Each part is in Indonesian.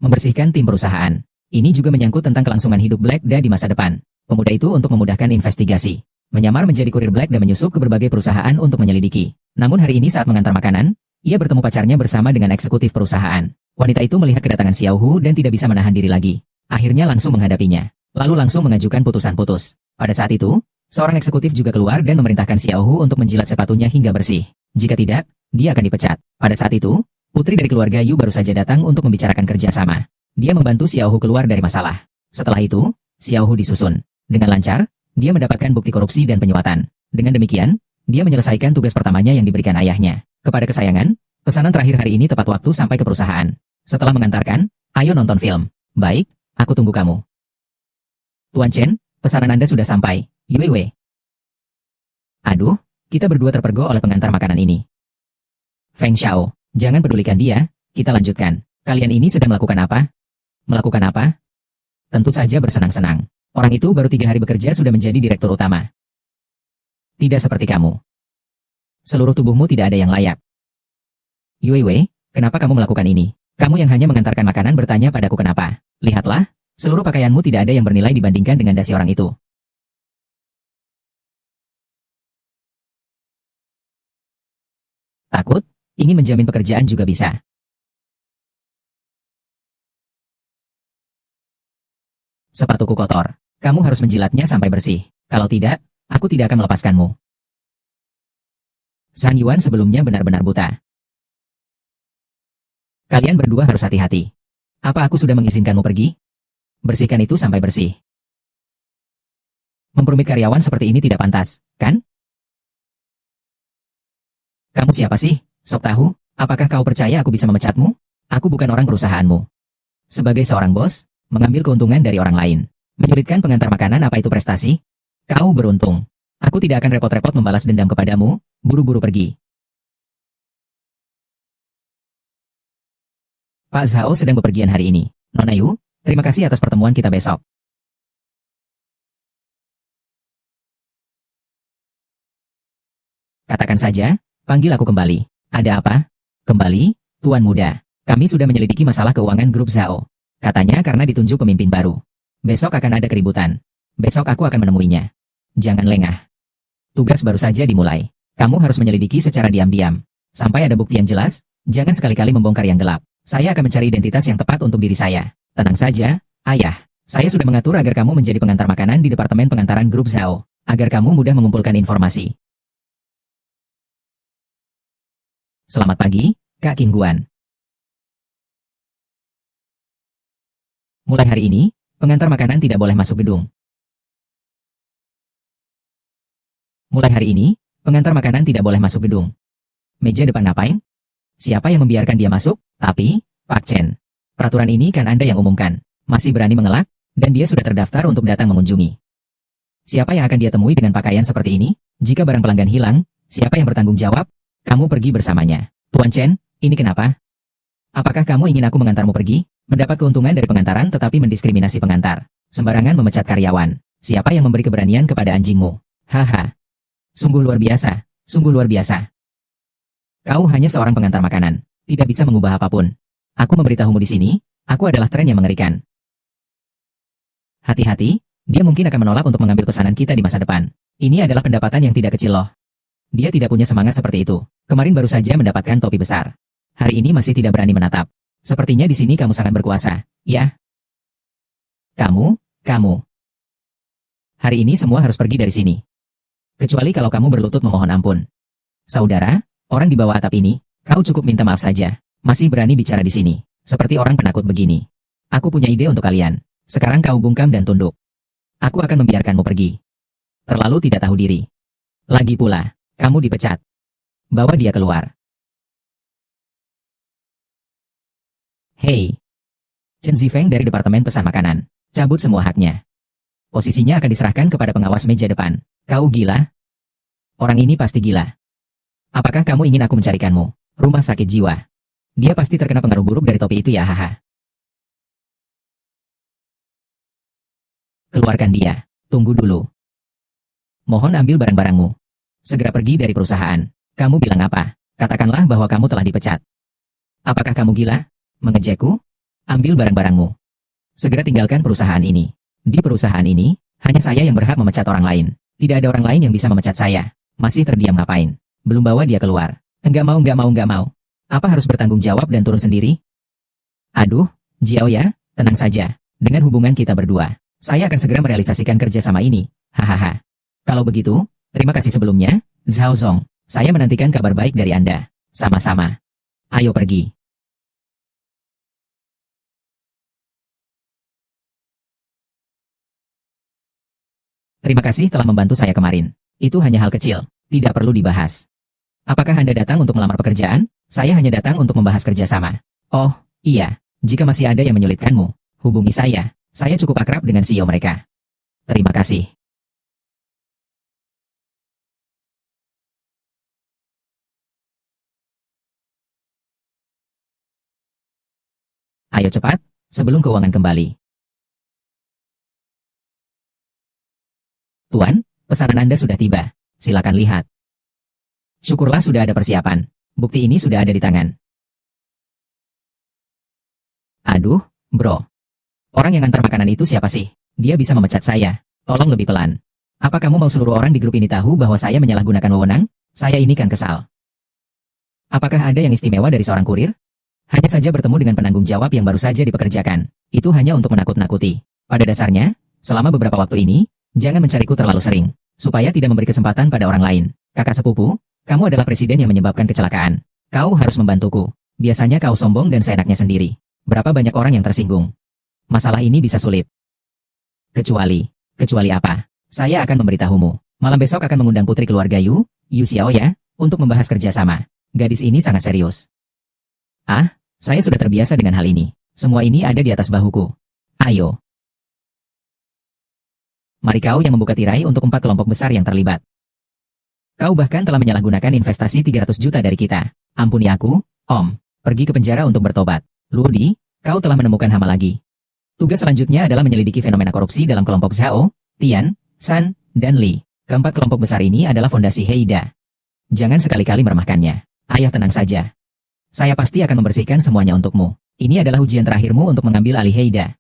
membersihkan tim perusahaan. Ini juga menyangkut tentang kelangsungan hidup Black Da di masa depan. Pemuda itu untuk memudahkan investigasi, menyamar menjadi kurir Black dan menyusup ke berbagai perusahaan untuk menyelidiki. Namun hari ini saat mengantar makanan, ia bertemu pacarnya bersama dengan eksekutif perusahaan. Wanita itu melihat kedatangan Xiao Hu dan tidak bisa menahan diri lagi. Akhirnya langsung menghadapinya, lalu langsung mengajukan putusan putus. Pada saat itu, seorang eksekutif juga keluar dan memerintahkan Xiao Hu untuk menjilat sepatunya hingga bersih. Jika tidak, dia akan dipecat. Pada saat itu, putri dari keluarga Yu baru saja datang untuk membicarakan kerjasama. Dia membantu Xiao Hu keluar dari masalah. Setelah itu, Xiao Hu disusun. Dengan lancar, dia mendapatkan bukti korupsi dan penyuatan. Dengan demikian, dia menyelesaikan tugas pertamanya yang diberikan ayahnya. Kepada kesayangan, pesanan terakhir hari ini tepat waktu sampai ke perusahaan. Setelah mengantarkan, ayo nonton film. Baik, aku tunggu kamu. Tuan Chen, pesanan Anda sudah sampai. Yue Wei. Aduh, kita berdua terpergok oleh pengantar makanan ini. Feng Xiao, jangan pedulikan dia, kita lanjutkan. Kalian ini sedang melakukan apa? Melakukan apa? Tentu saja bersenang-senang. Orang itu baru 3 hari bekerja sudah menjadi direktur utama. Tidak seperti kamu. Seluruh tubuhmu tidak ada yang layak. Yue Wei, kenapa kamu melakukan ini? Kamu yang hanya mengantarkan makanan bertanya padaku kenapa. Lihatlah, seluruh pakaianmu tidak ada yang bernilai dibandingkan dengan dasi orang itu. Takut? Ingin menjamin pekerjaan juga bisa. Sepatuku kotor. Kamu harus menjilatnya sampai bersih. Kalau tidak, aku tidak akan melepaskanmu. Sang Yuan sebelumnya benar-benar buta. Kalian berdua harus hati-hati. Apa aku sudah mengizinkanmu pergi? Bersihkan itu sampai bersih. Memperumit karyawan seperti ini tidak pantas, kan? Kamu siapa sih? Sok tahu, apakah kau percaya aku bisa memecatmu? Aku bukan orang perusahaanmu. Sebagai seorang bos, mengambil keuntungan dari orang lain. Menyulitkan pengantar makanan apa itu prestasi? Kau beruntung. Aku tidak akan repot-repot membalas dendam kepadamu, buru-buru pergi. Pak Zhao sedang bepergian hari ini. Nona Yu, terima kasih atas pertemuan kita besok. Katakan saja, panggil aku kembali. Ada apa? Kembali, Tuan Muda. Kami sudah menyelidiki masalah keuangan grup Zhao. Katanya karena ditunjuk pemimpin baru. Besok akan ada keributan. Besok aku akan menemuinya. Jangan lengah. Tugas baru saja dimulai. Kamu harus menyelidiki secara diam-diam. Sampai ada bukti yang jelas, jangan sekali-kali membongkar yang gelap. Saya akan mencari identitas yang tepat untuk diri saya. Tenang saja, ayah. Saya sudah mengatur agar kamu menjadi pengantar makanan di Departemen Pengantaran Grup Zhao, agar kamu mudah mengumpulkan informasi. Selamat pagi, Kak Qin Guan. Mulai hari ini, pengantar makanan tidak boleh masuk gedung. Mulai hari ini, pengantar makanan tidak boleh masuk gedung. Meja depan ngapain? Siapa yang membiarkan dia masuk? Tapi, Pak Chen, peraturan ini kan Anda yang umumkan. Masih berani mengelak, dan dia sudah terdaftar untuk datang mengunjungi. Siapa yang akan dia temui dengan pakaian seperti ini? Jika barang pelanggan hilang, siapa yang bertanggung jawab? Kamu pergi bersamanya. Tuan Chen, ini kenapa? Apakah kamu ingin aku mengantarmu pergi? Mendapat keuntungan dari pengantaran tetapi mendiskriminasi pengantar. Sembarangan memecat karyawan. Siapa yang memberi keberanian kepada anjingmu? Haha. Sungguh luar biasa. Sungguh luar biasa. Kau hanya seorang pengantar makanan. Tidak bisa mengubah apapun. Aku memberitahumu di sini, aku adalah tren yang mengerikan. Hati-hati, dia mungkin akan menolak untuk mengambil pesanan kita di masa depan. Ini adalah pendapatan yang tidak kecil loh. Dia tidak punya semangat seperti itu. Kemarin baru saja mendapatkan topi besar. Hari ini masih tidak berani menatap. Sepertinya di sini kamu sangat berkuasa, ya? Kamu. Hari ini semua harus pergi dari sini. Kecuali kalau kamu berlutut memohon ampun. Saudara, orang di bawah atap ini, kau cukup minta maaf saja. Masih berani bicara di sini, seperti orang penakut begini. Aku punya ide untuk kalian. Sekarang kau bungkam dan tunduk. Aku akan membiarkanmu pergi. Terlalu tidak tahu diri. Lagi pula, kamu dipecat. Bawa dia keluar. Hei. Chen Zifeng dari Departemen Pesan Makanan. Cabut semua haknya. Posisinya akan diserahkan kepada pengawas meja depan. Kau gila? Orang ini pasti gila. Apakah kamu ingin aku mencarikanmu rumah sakit jiwa? Dia pasti terkena pengaruh buruk dari topi itu ya haha. Keluarkan dia. Tunggu dulu. Mohon ambil barang-barangmu. Segera pergi dari perusahaan. Kamu bilang apa? Katakanlah bahwa kamu telah dipecat. Apakah kamu gila? Mengejekku? Ambil barang-barangmu. Segera tinggalkan perusahaan ini. Di perusahaan ini, hanya saya yang berhak memecat orang lain. Tidak ada orang lain yang bisa memecat saya. Masih terdiam ngapain? Belum bawa dia keluar. Enggak mau, enggak mau, enggak mau. Apa harus bertanggung jawab dan turun sendiri? Aduh, Jiao ya, tenang saja. Dengan hubungan kita berdua, saya akan segera merealisasikan kerjasama ini. Hahaha. Kalau begitu, terima kasih sebelumnya, Zhao Zong. Saya menantikan kabar baik dari Anda. Sama-sama. Ayo pergi. Terima kasih telah membantu saya kemarin. Itu hanya hal kecil, tidak perlu dibahas. Apakah Anda datang untuk melamar pekerjaan? Saya hanya datang untuk membahas kerjasama. Oh, iya. Jika masih ada yang menyulitkanmu, hubungi saya. Saya cukup akrab dengan CEO mereka. Terima kasih. Ayo cepat, sebelum keuangan kembali. Tuan, pesanan Anda sudah tiba. Silakan lihat. Syukurlah sudah ada persiapan. Bukti ini sudah ada di tangan. Aduh, bro. Orang yang antar makanan itu siapa sih? Dia bisa memecat saya. Tolong lebih pelan. Apa kamu mau seluruh orang di grup ini tahu bahwa saya menyalahgunakan wewenang? Saya ini kan kesal. Apakah ada yang istimewa dari seorang kurir? Hanya saja bertemu dengan penanggung jawab yang baru saja dipekerjakan. Itu hanya untuk menakut-nakuti. Pada dasarnya, selama beberapa waktu ini, jangan mencariku terlalu sering, supaya tidak memberi kesempatan pada orang lain. Kakak sepupu, kamu adalah presiden yang menyebabkan kecelakaan. Kau harus membantuku. Biasanya kau sombong dan seenaknya sendiri. Berapa banyak orang yang tersinggung? Masalah ini bisa sulit. Kecuali apa? Saya akan memberitahumu. Malam besok akan mengundang putri keluarga Yu Xiao ya, untuk membahas kerjasama. Gadis ini sangat serius. Ah, saya sudah terbiasa dengan hal ini. Semua ini ada di atas bahuku. Ayo. Mari kau yang membuka tirai untuk 4 kelompok besar yang terlibat. Kau bahkan telah menyalahgunakan investasi 300 juta dari kita. Ampuni aku, Om. Pergi ke penjara untuk bertobat. Ludi, kau telah menemukan hama lagi. Tugas selanjutnya adalah menyelidiki fenomena korupsi dalam kelompok Zhao, Tian, San, dan Li. Keempat kelompok besar ini adalah fondasi Heida. Jangan sekali-kali meremehkannya. Ayah tenang saja. Saya pasti akan membersihkan semuanya untukmu. Ini adalah ujian terakhirmu untuk mengambil alih Heida.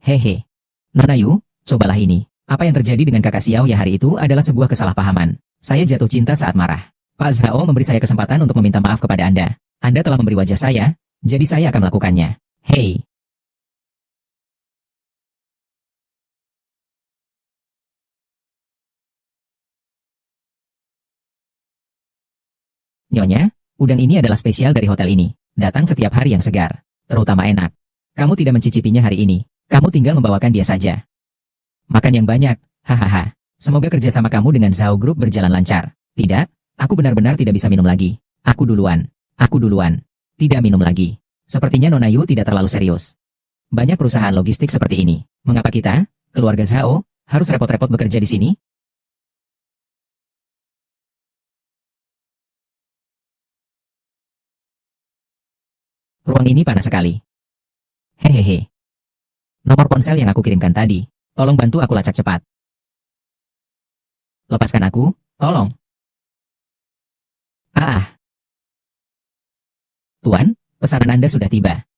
Hehe. Nona Yu, cobalah ini. Apa yang terjadi dengan kakak Xiao ya hari itu adalah sebuah kesalahpahaman. Saya jatuh cinta saat marah. Pak Zhao memberi saya kesempatan untuk meminta maaf kepada Anda. Anda telah memberi wajah saya, jadi saya akan melakukannya. Hei. Nyonya, udang ini adalah spesial dari hotel ini. Datang setiap hari yang segar, terutama enak. Kamu tidak mencicipinya hari ini. Kamu tinggal membawakan dia saja. Makan yang banyak, hahaha. Semoga kerjasama kamu dengan Zhao Group berjalan lancar. Tidak, aku benar-benar tidak bisa minum lagi. Aku duluan. Tidak minum lagi. Sepertinya Nona Yu tidak terlalu serius. Banyak perusahaan logistik seperti ini. Mengapa kita, keluarga Zhao, harus repot-repot bekerja di sini? Ruang ini panas sekali. Hehehe. Nomor ponsel yang aku kirimkan tadi. Tolong bantu aku lacak cepat. Lepaskan aku, tolong. Ah. Tuan, pesanan Anda sudah tiba.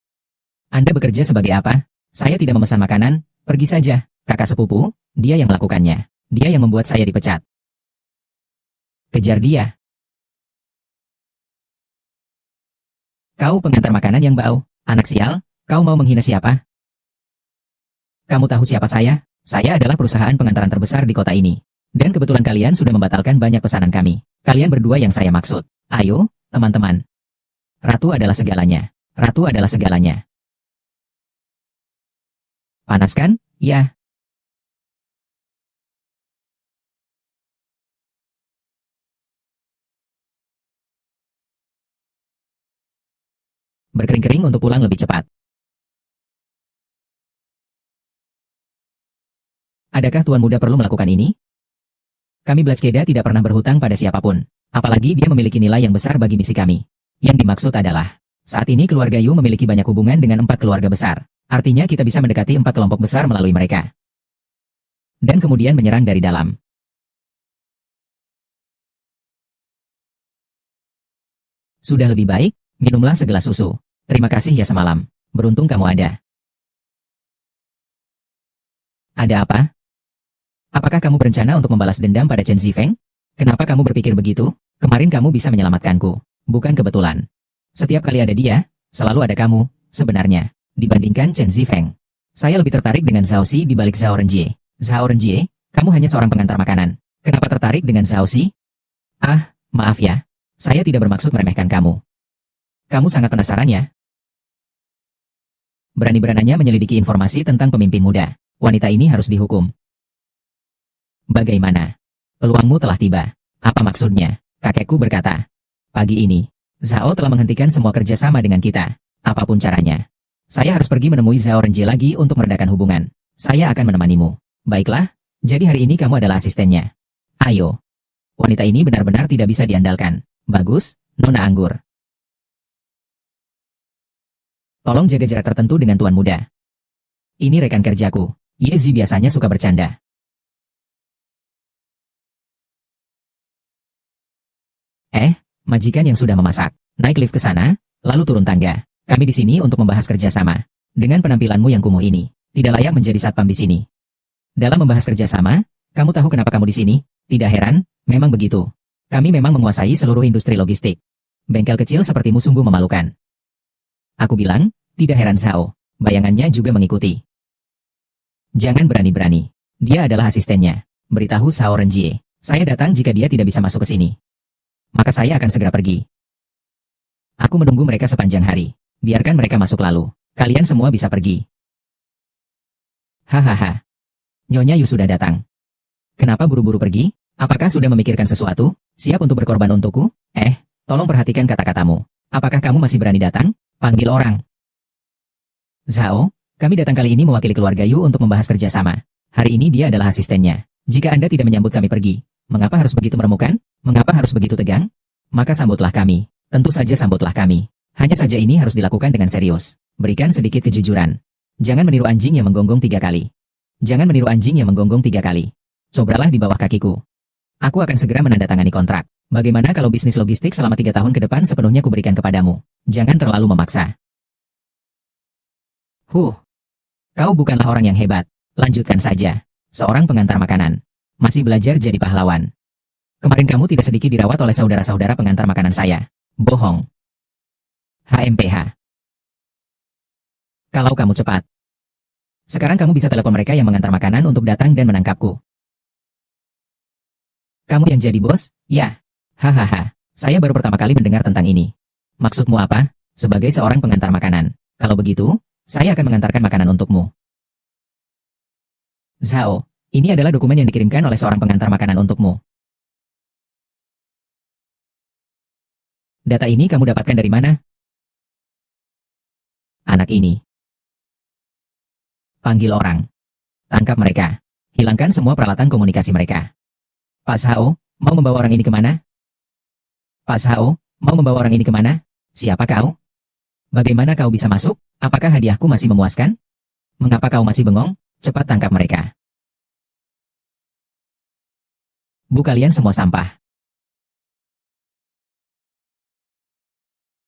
Anda bekerja sebagai apa? Saya tidak memesan makanan, pergi saja. Kakak sepupu, dia yang melakukannya. Dia yang membuat saya dipecat. Kejar dia. Kau pengantar makanan yang bau. Anak sial, kau mau menghina siapa? Kamu tahu siapa saya? Saya adalah perusahaan pengantaran terbesar di kota ini. Dan kebetulan kalian sudah membatalkan banyak pesanan kami. Kalian berdua yang saya maksud. Ayo, teman-teman. Ratu adalah segalanya. Ratu adalah segalanya. Panas kan? Ya. Berkering-kering untuk pulang lebih cepat. Adakah tuan muda perlu melakukan ini? Kami Blatchkeda tidak pernah berhutang pada siapapun. Apalagi dia memiliki nilai yang besar bagi misi kami. Yang dimaksud adalah, saat ini keluarga Yu memiliki banyak hubungan dengan 4 keluarga besar. Artinya kita bisa mendekati 4 kelompok besar melalui mereka. Dan kemudian menyerang dari dalam. Sudah lebih baik, minumlah segelas susu. Terima kasih ya semalam. Beruntung kamu ada. Ada apa? Apakah kamu berencana untuk membalas dendam pada Chen Zifeng? Kenapa kamu berpikir begitu? Kemarin kamu bisa menyelamatkanku. Bukan kebetulan. Setiap kali ada dia, selalu ada kamu, sebenarnya. Dibandingkan Chen Zifeng. Saya lebih tertarik dengan Zhao Xi dibalik Zhao Renjie. Zhao Renjie, kamu hanya seorang pengantar makanan. Kenapa tertarik dengan Zhao Xi? Ah, maaf ya. Saya tidak bermaksud meremehkan kamu. Kamu sangat penasaran ya? Berani-beraninya menyelidiki informasi tentang pemimpin muda. Wanita ini harus dihukum. Bagaimana? Peluangmu telah tiba. Apa maksudnya? Kakekku berkata. Pagi ini, Zhao telah menghentikan semua kerjasama dengan kita. Apapun caranya. Saya harus pergi menemui Zhao Renjie lagi untuk meredakan hubungan. Saya akan menemanimu. Baiklah, jadi hari ini kamu adalah asistennya. Ayo. Wanita ini benar-benar tidak bisa diandalkan. Bagus, Nona Anggur. Tolong jaga jarak tertentu dengan tuan muda. Ini rekan kerjaku. Yezi biasanya suka bercanda. Majikan yang sudah memasak. Naik lift ke sana, lalu turun tangga. Kami di sini untuk membahas kerjasama. Dengan penampilanmu yang kumuh ini, tidak layak menjadi satpam di sini. Dalam membahas kerjasama, kamu tahu kenapa kamu di sini? Tidak heran, memang begitu. Kami memang menguasai seluruh industri logistik. Bengkel kecil sepertimu sungguh memalukan. Aku bilang, tidak heran Zhao. Bayangannya juga mengikuti. Jangan berani-berani. Dia adalah asistennya. Beritahu Zhao Renjie. Saya datang jika dia tidak bisa masuk ke sini. Maka saya akan segera pergi. Aku menunggu mereka sepanjang hari. Biarkan mereka masuk lalu. Kalian semua bisa pergi. Hahaha. Nyonya Yu sudah datang. Kenapa buru-buru pergi? Apakah sudah memikirkan sesuatu? Siap untuk berkorban untukku? Tolong perhatikan kata-katamu. Apakah kamu masih berani datang? Panggil orang. Zhao, kami datang kali ini mewakili keluarga Yu untuk membahas kerjasama. Hari ini dia adalah asistennya. Jika Anda tidak menyambut kami pergi, mengapa harus begitu meremukan? Mengapa harus begitu tegang? Maka sambutlah kami. Tentu saja sambutlah kami. Hanya saja ini harus dilakukan dengan serius. Berikan sedikit kejujuran. Jangan meniru anjing yang menggonggong 3 kali. Jangan meniru anjing yang menggonggong 3 kali. Cobralah di bawah kakiku. Aku akan segera menandatangani kontrak. Bagaimana kalau bisnis logistik selama 3 tahun ke depan sepenuhnya kuberikan kepadamu? Jangan terlalu memaksa. Kau bukanlah orang yang hebat. Lanjutkan saja. Seorang pengantar makanan. Masih belajar jadi pahlawan. Kemarin kamu tidak sedikit dirawat oleh saudara-saudara pengantar makanan saya. Bohong. HMPH. Kalau kamu cepat. Sekarang kamu bisa telepon mereka yang mengantar makanan untuk datang dan menangkapku. Kamu yang jadi bos? Ya. Hahaha. Saya baru pertama kali mendengar tentang ini. Maksudmu apa? Sebagai seorang pengantar makanan. Kalau begitu, saya akan mengantarkan makanan untukmu. Zhao, ini adalah dokumen yang dikirimkan oleh seorang pengantar makanan untukmu. Data ini kamu dapatkan dari mana? Anak ini. Panggil orang. Tangkap mereka. Hilangkan semua peralatan komunikasi mereka. Pak Zhao, mau membawa orang ini kemana? Pak Zhao, mau membawa orang ini kemana? Siapa kau? Bagaimana kau bisa masuk? Apakah hadiahku masih memuaskan? Mengapa kau masih bengong? Cepat tangkap mereka. Bu, kalian semua sampah.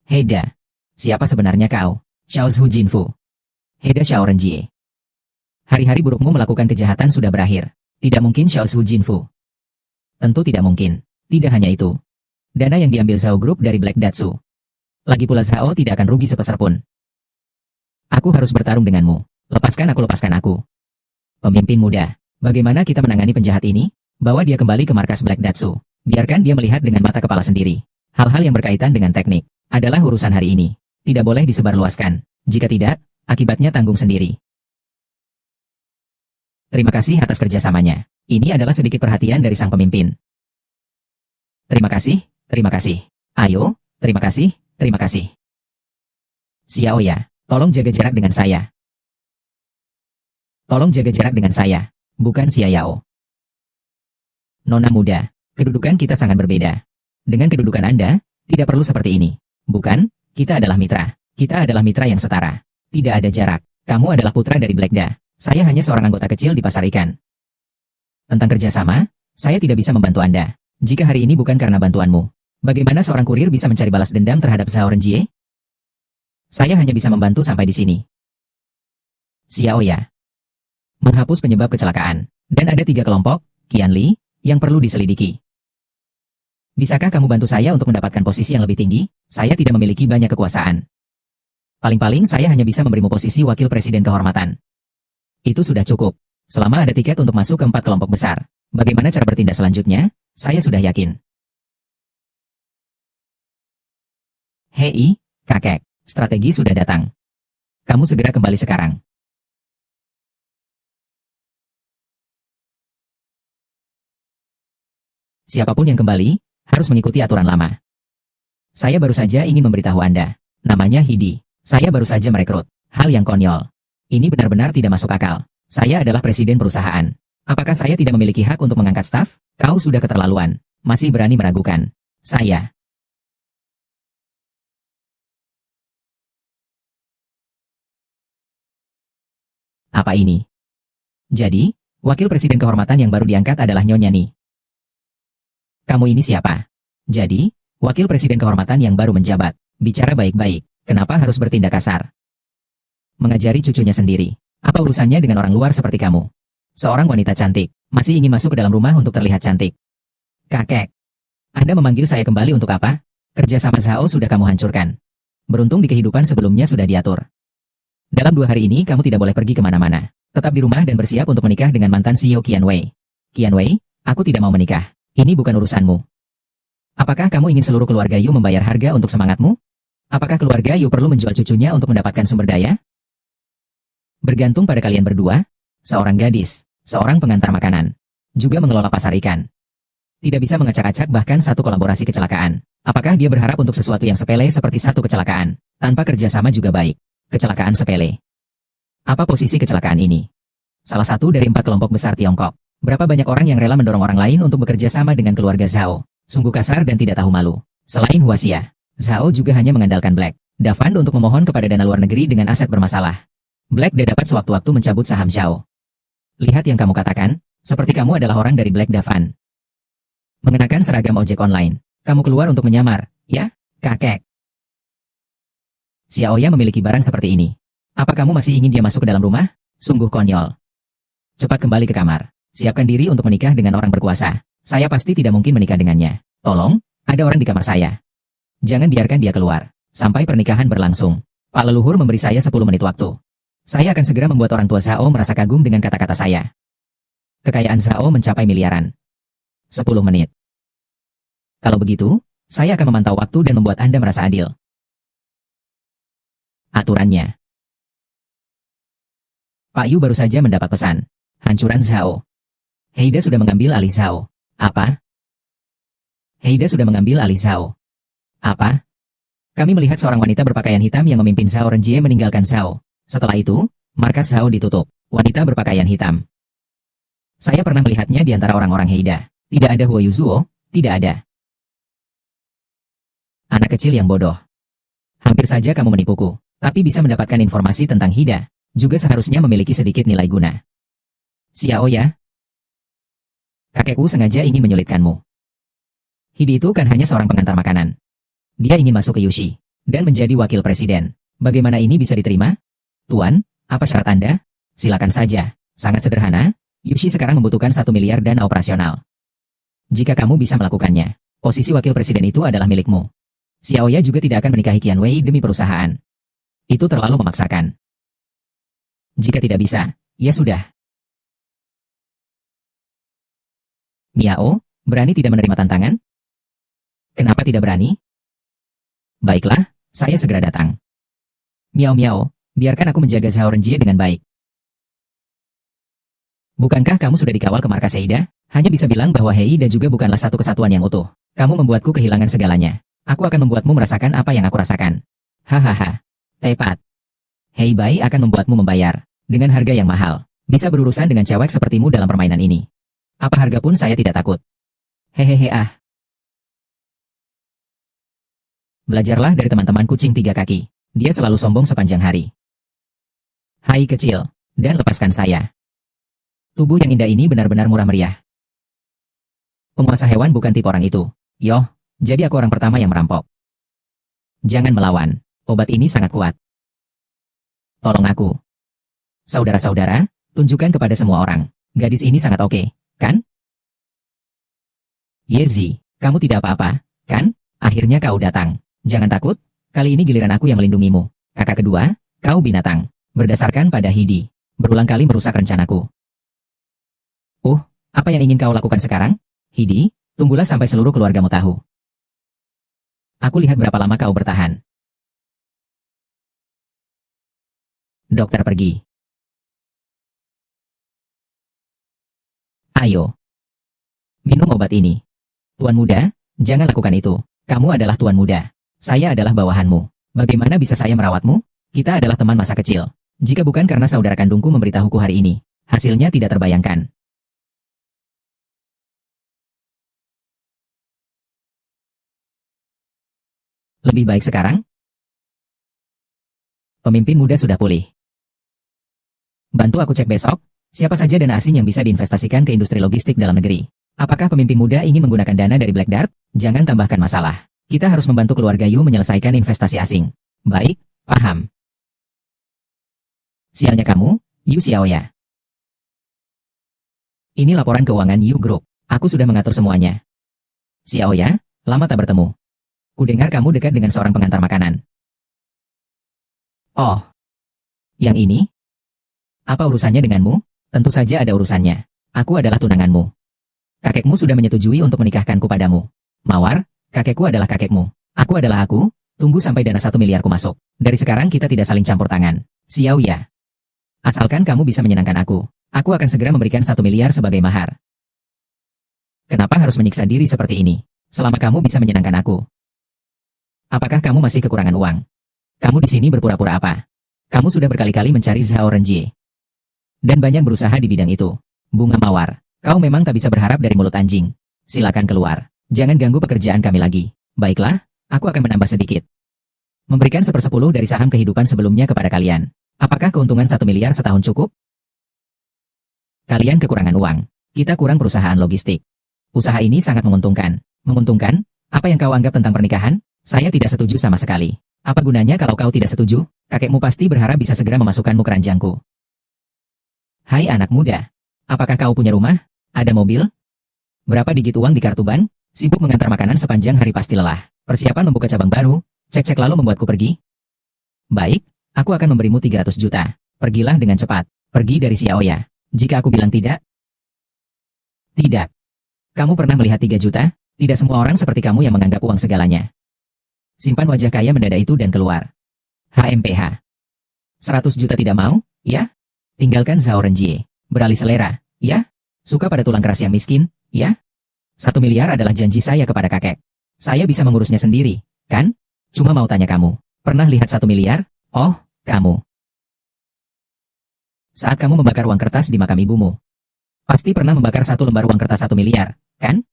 Heida. Siapa sebenarnya kau? Xiao Zhu Jinfu. Heida Xiao Renjie. Hari-hari burukmu melakukan kejahatan sudah berakhir. Tidak mungkin Xiao Zhu Jinfu. Tentu tidak mungkin. Tidak hanya itu. Dana yang diambil Zhao Group dari Black Datsu. Lagi pula Zhao tidak akan rugi sepeser pun. Aku harus bertarung denganmu. Lepaskan aku. Pemimpin muda. Bagaimana kita menangani penjahat ini? Bawa dia kembali ke markas Black Datsu. Biarkan dia melihat dengan mata kepala sendiri. Hal-hal yang berkaitan dengan teknik adalah urusan hari ini. Tidak boleh disebarluaskan. Jika tidak, akibatnya tanggung sendiri. Terima kasih atas kerjasamanya. Ini adalah sedikit perhatian dari sang pemimpin. Terima kasih. Ayo, terima kasih. Xiaoya, tolong jaga jarak dengan saya. Bukan Xiaoyao. Nona muda, kedudukan kita sangat berbeda. Dengan kedudukan Anda, tidak perlu seperti ini. Bukan, kita adalah mitra. Kita adalah mitra yang setara. Tidak ada jarak. Kamu adalah putra dari Blackda. Saya hanya seorang anggota kecil di pasar ikan. Tentang kerjasama, saya tidak bisa membantu Anda. Jika hari ini bukan karena bantuanmu, bagaimana seorang kurir bisa mencari balas dendam terhadap Zhao Renjie? Saya hanya bisa membantu sampai di sini. Xiaoya. Menghapus penyebab kecelakaan. Dan ada 3 kelompok, Qianli, yang perlu diselidiki. Bisakah kamu bantu saya untuk mendapatkan posisi yang lebih tinggi? Saya tidak memiliki banyak kekuasaan. Paling-paling saya hanya bisa memberimu posisi wakil presiden kehormatan. Itu sudah cukup. Selama ada tiket untuk masuk ke 4 kelompok besar. Bagaimana cara bertindak selanjutnya? Saya sudah yakin. Hei, kakek. Strategi sudah datang. Kamu segera kembali sekarang. Siapapun yang kembali, harus mengikuti aturan lama. Saya baru saja ingin memberitahu Anda. Namanya Hidi. Saya baru saja merekrut. Hal yang konyol. Ini benar-benar tidak masuk akal. Saya adalah presiden perusahaan. Apakah saya tidak memiliki hak untuk mengangkat staf? Kau sudah keterlaluan. Masih berani meragukan. Saya. Apa ini? Jadi, wakil presiden kehormatan yang baru diangkat adalah Nyonya Ni. Kamu ini siapa? Jadi, wakil presiden kehormatan yang baru menjabat. Bicara baik-baik. Kenapa harus bertindak kasar? Mengajari cucunya sendiri. Apa urusannya dengan orang luar seperti kamu? Seorang wanita cantik, masih ingin masuk ke dalam rumah untuk terlihat cantik. Kakek. Anda memanggil saya kembali untuk apa? Kerja sama Zhao sudah kamu hancurkan. Beruntung di kehidupan sebelumnya sudah diatur. Dalam 2 hari ini kamu tidak boleh pergi kemana-mana. Tetap di rumah dan bersiap untuk menikah dengan mantan CEO Qian Wei. Qian Wei, aku tidak mau menikah. Ini bukan urusanmu. Apakah kamu ingin seluruh keluarga Yu membayar harga untuk semangatmu? Apakah keluarga Yu perlu menjual cucunya untuk mendapatkan sumber daya? Bergantung pada kalian berdua, seorang gadis, seorang pengantar makanan, juga mengelola pasar ikan. Tidak bisa mengacak-acak bahkan satu kolaborasi kecelakaan. Apakah dia berharap untuk sesuatu yang sepele seperti satu kecelakaan, tanpa kerjasama juga baik? Kecelakaan sepele. Apa posisi kecelakaan ini? Salah satu dari 4 kelompok besar Tiongkok. Berapa banyak orang yang rela mendorong orang lain untuk bekerja sama dengan keluarga Zhao? Sungguh kasar dan tidak tahu malu. Selain Huaxia, Zhao juga hanya mengandalkan Black Da Fund untuk memohon kepada dana luar negeri dengan aset bermasalah. Black Da dapat sewaktu-waktu mencabut saham Zhao. Lihat yang kamu katakan, seperti kamu adalah orang dari Black Da Fund. Mengenakan seragam ojek online. Kamu keluar untuk menyamar, ya, kakek? Xiaoya memiliki barang seperti ini. Apa kamu masih ingin dia masuk ke dalam rumah? Sungguh konyol. Cepat kembali ke kamar. Siapkan diri untuk menikah dengan orang berkuasa. Saya pasti tidak mungkin menikah dengannya. Tolong, ada orang di kamar saya. Jangan biarkan dia keluar. Sampai pernikahan berlangsung. Pak leluhur memberi saya 10 menit waktu. Saya akan segera membuat orang tua Zhao merasa kagum dengan kata-kata saya. Kekayaan Zhao mencapai miliaran. 10 menit. Kalau begitu, saya akan memantau waktu dan membuat Anda merasa adil. Aturannya. Pak Yu baru saja mendapat pesan. Hancuran Zhao. Heida sudah mengambil alih Zhao. Apa? Heida sudah mengambil alih Zhao. Apa? Kami melihat seorang wanita berpakaian hitam yang memimpin Zhao Renjie meninggalkan Zhao. Setelah itu, markas Zhao ditutup. Wanita berpakaian hitam. Saya pernah melihatnya di antara orang-orang Heida. Tidak ada Huo Yuzuo, tidak ada. Anak kecil yang bodoh. Hampir saja kamu menipuku, tapi bisa mendapatkan informasi tentang Hida, juga seharusnya memiliki sedikit nilai guna. Xiaoya. Kakekku sengaja ingin menyulitkanmu. Hidi itu kan hanya seorang pengantar makanan. Dia ingin masuk ke Yushi, dan menjadi wakil presiden. Bagaimana ini bisa diterima? Tuan, apa syarat Anda? Silakan saja. Sangat sederhana, Yushi sekarang membutuhkan 1 miliar dana operasional. Jika kamu bisa melakukannya, posisi wakil presiden itu adalah milikmu. Xiaoya juga tidak akan menikahi Qian Wei demi perusahaan. Itu terlalu memaksakan. Jika tidak bisa, ya sudah. Miao, berani tidak menerima tantangan? Kenapa tidak berani? Baiklah, saya segera datang. Miao, biarkan aku menjaga Zhao Renjie dengan baik. Bukankah kamu sudah dikawal ke markas Heida? Hanya bisa bilang bahwa Heida juga bukanlah satu kesatuan yang utuh. Kamu membuatku kehilangan segalanya. Aku akan membuatmu merasakan apa yang aku rasakan. Hahaha. Tepat. Hei Bai akan membuatmu membayar. Dengan harga yang mahal. Bisa berurusan dengan cewek sepertimu dalam permainan ini. Apa harga pun saya tidak takut. Hehehe ah. Belajarlah dari teman-teman kucing 3 kaki. Dia selalu sombong sepanjang hari. Hai kecil, dan lepaskan saya. Tubuh yang indah ini benar-benar murah meriah. Penguasa hewan bukan tipe orang itu. Yoh, jadi aku orang pertama yang merampok. Jangan melawan. Obat ini sangat kuat. Tolong aku. Saudara-saudara, tunjukkan kepada semua orang. Gadis ini sangat oke, kan? Yezi, kamu tidak apa-apa, kan? Akhirnya kau datang. Jangan takut, kali ini giliran aku yang melindungimu. Kakak kedua, kau binatang. Berdasarkan pada Hidi, berulang kali merusak rencanaku. Apa yang ingin kau lakukan sekarang? Hidi, tunggulah sampai seluruh keluargamu tahu. Aku lihat berapa lama kau bertahan. Dokter pergi. Ayo. Minum obat ini. Tuan muda, jangan lakukan itu. Kamu adalah tuan muda. Saya adalah bawahanmu. Bagaimana bisa saya merawatmu? Kita adalah teman masa kecil. Jika bukan karena saudara kandungku memberitahuku hari ini, hasilnya tidak terbayangkan. Lebih baik sekarang? Pemimpin muda sudah pulih. Bantu aku cek besok, siapa saja dana asing yang bisa diinvestasikan ke industri logistik dalam negeri. Apakah pemimpin muda ingin menggunakan dana dari Black Dart? Jangan tambahkan masalah. Kita harus membantu keluarga Yu menyelesaikan investasi asing. Baik, paham. Sialnya kamu, Yu Xiaoya. Ini laporan keuangan Yu Group. Aku sudah mengatur semuanya. Xiaoya, lama tak bertemu. Kudengar kamu dekat dengan seorang pengantar makanan. Oh. Yang ini? Apa urusannya denganmu? Tentu saja ada urusannya. Aku adalah tunanganmu. Kakekmu sudah menyetujui untuk menikahkanku padamu. Mawar, kakekku adalah kakekmu. Aku adalah aku, tunggu sampai dana 1 miliarku masuk. Dari sekarang kita tidak saling campur tangan. Xiaoya. Asalkan kamu bisa menyenangkan aku akan segera memberikan 1 miliar sebagai mahar. Kenapa harus menyiksa diri seperti ini? Selama kamu bisa menyenangkan aku. Apakah kamu masih kekurangan uang? Kamu di sini berpura-pura apa? Kamu sudah berkali-kali mencari Zhao Renjie. Dan banyak berusaha di bidang itu. Bunga mawar, kau memang tak bisa berharap dari mulut anjing. Silakan keluar. Jangan ganggu pekerjaan kami lagi. Baiklah, aku akan menambah sedikit. Memberikan 1/10 dari saham kehidupan sebelumnya kepada kalian. Apakah keuntungan 1 miliar setahun cukup? Kalian kekurangan uang. Kita kurang perusahaan logistik. Usaha ini sangat menguntungkan. Menguntungkan? Apa yang kau anggap tentang pernikahan? Saya tidak setuju sama sekali. Apa gunanya kalau kau tidak setuju? Kakekmu pasti berharap bisa segera memasukkanmu ke ranjangku. Hai anak muda. Apakah kau punya rumah? Ada mobil? Berapa digit uang di kartu bank? Sibuk mengantar makanan sepanjang hari pasti lelah. Persiapan membuka cabang baru? Cek-cek lalu membuatku pergi? Baik, aku akan memberimu 300 juta. Pergilah dengan cepat. Pergi dari Xiaoya. Jika aku bilang tidak? Tidak. Kamu pernah melihat 3 juta? Tidak semua orang seperti kamu yang menganggap uang segalanya. Simpan wajah kaya mendadak itu dan keluar. HMPH. 100 juta tidak mau, ya? Tinggalkan Zhao Renjie. Beralih selera, ya? Suka pada tulang keras yang miskin, ya? 1 miliar adalah janji saya kepada kakek. Saya bisa mengurusnya sendiri, kan? Cuma mau tanya kamu, pernah lihat 1 miliar? Oh, kamu. Saat kamu membakar uang kertas di makam ibumu, pasti pernah membakar 1 lembar uang kertas 1 miliar, kan?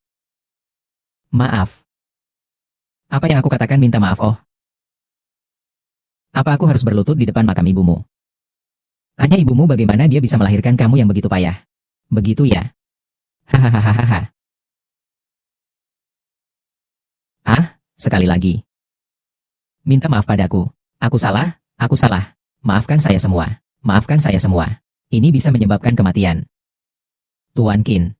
Maaf. Apa yang aku katakan minta maaf oh? Apa aku harus berlutut di depan makam ibumu? Tanya ibumu bagaimana dia bisa melahirkan kamu yang begitu payah. Begitu ya? Hahaha. Sekali lagi. Minta maaf padaku. Aku salah, aku salah. Maafkan saya semua. Maafkan saya semua. Ini bisa menyebabkan kematian. Tuan Qin.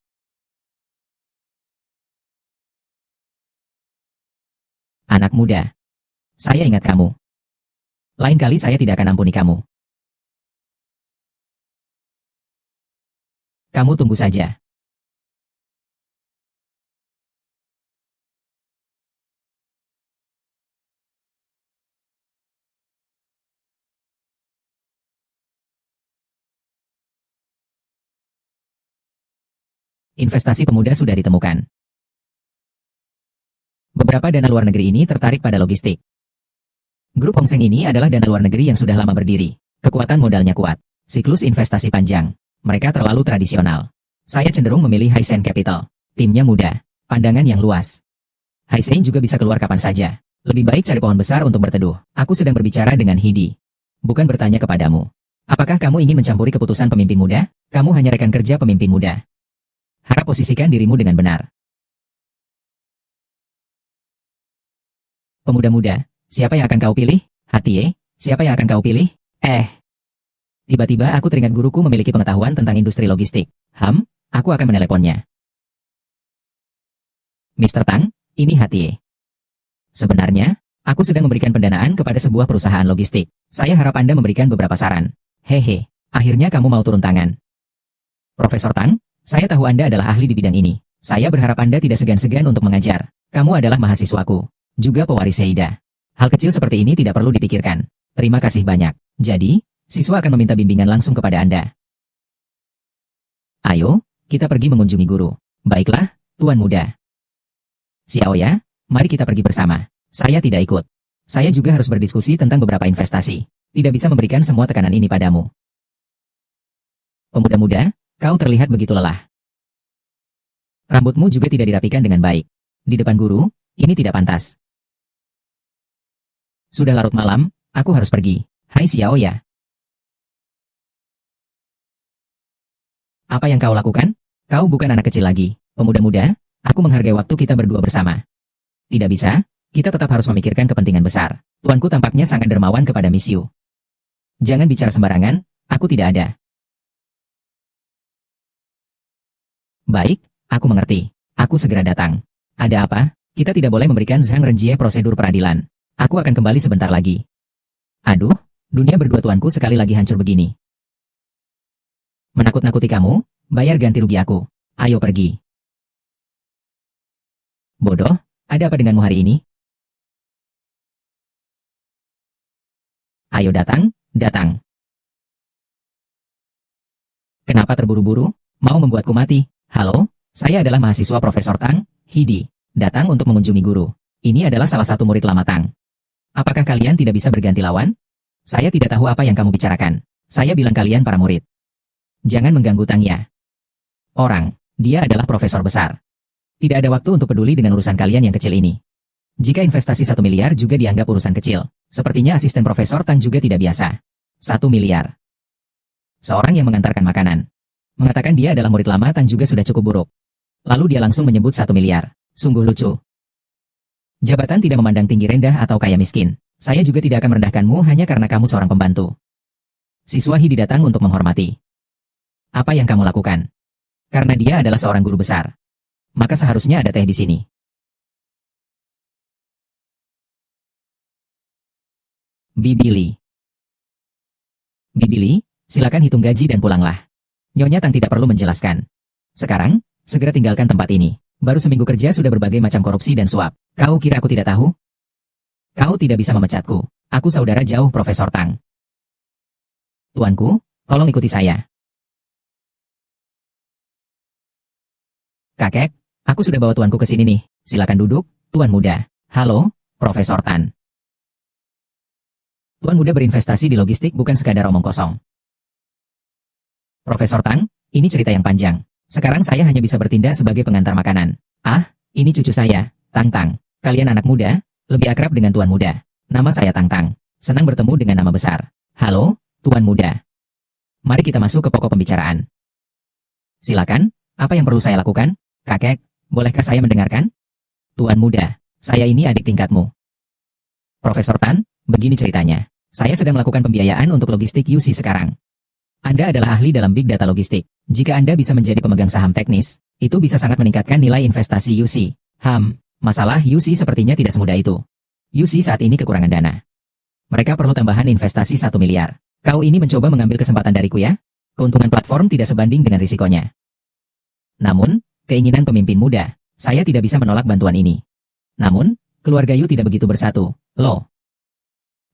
Anak muda. Saya ingat kamu. Lain kali saya tidak akan ampuni kamu. Kamu tunggu saja. Investasi pemuda sudah ditemukan. Beberapa dana luar negeri ini tertarik pada logistik. Grup Hong Seng ini adalah dana luar negeri yang sudah lama berdiri. Kekuatan modalnya kuat. Siklus investasi panjang. Mereka terlalu tradisional. Saya cenderung memilih Hisense Capital. Timnya muda. Pandangan yang luas. Hisense juga bisa keluar kapan saja. Lebih baik cari pohon besar untuk berteduh. Aku sedang berbicara dengan Hidi. Bukan bertanya kepadamu. Apakah kamu ingin mencampuri keputusan pemimpin muda? Kamu hanya rekan kerja pemimpin muda. Harap posisikan dirimu dengan benar. Pemuda muda, siapa yang akan kau pilih? Hatie, siapa yang akan kau pilih? Tiba-tiba aku teringat guruku memiliki pengetahuan tentang industri logistik. Aku akan meneleponnya. Mr. Tang, ini Hatie. Sebenarnya, aku sedang memberikan pendanaan kepada sebuah perusahaan logistik. Saya harap Anda memberikan beberapa saran. Hehe, akhirnya kamu mau turun tangan. Profesor Tang, saya tahu Anda adalah ahli di bidang ini. Saya berharap Anda tidak segan-segan untuk mengajar. Kamu adalah mahasiswaku, juga pewaris Seida. Hal kecil seperti ini tidak perlu dipikirkan. Terima kasih banyak. Jadi, siswa akan meminta bimbingan langsung kepada Anda. Ayo, kita pergi mengunjungi guru. Baiklah, Tuan Muda. Xiaoya, mari kita pergi bersama. Saya tidak ikut. Saya juga harus berdiskusi tentang beberapa investasi. Tidak bisa memberikan semua tekanan ini padamu. Pemuda muda, kau terlihat begitu lelah. Rambutmu juga tidak dirapikan dengan baik. Di depan guru, ini tidak pantas. Sudah larut malam, aku harus pergi. Hai Xiaoya. Apa yang kau lakukan? Kau bukan anak kecil lagi. Pemuda muda, aku menghargai waktu kita berdua bersama. Tidak bisa, kita tetap harus memikirkan kepentingan besar. Tuanku tampaknya sangat dermawan kepada Miss Yu. Jangan bicara sembarangan, aku tidak ada. Baik, aku mengerti. Aku segera datang. Ada apa? Kita tidak boleh memberikan Zhang Renjie prosedur peradilan. Aku akan kembali sebentar lagi. Aduh, dunia berdua tuanku sekali lagi hancur begini. Menakut-nakuti kamu, bayar ganti rugi aku. Ayo pergi. Bodoh, ada apa denganmu hari ini? Ayo datang, datang. Kenapa terburu-buru? Mau membuatku mati? Halo, saya adalah mahasiswa Profesor Tang, Hidi. Datang untuk mengunjungi guru. Ini adalah salah satu murid lama Tang. Apakah kalian tidak bisa berganti lawan? Saya tidak tahu apa yang kamu bicarakan. Saya bilang kalian para murid. Jangan mengganggu Tang ya. Dia adalah profesor besar. Tidak ada waktu untuk peduli dengan urusan kalian yang kecil ini. Jika investasi 1 miliar juga dianggap urusan kecil, sepertinya asisten Profesor Tang juga tidak biasa. 1 miliar. Seorang yang mengantarkan makanan. Mengatakan dia adalah murid lama Tang juga sudah cukup buruk. Lalu dia langsung menyebut 1 miliar. Sungguh lucu. Jabatan tidak memandang tinggi rendah atau kaya miskin. Saya juga tidak akan merendahkanmu hanya karena kamu seorang pembantu. Siswa Hidi datang untuk menghormati. Apa yang kamu lakukan? Karena dia adalah seorang guru besar. Maka seharusnya ada teh di sini. Bibili. Bibili, silakan hitung gaji dan pulanglah. Nyonya Tang tidak perlu menjelaskan. Sekarang, segera tinggalkan tempat ini. Baru seminggu kerja sudah berbagai macam korupsi dan suap. Kau kira aku tidak tahu? Kau tidak bisa memecatku. Aku saudara jauh Profesor Tang. Tuanku, tolong ikuti saya. Kakek, aku sudah bawa tuanku ke sini nih. Silakan duduk, Tuan Muda. Halo, Profesor Tan. Tuan Muda berinvestasi di logistik bukan sekadar omong kosong. Profesor Tang, ini cerita yang panjang. Sekarang saya hanya bisa bertindak sebagai pengantar makanan. Ah, ini cucu saya, Tang Tang. Kalian anak muda, lebih akrab dengan Tuan Muda. Nama saya Tang Tang. Senang bertemu dengan nama besar. Halo, Tuan Muda. Mari kita masuk ke pokok pembicaraan. Silakan, apa yang perlu saya lakukan? Kakek, bolehkah saya mendengarkan? Tuan Muda, saya ini adik tingkatmu. Profesor Tan, begini ceritanya. Saya sedang melakukan pembiayaan untuk logistik UC sekarang. Anda adalah ahli dalam big data logistik. Jika Anda bisa menjadi pemegang saham teknis, itu bisa sangat meningkatkan nilai investasi UC. Masalah UC sepertinya tidak semudah itu. UC saat ini kekurangan dana. Mereka perlu tambahan investasi 1 miliar. Kau ini mencoba mengambil kesempatan dariku ya? Keuntungan platform tidak sebanding dengan risikonya. Namun, keinginan pemimpin muda, saya tidak bisa menolak bantuan ini. Namun, keluarga Yu tidak begitu bersatu, loh.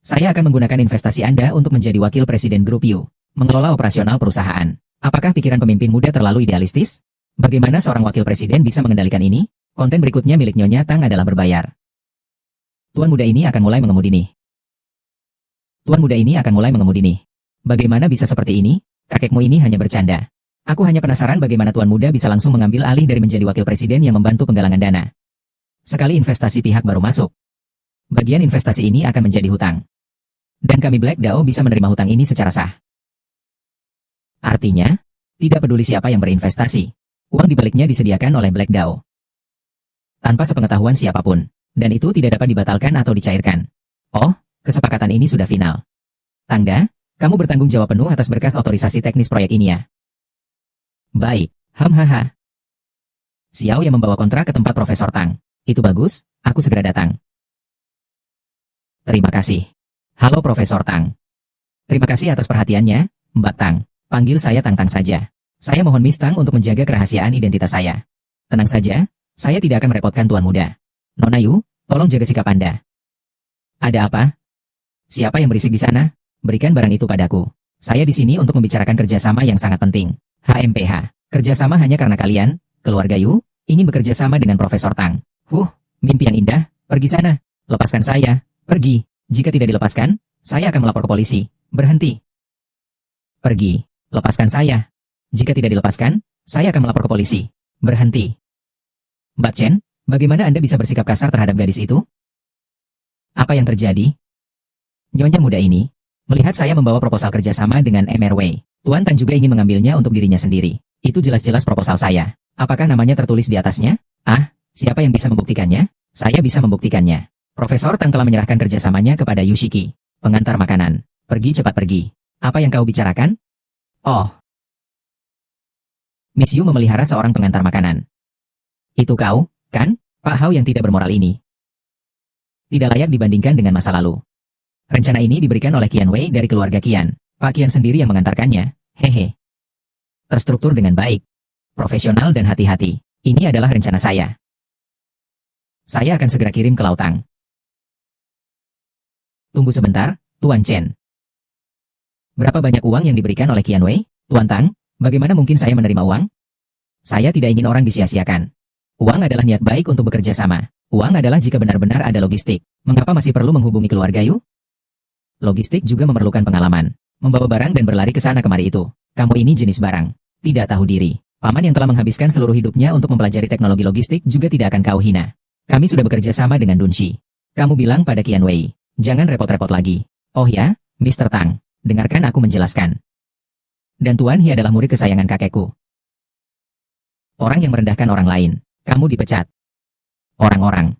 Saya akan menggunakan investasi Anda untuk menjadi wakil presiden grup Yu, mengelola operasional perusahaan. Apakah pikiran pemimpin muda terlalu idealistis? Bagaimana seorang wakil presiden bisa mengendalikan ini? Konten berikutnya milik Nyonya Tang adalah berbayar. Tuan muda ini akan mulai mengemudi nih. Tuan muda ini akan mulai mengemudi nih. Bagaimana bisa seperti ini? Kakekmu ini hanya bercanda. Aku hanya penasaran bagaimana Tuan Muda bisa langsung mengambil alih dari menjadi wakil presiden yang membantu penggalangan dana. Sekali investasi pihak baru masuk, bagian investasi ini akan menjadi hutang. Dan kami Black Dao bisa menerima hutang ini secara sah. Artinya, tidak peduli siapa yang berinvestasi, uang dibaliknya disediakan oleh Black Dao. Tanpa sepengetahuan siapapun, dan itu tidak dapat dibatalkan atau dicairkan. Oh, kesepakatan ini sudah final. Tangda, Kamu bertanggung jawab penuh atas berkas otorisasi teknis proyek ini ya. Baik, hahaha. Xiao yang membawa kontrak ke tempat Profesor Tang. Itu bagus, aku segera datang. Terima kasih. Halo Profesor Tang. Terima kasih atas perhatiannya, Mbak Tang. Panggil saya Tang-Tang saja. Saya mohon Miss Tang untuk menjaga kerahasiaan identitas saya. Tenang saja, saya tidak akan merepotkan Tuan Muda. Nona Yu, tolong jaga sikap Anda. Ada apa? Siapa yang berisik di sana? Berikan barang itu padaku. Saya di sini untuk membicarakan kerjasama yang sangat penting. HMPH. Kerjasama hanya karena kalian, keluarga Yu, ingin bekerja sama dengan Profesor Tang. Mimpi yang indah, pergi sana. Lepaskan saya, pergi. Jika tidak dilepaskan, saya akan melapor ke polisi. Berhenti. Pergi. Lepaskan saya. Jika tidak dilepaskan, saya akan melapor ke polisi. Berhenti. Mbak Chen, bagaimana Anda bisa bersikap kasar terhadap gadis itu? Apa yang terjadi? Nyonya muda ini, melihat saya membawa proposal kerjasama dengan MRW, Tuan Tang juga ingin mengambilnya untuk dirinya sendiri. Itu jelas-jelas proposal saya. Apakah namanya tertulis di atasnya? Siapa yang bisa membuktikannya? Saya bisa membuktikannya. Profesor Tang telah menyerahkan kerjasamanya kepada Yushiki, pengantar makanan. Pergi cepat pergi. Apa yang kau bicarakan? Oh. Miss Yu memelihara seorang pengantar makanan. Itu kau, kan? Pak Hao yang tidak bermoral ini. Tidak layak dibandingkan dengan masa lalu. Rencana ini diberikan oleh Qian Wei dari keluarga Qian. Pak Qian sendiri yang mengantarkannya. Hehe. Terstruktur dengan baik. Profesional dan hati-hati. Ini adalah rencana saya. Saya akan segera kirim ke Lautang. Tunggu sebentar, Tuan Chen. Berapa banyak uang yang diberikan oleh Qian Wei? Tuan Tang, bagaimana mungkin saya menerima uang? Saya tidak ingin orang disia-siakan. Uang adalah niat baik untuk bekerja sama. Uang adalah jika benar-benar ada logistik. Mengapa masih perlu menghubungi keluarga Yu? Logistik juga memerlukan pengalaman. Membawa barang dan berlari ke sana kemari itu. Kamu ini jenis barang. Tidak tahu diri. Paman yang telah menghabiskan seluruh hidupnya untuk mempelajari teknologi logistik juga tidak akan kau hina. Kami sudah bekerja sama dengan Dunshi. Kamu bilang pada Qian Wei, jangan repot-repot lagi. Oh ya, Mr. Tang, dengarkan aku menjelaskan. Dan Tuan He adalah murid kesayangan kakekku. Orang yang merendahkan orang lain, kamu dipecat. Orang-orang.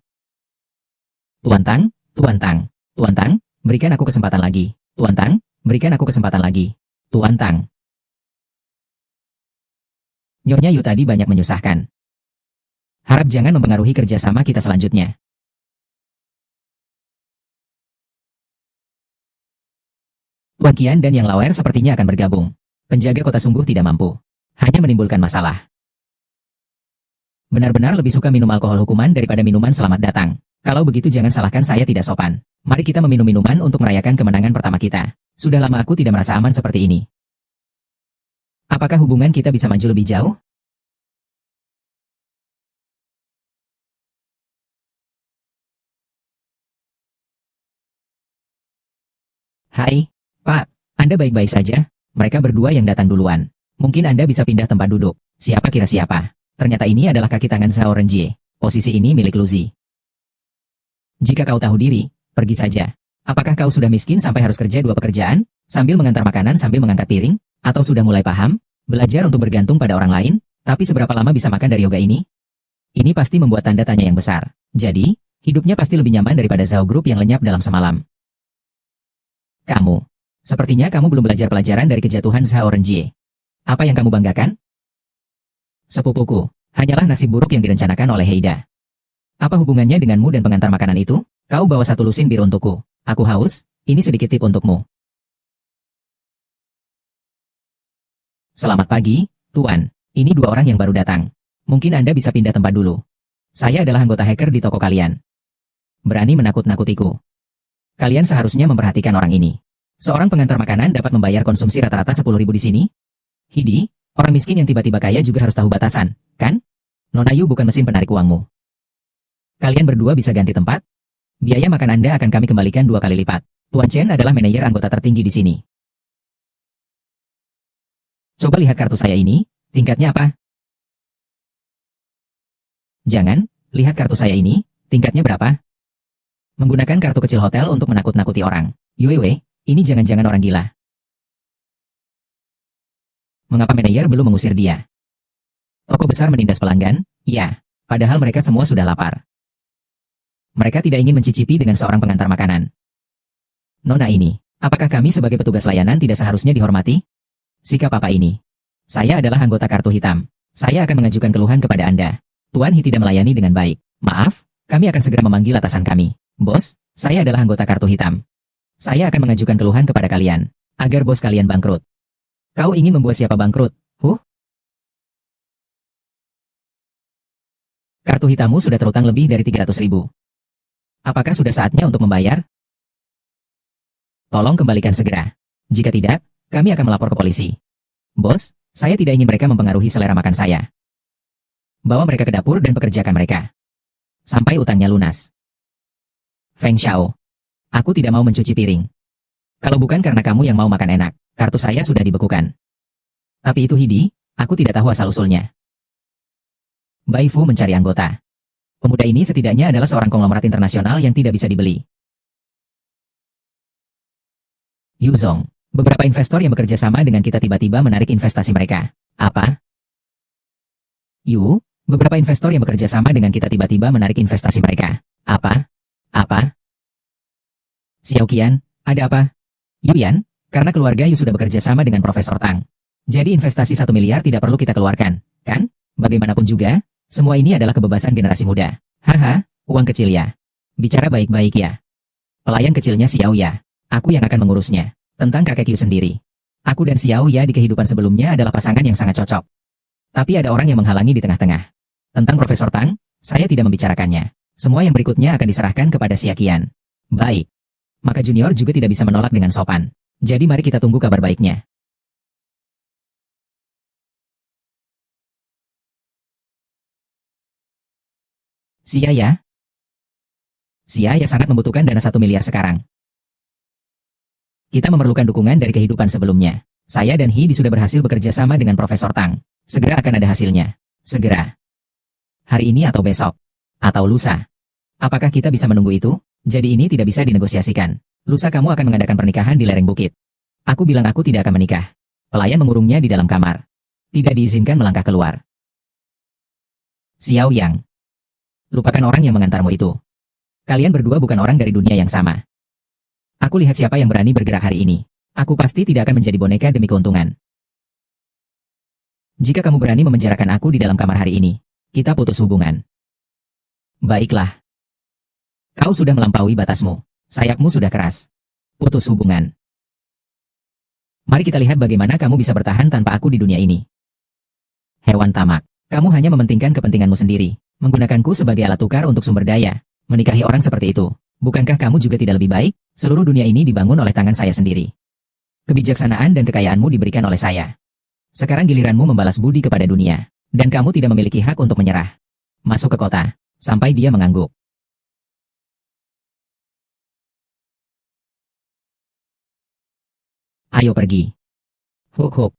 Tuan Tang, Tuan Tang, Tuan Tang, berikan aku kesempatan lagi. Tuan Tang, berikan aku kesempatan lagi. Tuan Tang. Nyonya Yu tadi banyak menyusahkan. Harap jangan mempengaruhi kerjasama kita selanjutnya. Tuan Qian dan Yang Lawer sepertinya akan bergabung. Penjaga kota sungguh tidak mampu. Hanya menimbulkan masalah. Benar-benar lebih suka minum alkohol hukuman daripada minuman selamat datang. Kalau begitu jangan salahkan saya tidak sopan. Mari kita meminum minuman untuk merayakan kemenangan pertama kita. Sudah lama aku tidak merasa aman seperti ini. Apakah hubungan kita bisa maju lebih jauh? Hai, Pak. Anda baik-baik saja? Mereka berdua yang datang duluan. Mungkin Anda bisa pindah tempat duduk. Siapa kira siapa? Ternyata ini adalah kaki tangan Zhao Renjie. Posisi ini milik Luzi. Jika kau tahu diri, pergi saja. Apakah kau sudah miskin sampai harus kerja dua pekerjaan, sambil mengantar makanan sambil mengangkat piring? Atau sudah mulai paham, belajar untuk bergantung pada orang lain, tapi seberapa lama bisa makan dari yoga ini? Ini pasti membuat tanda tanya yang besar. Jadi, hidupnya pasti lebih nyaman daripada Zhao Group yang lenyap dalam semalam. Kamu. Sepertinya kamu belum belajar pelajaran dari kejatuhan Zhao Renjie. Apa yang kamu banggakan? Sepupuku, hanyalah nasib buruk yang direncanakan oleh Heida. Apa hubungannya denganmu dan pengantar makanan itu? Kau bawa satu lusin bir untukku. Aku haus, ini sedikit tip untukmu. Selamat pagi, Tuan. Ini dua orang yang baru datang. Mungkin Anda bisa pindah tempat dulu. Saya adalah anggota hacker di toko kalian. Berani menakut-nakutiku. Kalian seharusnya memperhatikan orang ini. Seorang pengantar makanan dapat membayar konsumsi rata-rata 10.000 di sini? Hidi, orang miskin yang tiba-tiba kaya juga harus tahu batasan, kan? Nona Yu bukan mesin penarik uangmu. Kalian berdua bisa ganti tempat? Biaya makan Anda akan kami kembalikan 2 kali lipat. Tuan Chen adalah manajer anggota tertinggi di sini. Coba lihat kartu saya ini, tingkatnya apa? Jangan, lihat kartu saya ini, tingkatnya berapa? Menggunakan kartu kecil hotel untuk menakut-nakuti orang. Yue, ini jangan-jangan orang gila. Mengapa manajer belum mengusir dia? Toko besar menindas pelanggan? Ya, padahal mereka semua sudah lapar. Mereka tidak ingin mencicipi dengan seorang pengantar makanan. Nona ini, Apakah kami sebagai petugas layanan tidak seharusnya dihormati? Sikap apa ini? Saya adalah anggota kartu hitam. Saya akan mengajukan keluhan kepada Anda. Tuan He tidak melayani dengan baik. Maaf, kami akan segera memanggil atasan kami. Bos, saya adalah anggota kartu hitam. Saya akan mengajukan keluhan kepada kalian, agar bos kalian bangkrut. Kau ingin membuat siapa bangkrut? Kartu hitammu sudah terutang lebih dari 300.000. Apakah sudah saatnya untuk membayar? Tolong kembalikan segera. Jika tidak, kami akan melapor ke polisi. Bos, saya tidak ingin mereka mempengaruhi selera makan saya. Bawa mereka ke dapur dan pekerjakan mereka. Sampai utangnya lunas. Feng Xiao. Aku tidak mau mencuci piring. Kalau bukan karena kamu yang mau makan enak, kartu saya sudah dibekukan. Tapi itu Hidi, aku tidak tahu asal-usulnya. Bai Fu mencari anggota. Pemuda ini setidaknya adalah seorang konglomerat internasional yang tidak bisa dibeli. Yu Zong, beberapa investor yang bekerja sama dengan kita tiba-tiba menarik investasi mereka. Apa? Yu, beberapa investor yang bekerja sama dengan kita tiba-tiba menarik investasi mereka. Apa? Apa? Xiao Qian, ada apa? Yu Yan, karena keluarga Yu sudah bekerja sama dengan Profesor Tang. Jadi investasi 1 miliar tidak perlu kita keluarkan, kan? Bagaimanapun juga, semua ini adalah kebebasan generasi muda. Haha, uang kecil ya. Bicara baik-baik ya. Pelayan kecilnya Xiao Ya. Aku yang akan mengurusnya. Tentang kakek Yu sendiri. Aku dan Xiao Ya di kehidupan sebelumnya adalah pasangan yang sangat cocok. Tapi ada orang yang menghalangi di tengah-tengah. Tentang Profesor Tang, saya tidak membicarakannya. Semua yang berikutnya akan diserahkan kepada Xia Qian. Baik. Maka Junior juga tidak bisa menolak dengan sopan. Jadi mari kita tunggu kabar baiknya. Xia Ya? Xia Ya sangat membutuhkan dana 1 miliar sekarang. Kita memerlukan dukungan dari kehidupan sebelumnya. Saya dan Hidi sudah berhasil bekerja sama dengan Profesor Tang. Segera akan ada hasilnya. Segera. Hari ini atau besok. Atau lusa. Apakah kita bisa menunggu itu? Jadi ini tidak bisa dinegosiasikan. Lusa kamu akan mengadakan pernikahan di lereng bukit. Aku bilang aku tidak akan menikah. Pelayan mengurungnya di dalam kamar. Tidak diizinkan melangkah keluar. Xiao Yang. Lupakan orang yang mengantarmu itu. Kalian berdua bukan orang dari dunia yang sama. Aku lihat siapa yang berani bergerak hari ini. Aku pasti tidak akan menjadi boneka demi keuntungan. Jika kamu berani memenjarakan aku di dalam kamar hari ini, kita putus hubungan. Baiklah. Kau sudah melampaui batasmu. Sayapmu sudah keras. Putus hubungan. Mari kita lihat bagaimana kamu bisa bertahan tanpa aku di dunia ini. Hewan tamak. Kamu hanya mementingkan kepentinganmu sendiri. Menggunakanku sebagai alat tukar untuk sumber daya. Menikahi orang seperti itu. Bukankah kamu juga tidak lebih baik? Seluruh dunia ini dibangun oleh tangan saya sendiri. Kebijaksanaan dan kekayaanmu diberikan oleh saya. Sekarang giliranmu membalas budi kepada dunia. Dan kamu tidak memiliki hak untuk menyerah. Masuk ke kota. Sampai dia mengangguk. Ayo pergi. Huk huk.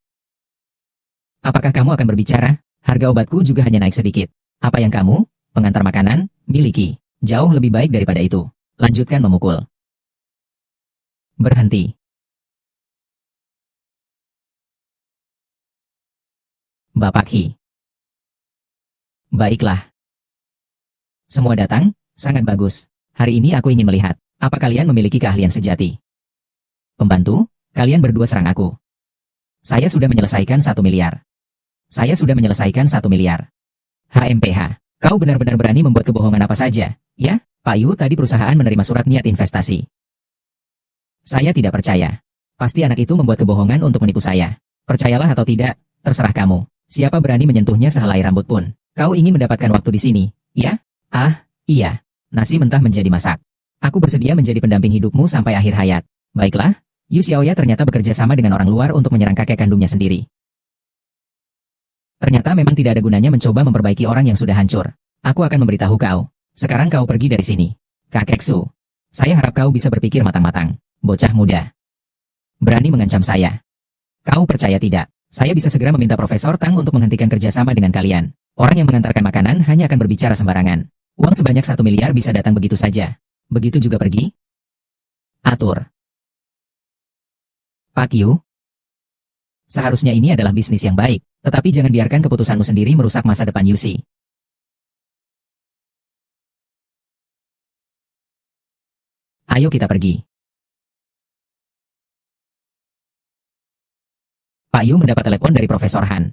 Apakah kamu akan berbicara? Harga obatku juga hanya naik sedikit. Apa yang kamu, pengantar makanan, miliki? Jauh lebih baik daripada itu. Lanjutkan memukul. Berhenti. Bapak He. Baiklah. Semua datang, sangat bagus. Hari ini aku ingin melihat, apa kalian memiliki keahlian sejati. Pembantu, kalian berdua serang aku. Saya sudah menyelesaikan 1 miliar. Saya sudah menyelesaikan 1 miliar. HMPH, kau benar-benar berani membuat kebohongan apa saja, ya? Pak Yu tadi perusahaan menerima surat niat investasi. Saya tidak percaya. Pasti anak itu membuat kebohongan untuk menipu saya. Percayalah atau tidak, terserah kamu. Siapa berani menyentuhnya sehelai rambut pun. Kau ingin mendapatkan waktu di sini, ya? Ah, iya. Nasi mentah menjadi masak. Aku bersedia menjadi pendamping hidupmu sampai akhir hayat. Baiklah, Yu Xiaoya ternyata bekerja sama dengan orang luar untuk menyerang kakek kandungnya sendiri. Ternyata memang tidak ada gunanya mencoba memperbaiki orang yang sudah hancur. Aku akan memberitahu kau. Sekarang kau pergi dari sini. Kakek Su. Saya harap kau bisa berpikir matang-matang. Bocah muda. Berani mengancam saya. Kau percaya tidak? Saya bisa segera meminta Profesor Tang untuk menghentikan kerjasama dengan kalian. Orang yang mengantarkan makanan hanya akan berbicara sembarangan. Uang sebanyak 1 miliar bisa datang begitu saja. Begitu juga pergi? Atur. Pak Yu. Seharusnya ini adalah bisnis yang baik, tetapi jangan biarkan keputusanmu sendiri merusak masa depan Yusi. Ayo kita pergi. Pak Yu mendapat telepon dari Profesor Han.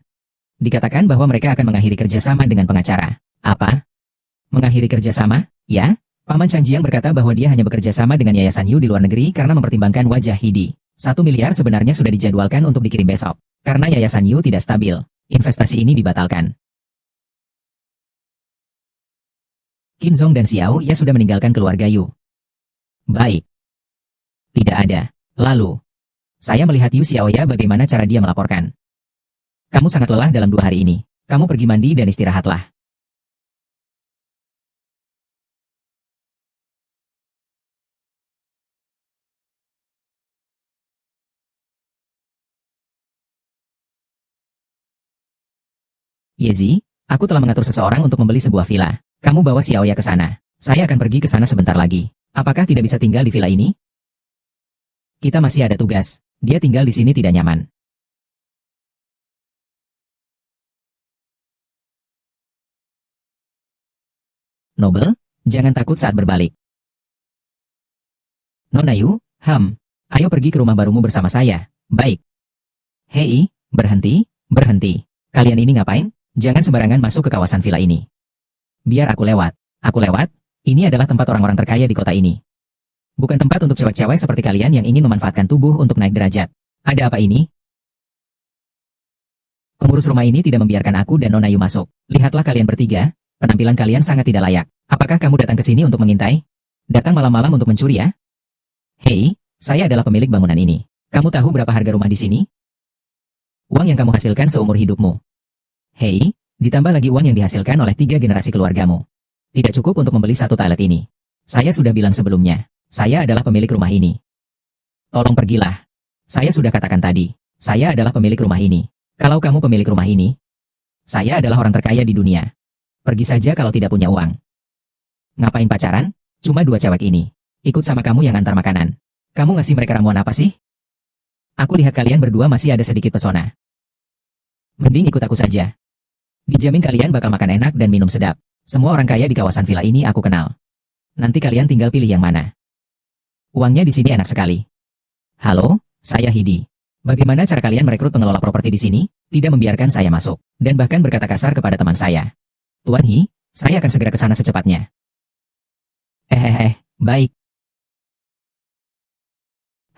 Dikatakan bahwa mereka akan mengakhiri kerjasama dengan pengacara. Apa? Mengakhiri kerjasama? Ya? Paman Chang Jiang berkata bahwa dia hanya bekerja sama dengan Yayasan Yu di luar negeri karena mempertimbangkan wajah Hidi. 1 miliar sebenarnya sudah dijadwalkan untuk dikirim besok. Karena Yayasan Yu tidak stabil, investasi ini dibatalkan. Qin Zong dan Xiao Ya sudah meninggalkan keluarga Yu. Baik. Tidak ada. Lalu, saya melihat Yu Xiaoya bagaimana cara dia melaporkan. Kamu sangat lelah dalam 2 hari ini. Kamu pergi mandi dan istirahatlah. Yezi, aku telah mengatur seseorang untuk membeli sebuah villa. Kamu bawa Xiaoya ke sana. Saya akan pergi ke sana sebentar lagi. Apakah tidak bisa tinggal di villa ini? Kita masih ada tugas. Dia tinggal di sini tidak nyaman. Noble, jangan takut saat berbalik. Nona Yu, ayo pergi ke rumah barumu bersama saya. Baik. Hei, berhenti, berhenti. Kalian ini ngapain? Jangan sembarangan masuk ke kawasan villa ini. Biar aku lewat. Aku lewat, ini adalah tempat orang-orang terkaya di kota ini. Bukan tempat untuk cewek-cewek seperti kalian yang ingin memanfaatkan tubuh untuk naik derajat. Ada apa ini? Pengurus rumah ini tidak membiarkan aku dan Nona Yu masuk. Lihatlah kalian bertiga, penampilan kalian sangat tidak layak. Apakah kamu datang ke sini untuk mengintai? Datang malam-malam untuk mencuri ya? Hei, saya adalah pemilik bangunan ini. Kamu tahu berapa harga rumah di sini? Uang yang kamu hasilkan seumur hidupmu. Hei, ditambah lagi uang yang dihasilkan oleh 3 generasi keluargamu. Tidak cukup untuk membeli 1 toilet ini. Saya sudah bilang sebelumnya, saya adalah pemilik rumah ini. Tolong pergilah. Saya sudah katakan tadi, saya adalah pemilik rumah ini. Kalau kamu pemilik rumah ini, saya adalah orang terkaya di dunia. Pergi saja kalau tidak punya uang. Ngapain pacaran? Cuma 2 cewek ini. Ikut sama kamu yang antar makanan. Kamu ngasih mereka ramuan apa sih? Aku lihat kalian berdua masih ada sedikit pesona. Mending ikut aku saja. Dijamin kalian bakal makan enak dan minum sedap. Semua orang kaya di kawasan villa ini aku kenal. Nanti kalian tinggal pilih yang mana. Uangnya di sini enak sekali. Halo, saya Hidi. Bagaimana cara kalian merekrut pengelola properti di sini? Tidak membiarkan saya masuk, dan bahkan berkata kasar kepada teman saya. Tuan Hi, saya akan segera ke sana secepatnya. Baik.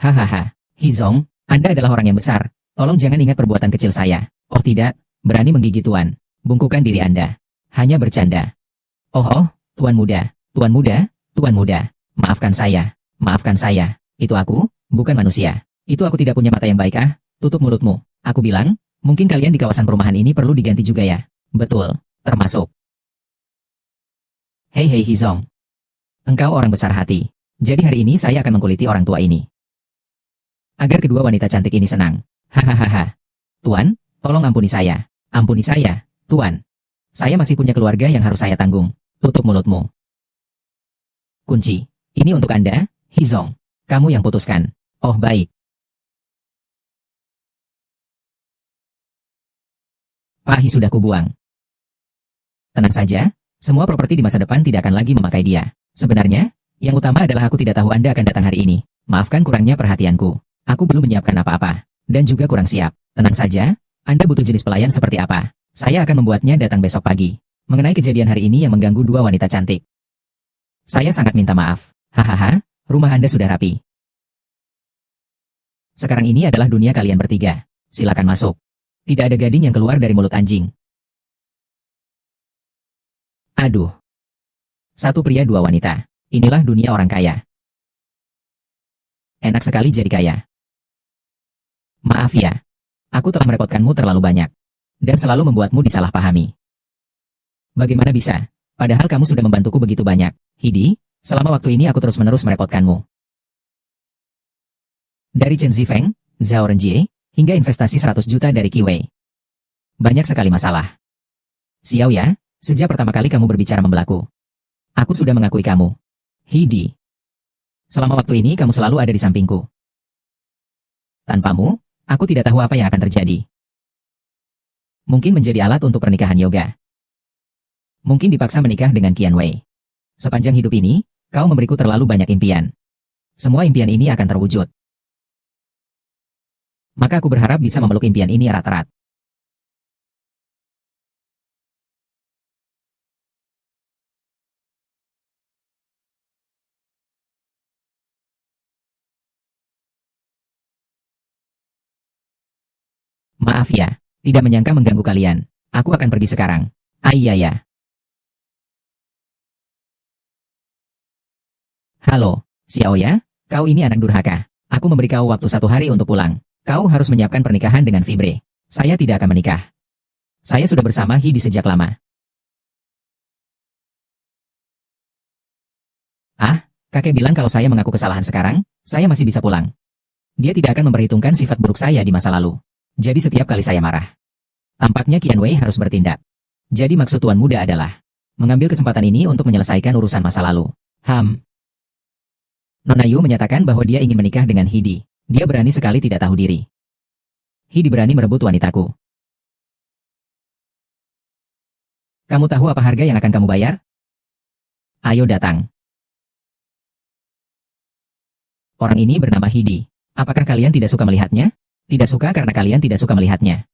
Hahaha, Hizong, Anda adalah orang yang besar. Tolong jangan ingat perbuatan kecil saya. Oh tidak, berani menggigit Tuan. Bungkukan diri Anda. Hanya bercanda. Oh, Tuan muda, Tuan muda, Tuan muda. Maafkan saya, maafkan saya. Itu aku, bukan manusia. Itu aku tidak punya mata yang baik Tutup mulutmu. Aku bilang, mungkin kalian di kawasan perumahan ini perlu diganti juga ya. Betul, termasuk. Hei Hizong. Engkau orang besar hati. Jadi hari ini saya akan mengkuliti orang tua ini. Agar kedua wanita cantik ini senang. Hahaha. Tuan, tolong ampuni saya. Ampuni saya, Tuan. Saya masih punya keluarga yang harus saya tanggung. Tutup mulutmu. Kunci. Ini untuk Anda, Hizong. Kamu yang putuskan. Oh baik. Pak Hi sudah kubuang. Tenang saja, semua properti di masa depan tidak akan lagi memakai dia. Sebenarnya, yang utama adalah aku tidak tahu Anda akan datang hari ini. Maafkan kurangnya perhatianku. Aku belum menyiapkan apa-apa. Dan juga kurang siap. Tenang saja, Anda butuh jenis pelayan seperti apa? Saya akan membuatnya datang besok pagi. Mengenai kejadian hari ini yang mengganggu 2 wanita cantik. Saya sangat minta maaf. Hahaha, rumah Anda sudah rapi. Sekarang ini adalah dunia kalian bertiga. Silakan masuk. Tidak ada gading yang keluar dari mulut anjing. Aduh. 1 pria 2 wanita. Inilah dunia orang kaya. Enak sekali jadi kaya. Maaf ya. Aku telah merepotkanmu terlalu banyak. Dan selalu membuatmu disalahpahami. Bagaimana bisa? Padahal kamu sudah membantuku begitu banyak. Hidi, selama waktu ini aku terus-menerus merepotkanmu. Dari Chen Zifeng, Zhao Renjie, hingga investasi 100 juta dari Kiwei. Banyak sekali masalah. Xiao Ya, sejak pertama kali kamu berbicara membelaku. Aku sudah mengakui kamu. Hidi. Selama waktu ini kamu selalu ada di sampingku. Tanpamu, aku tidak tahu apa yang akan terjadi. Mungkin menjadi alat untuk pernikahan yoga. Mungkin dipaksa menikah dengan Qian Wei. Sepanjang hidup ini, kau memberiku terlalu banyak impian. Semua impian ini akan terwujud. Maka aku berharap bisa memeluk impian ini erat-erat. Maaf ya, tidak menyangka mengganggu kalian. Aku akan pergi sekarang. Ah iya ya. Halo, Xiaoya, kau ini anak durhaka. Aku memberi kau waktu 1 hari untuk pulang. Kau harus menyiapkan pernikahan dengan Fibre. Saya tidak akan menikah. Saya sudah bersama Hidi sejak lama. Ah, kakek bilang kalau saya mengaku kesalahan sekarang, saya masih bisa pulang. Dia tidak akan memperhitungkan sifat buruk saya di masa lalu. Jadi setiap kali saya marah, tampaknya Qian Wei harus bertindak. Jadi maksud tuan muda adalah mengambil kesempatan ini untuk menyelesaikan urusan masa lalu. Nona Yu menyatakan bahwa dia ingin menikah dengan Hidi. Dia berani sekali tidak tahu diri. Hidi berani merebut wanitaku. Kamu tahu apa harga yang akan kamu bayar? Ayo datang. Orang ini bernama Hidi. Apakah kalian tidak suka melihatnya? Tidak suka karena kalian tidak suka melihatnya.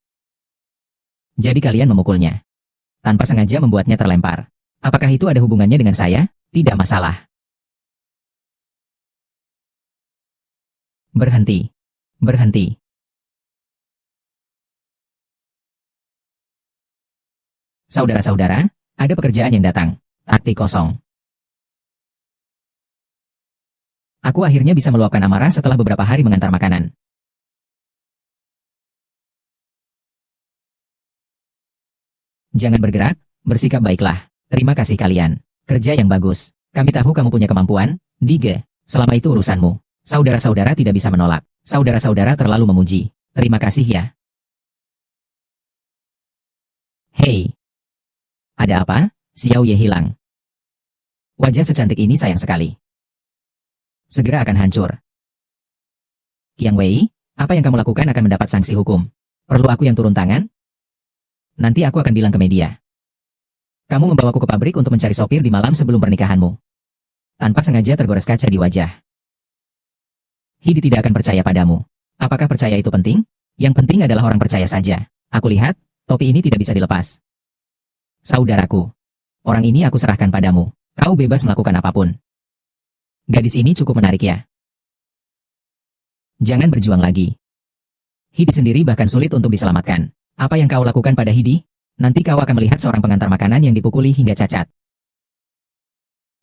Jadi kalian memukulnya. Tanpa sengaja membuatnya terlempar. Apakah itu ada hubungannya dengan saya? Tidak masalah. Berhenti. Berhenti. Saudara-saudara, ada pekerjaan yang datang. Taktik kosong. Aku akhirnya bisa meluapkan amarah setelah beberapa hari mengantar makanan. Jangan bergerak, bersikap baiklah. Terima kasih kalian. Kerja yang bagus. Kami tahu kamu punya kemampuan, Dige. Selama itu urusanmu. Saudara-saudara tidak bisa menolak. Saudara-saudara terlalu memuji. Terima kasih ya. Hei. Ada apa? Xiao Ye hilang. Wajah secantik ini sayang sekali. Segera akan hancur. Qiang Wei, apa yang kamu lakukan akan mendapat sanksi hukum. Perlu aku yang turun tangan? Nanti aku akan bilang ke media. Kamu membawaku ke pabrik untuk mencari sopir di malam sebelum pernikahanmu. Tanpa sengaja tergores kaca di wajah. Hidi tidak akan percaya padamu. Apakah percaya itu penting? Yang penting adalah orang percaya saja. Aku lihat, topi ini tidak bisa dilepas. Saudaraku. Orang ini aku serahkan padamu. Kau bebas melakukan apapun. Gadis ini cukup menarik ya. Jangan berjuang lagi. Hidi sendiri bahkan sulit untuk diselamatkan. Apa yang kau lakukan pada Hidi? Nanti kau akan melihat seorang pengantar makanan yang dipukuli hingga cacat.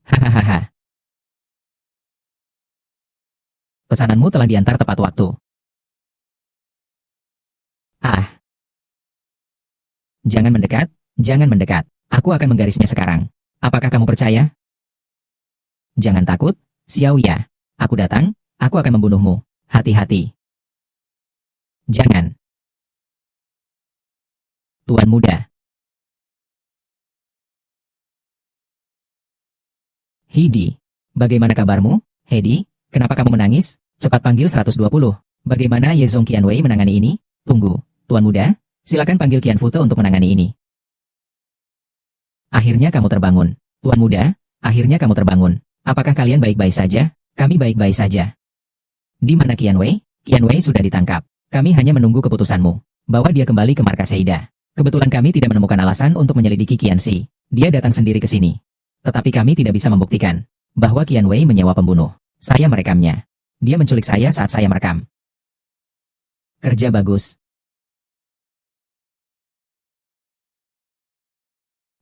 Hahaha. Pesananmu telah diantar tepat waktu. Ah. Jangan mendekat, jangan mendekat. Aku akan menggarisnya sekarang. Apakah kamu percaya? Jangan takut, Xiaoya. Aku datang, aku akan membunuhmu. Hati-hati. Jangan. Tuan muda. Hidi. Bagaimana kabarmu, Hedi? Kenapa kamu menangis? Cepat panggil 120. Bagaimana Ye Zong Qian Wei menangani ini? Tunggu, Tuan muda. Silakan panggil Qian Fute untuk menangani ini. Akhirnya kamu terbangun. Tuan muda, akhirnya kamu terbangun. Apakah kalian baik-baik saja? Kami baik-baik saja. Di mana Qian Wei? Qian Wei sudah ditangkap. Kami hanya menunggu keputusanmu. Bawa dia kembali ke markas Seida. Kebetulan kami tidak menemukan alasan untuk menyelidiki Qian Xi. Dia datang sendiri ke sini. Tetapi kami tidak bisa membuktikan bahwa Qian Wei menyewa pembunuh. Saya merekamnya. Dia menculik saya saat saya merekam. Kerja bagus.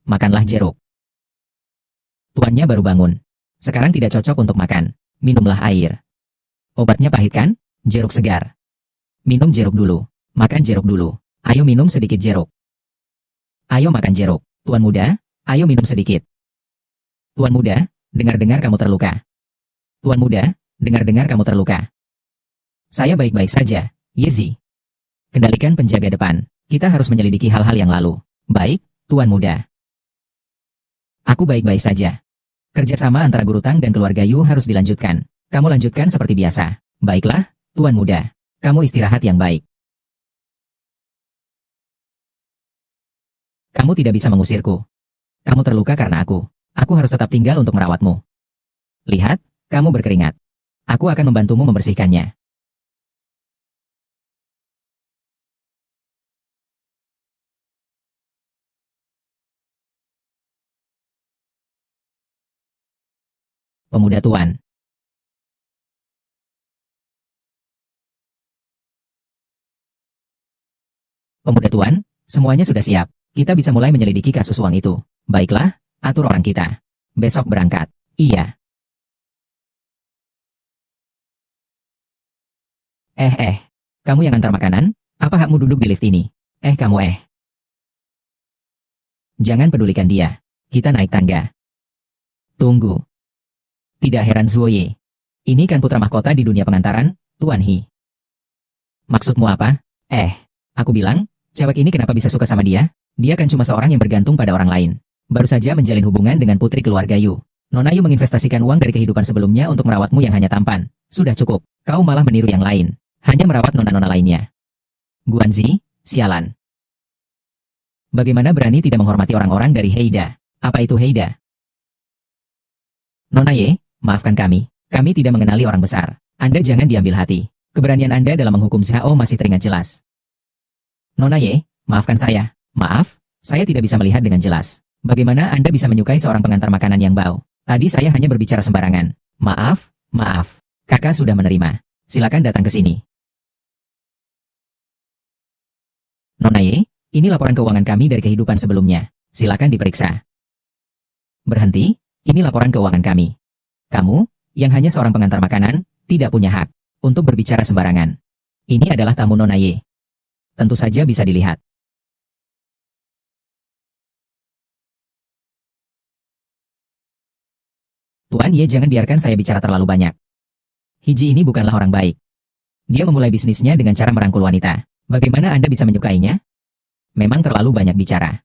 Makanlah jeruk. Tuannya baru bangun. Sekarang tidak cocok untuk makan. Minumlah air. Obatnya pahit kan? Jeruk segar. Minum jeruk dulu. Makan jeruk dulu. Ayo minum sedikit jeruk. Ayo makan jeruk. Tuan muda, ayo minum sedikit. Tuan muda, dengar-dengar kamu terluka. Tuan muda, dengar-dengar kamu terluka. Saya baik-baik saja, Yezi. Kendalikan penjaga depan. Kita harus menyelidiki hal-hal yang lalu. Baik, Tuan muda. Aku baik-baik saja. Kerjasama antara Guru Tang dan keluarga Yu harus dilanjutkan. Kamu lanjutkan seperti biasa. Baiklah, Tuan muda. Kamu istirahat yang baik. Kamu tidak bisa mengusirku. Kamu terluka karena aku. Aku harus tetap tinggal untuk merawatmu. Lihat, kamu berkeringat. Aku akan membantumu membersihkannya. Pemuda tuan. Pemuda tuan, semuanya sudah siap. Kita bisa mulai menyelidiki kasus uang itu. Baiklah, atur orang kita. Besok berangkat. Iya. Kamu yang antar makanan? Apa hakmu duduk di lift ini? Kamu. Jangan pedulikan dia. Kita naik tangga. Tunggu. Tidak heran Zuoye. Ini kan putra mahkota di dunia pengantaran, Tuan He. Maksudmu apa? Aku bilang, cewek ini kenapa bisa suka sama dia? Dia kan cuma seorang yang bergantung pada orang lain. Baru saja menjalin hubungan dengan putri keluarga Yu. Nona Yu menginvestasikan uang dari kehidupan sebelumnya untuk merawatmu yang hanya tampan. Sudah cukup. Kau malah meniru yang lain. Hanya merawat nona-nona lainnya. Guanzi, sialan. Bagaimana berani tidak menghormati orang-orang dari Heida? Apa itu Heida? Nona Ye, maafkan kami. Kami tidak mengenali orang besar. Anda jangan diambil hati. Keberanian Anda dalam menghukum Zhao masih teringat jelas. Nona Ye, maafkan saya. Maaf, saya tidak bisa melihat dengan jelas. Bagaimana Anda bisa menyukai seorang pengantar makanan yang bau? Tadi saya hanya berbicara sembarangan. Maaf. Kakak sudah menerima. Silakan datang ke sini. Nona Ye, ini laporan keuangan kami dari kehidupan sebelumnya. Silakan diperiksa. Berhenti, ini laporan keuangan kami. Kamu, yang hanya seorang pengantar makanan, tidak punya hak untuk berbicara sembarangan. Ini adalah tamu Nona Ye. Tentu saja bisa dilihat. Tuan Ye, jangan biarkan saya bicara terlalu banyak. Hiji ini bukanlah orang baik. Dia memulai bisnisnya dengan cara merangkul wanita. Bagaimana Anda bisa menyukainya? Memang terlalu banyak bicara.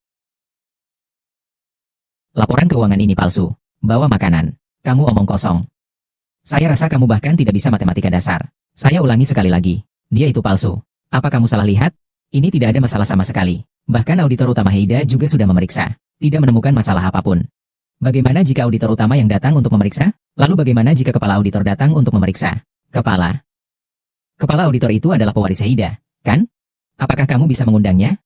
Laporan keuangan ini palsu. Bawa makanan. Kamu omong kosong. Saya rasa kamu bahkan tidak bisa matematika dasar. Saya ulangi sekali lagi. Dia itu palsu. Apa kamu salah lihat? Ini tidak ada masalah sama sekali. Bahkan auditor utama Heida juga sudah memeriksa. Tidak menemukan masalah apapun. Bagaimana jika auditor utama yang datang untuk memeriksa? Lalu bagaimana jika kepala auditor datang untuk memeriksa? Kepala auditor itu adalah pewaris Heida, kan? Apakah kamu bisa mengundangnya?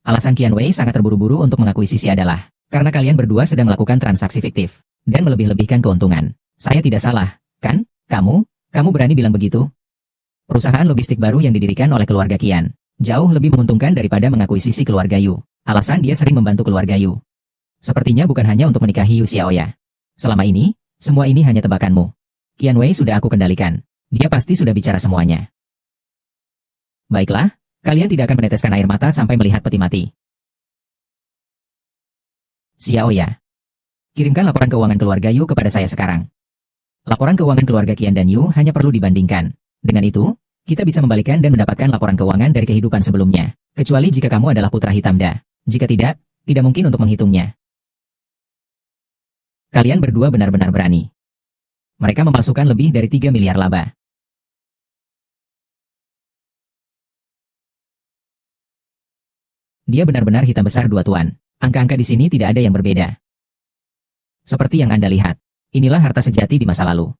Alasan Qian Wei sangat terburu-buru untuk mengakui Sisi adalah karena kalian berdua sedang melakukan transaksi fiktif dan melebih-lebihkan keuntungan. Saya tidak salah, kan? Kamu berani bilang begitu? Perusahaan logistik baru yang didirikan oleh keluarga Qian jauh lebih menguntungkan daripada mengakui Sisi keluarga Yu. Alasan dia sering membantu keluarga Yu. Sepertinya bukan hanya untuk menikahi Yu Xiaoya. Selama ini, semua ini hanya tebakanmu. Qian Wei sudah aku kendalikan. Dia pasti sudah bicara semuanya. Baiklah, kalian tidak akan meneteskan air mata sampai melihat peti mati. Xiaoya. Kirimkan laporan keuangan keluarga Yu kepada saya sekarang. Laporan keuangan keluarga Qian dan Yu hanya perlu dibandingkan. Dengan itu, kita bisa membalikan dan mendapatkan laporan keuangan dari kehidupan sebelumnya. Kecuali jika kamu adalah putra hitam Da. Jika tidak mungkin untuk menghitungnya. Kalian berdua benar-benar berani. Mereka memalsukan lebih dari 3 miliar laba. Dia benar-benar hitam besar dua tuan. Angka-angka di sini tidak ada yang berbeda. Seperti yang Anda lihat, inilah harta sejati di masa lalu.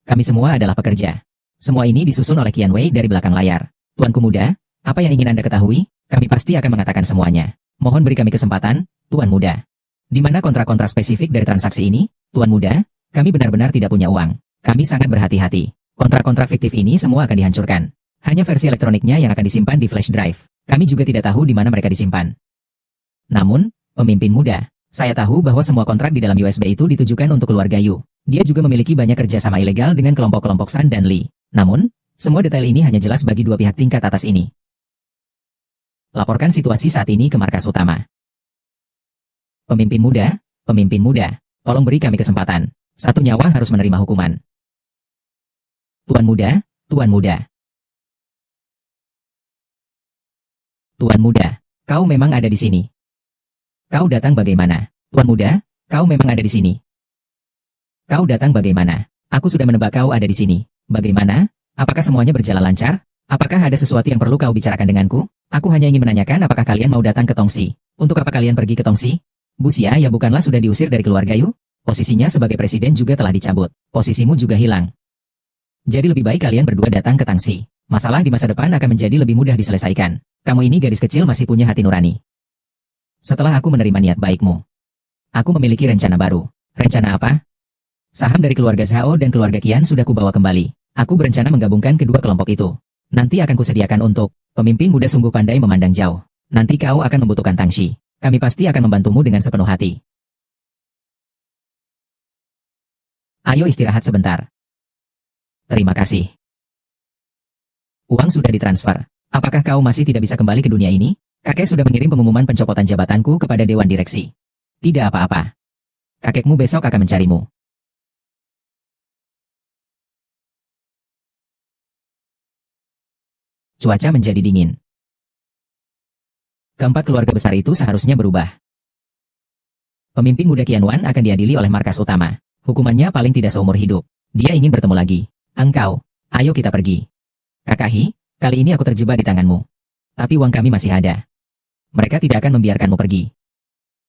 Kami semua adalah pekerja. Semua ini disusun oleh Qian Wei dari belakang layar. Tuanku muda, apa yang ingin Anda ketahui? Kami pasti akan mengatakan semuanya. Mohon beri kami kesempatan, Tuan muda. Di mana kontrak-kontrak spesifik dari transaksi ini, Tuan muda? Kami benar-benar tidak punya uang. Kami sangat berhati-hati. Kontrak-kontrak fiktif ini semua akan dihancurkan. Hanya versi elektroniknya yang akan disimpan di flash drive. Kami juga tidak tahu di mana mereka disimpan. Namun, pemimpin muda, saya tahu bahwa semua kontrak di dalam USB itu ditujukan untuk keluarga Yu. Dia juga memiliki banyak kerjasama ilegal dengan kelompok-kelompok San dan Li. Namun, semua detail ini hanya jelas bagi dua pihak tingkat atas ini. Laporkan situasi saat ini ke markas utama. Pemimpin muda, tolong beri kami kesempatan. Satu nyawa harus menerima hukuman. Tuan muda. Tuan muda, kau memang ada di sini. Kau datang bagaimana? Tuan muda, kau memang ada di sini. Kau datang bagaimana? Aku sudah menebak kau ada di sini. Bagaimana? Apakah semuanya berjalan lancar? Apakah ada sesuatu yang perlu kau bicarakan denganku? Aku hanya ingin menanyakan apakah kalian mau datang ke Tongxi. Untuk apa kalian pergi ke Tongxi? Bu Xia ya bukanlah sudah diusir dari keluarga Yu? Posisinya sebagai presiden juga telah dicabut. Posisimu juga hilang. Jadi lebih baik kalian berdua datang ke Tongxi. Masalah di masa depan akan menjadi lebih mudah diselesaikan. Kamu ini gadis kecil masih punya hati nurani. Setelah aku menerima niat baikmu, aku memiliki rencana baru. Rencana apa? Saham dari keluarga Zhao dan keluarga Qian sudah kubawa kembali. Aku berencana menggabungkan kedua kelompok itu. Nanti akan kusediakan untuk pemimpin muda sungguh pandai memandang jauh. Nanti kau akan membutuhkan Tangxi. Kami pasti akan membantumu dengan sepenuh hati. Ayo istirahat sebentar. Terima kasih. Uang sudah ditransfer. Apakah kau masih tidak bisa kembali ke dunia ini? Kakek sudah mengirim pengumuman pencopotan jabatanku kepada Dewan Direksi. Tidak apa-apa. Kakekmu besok akan mencarimu. Cuaca menjadi dingin. Keempat keluarga besar itu seharusnya berubah. Pemimpin muda Qianwan akan diadili oleh markas utama. Hukumannya paling tidak seumur hidup. Dia ingin bertemu lagi. Engkau, ayo kita pergi. Kakahi, kali ini aku terjebak di tanganmu. Tapi uang kami masih ada. Mereka tidak akan membiarkanmu pergi.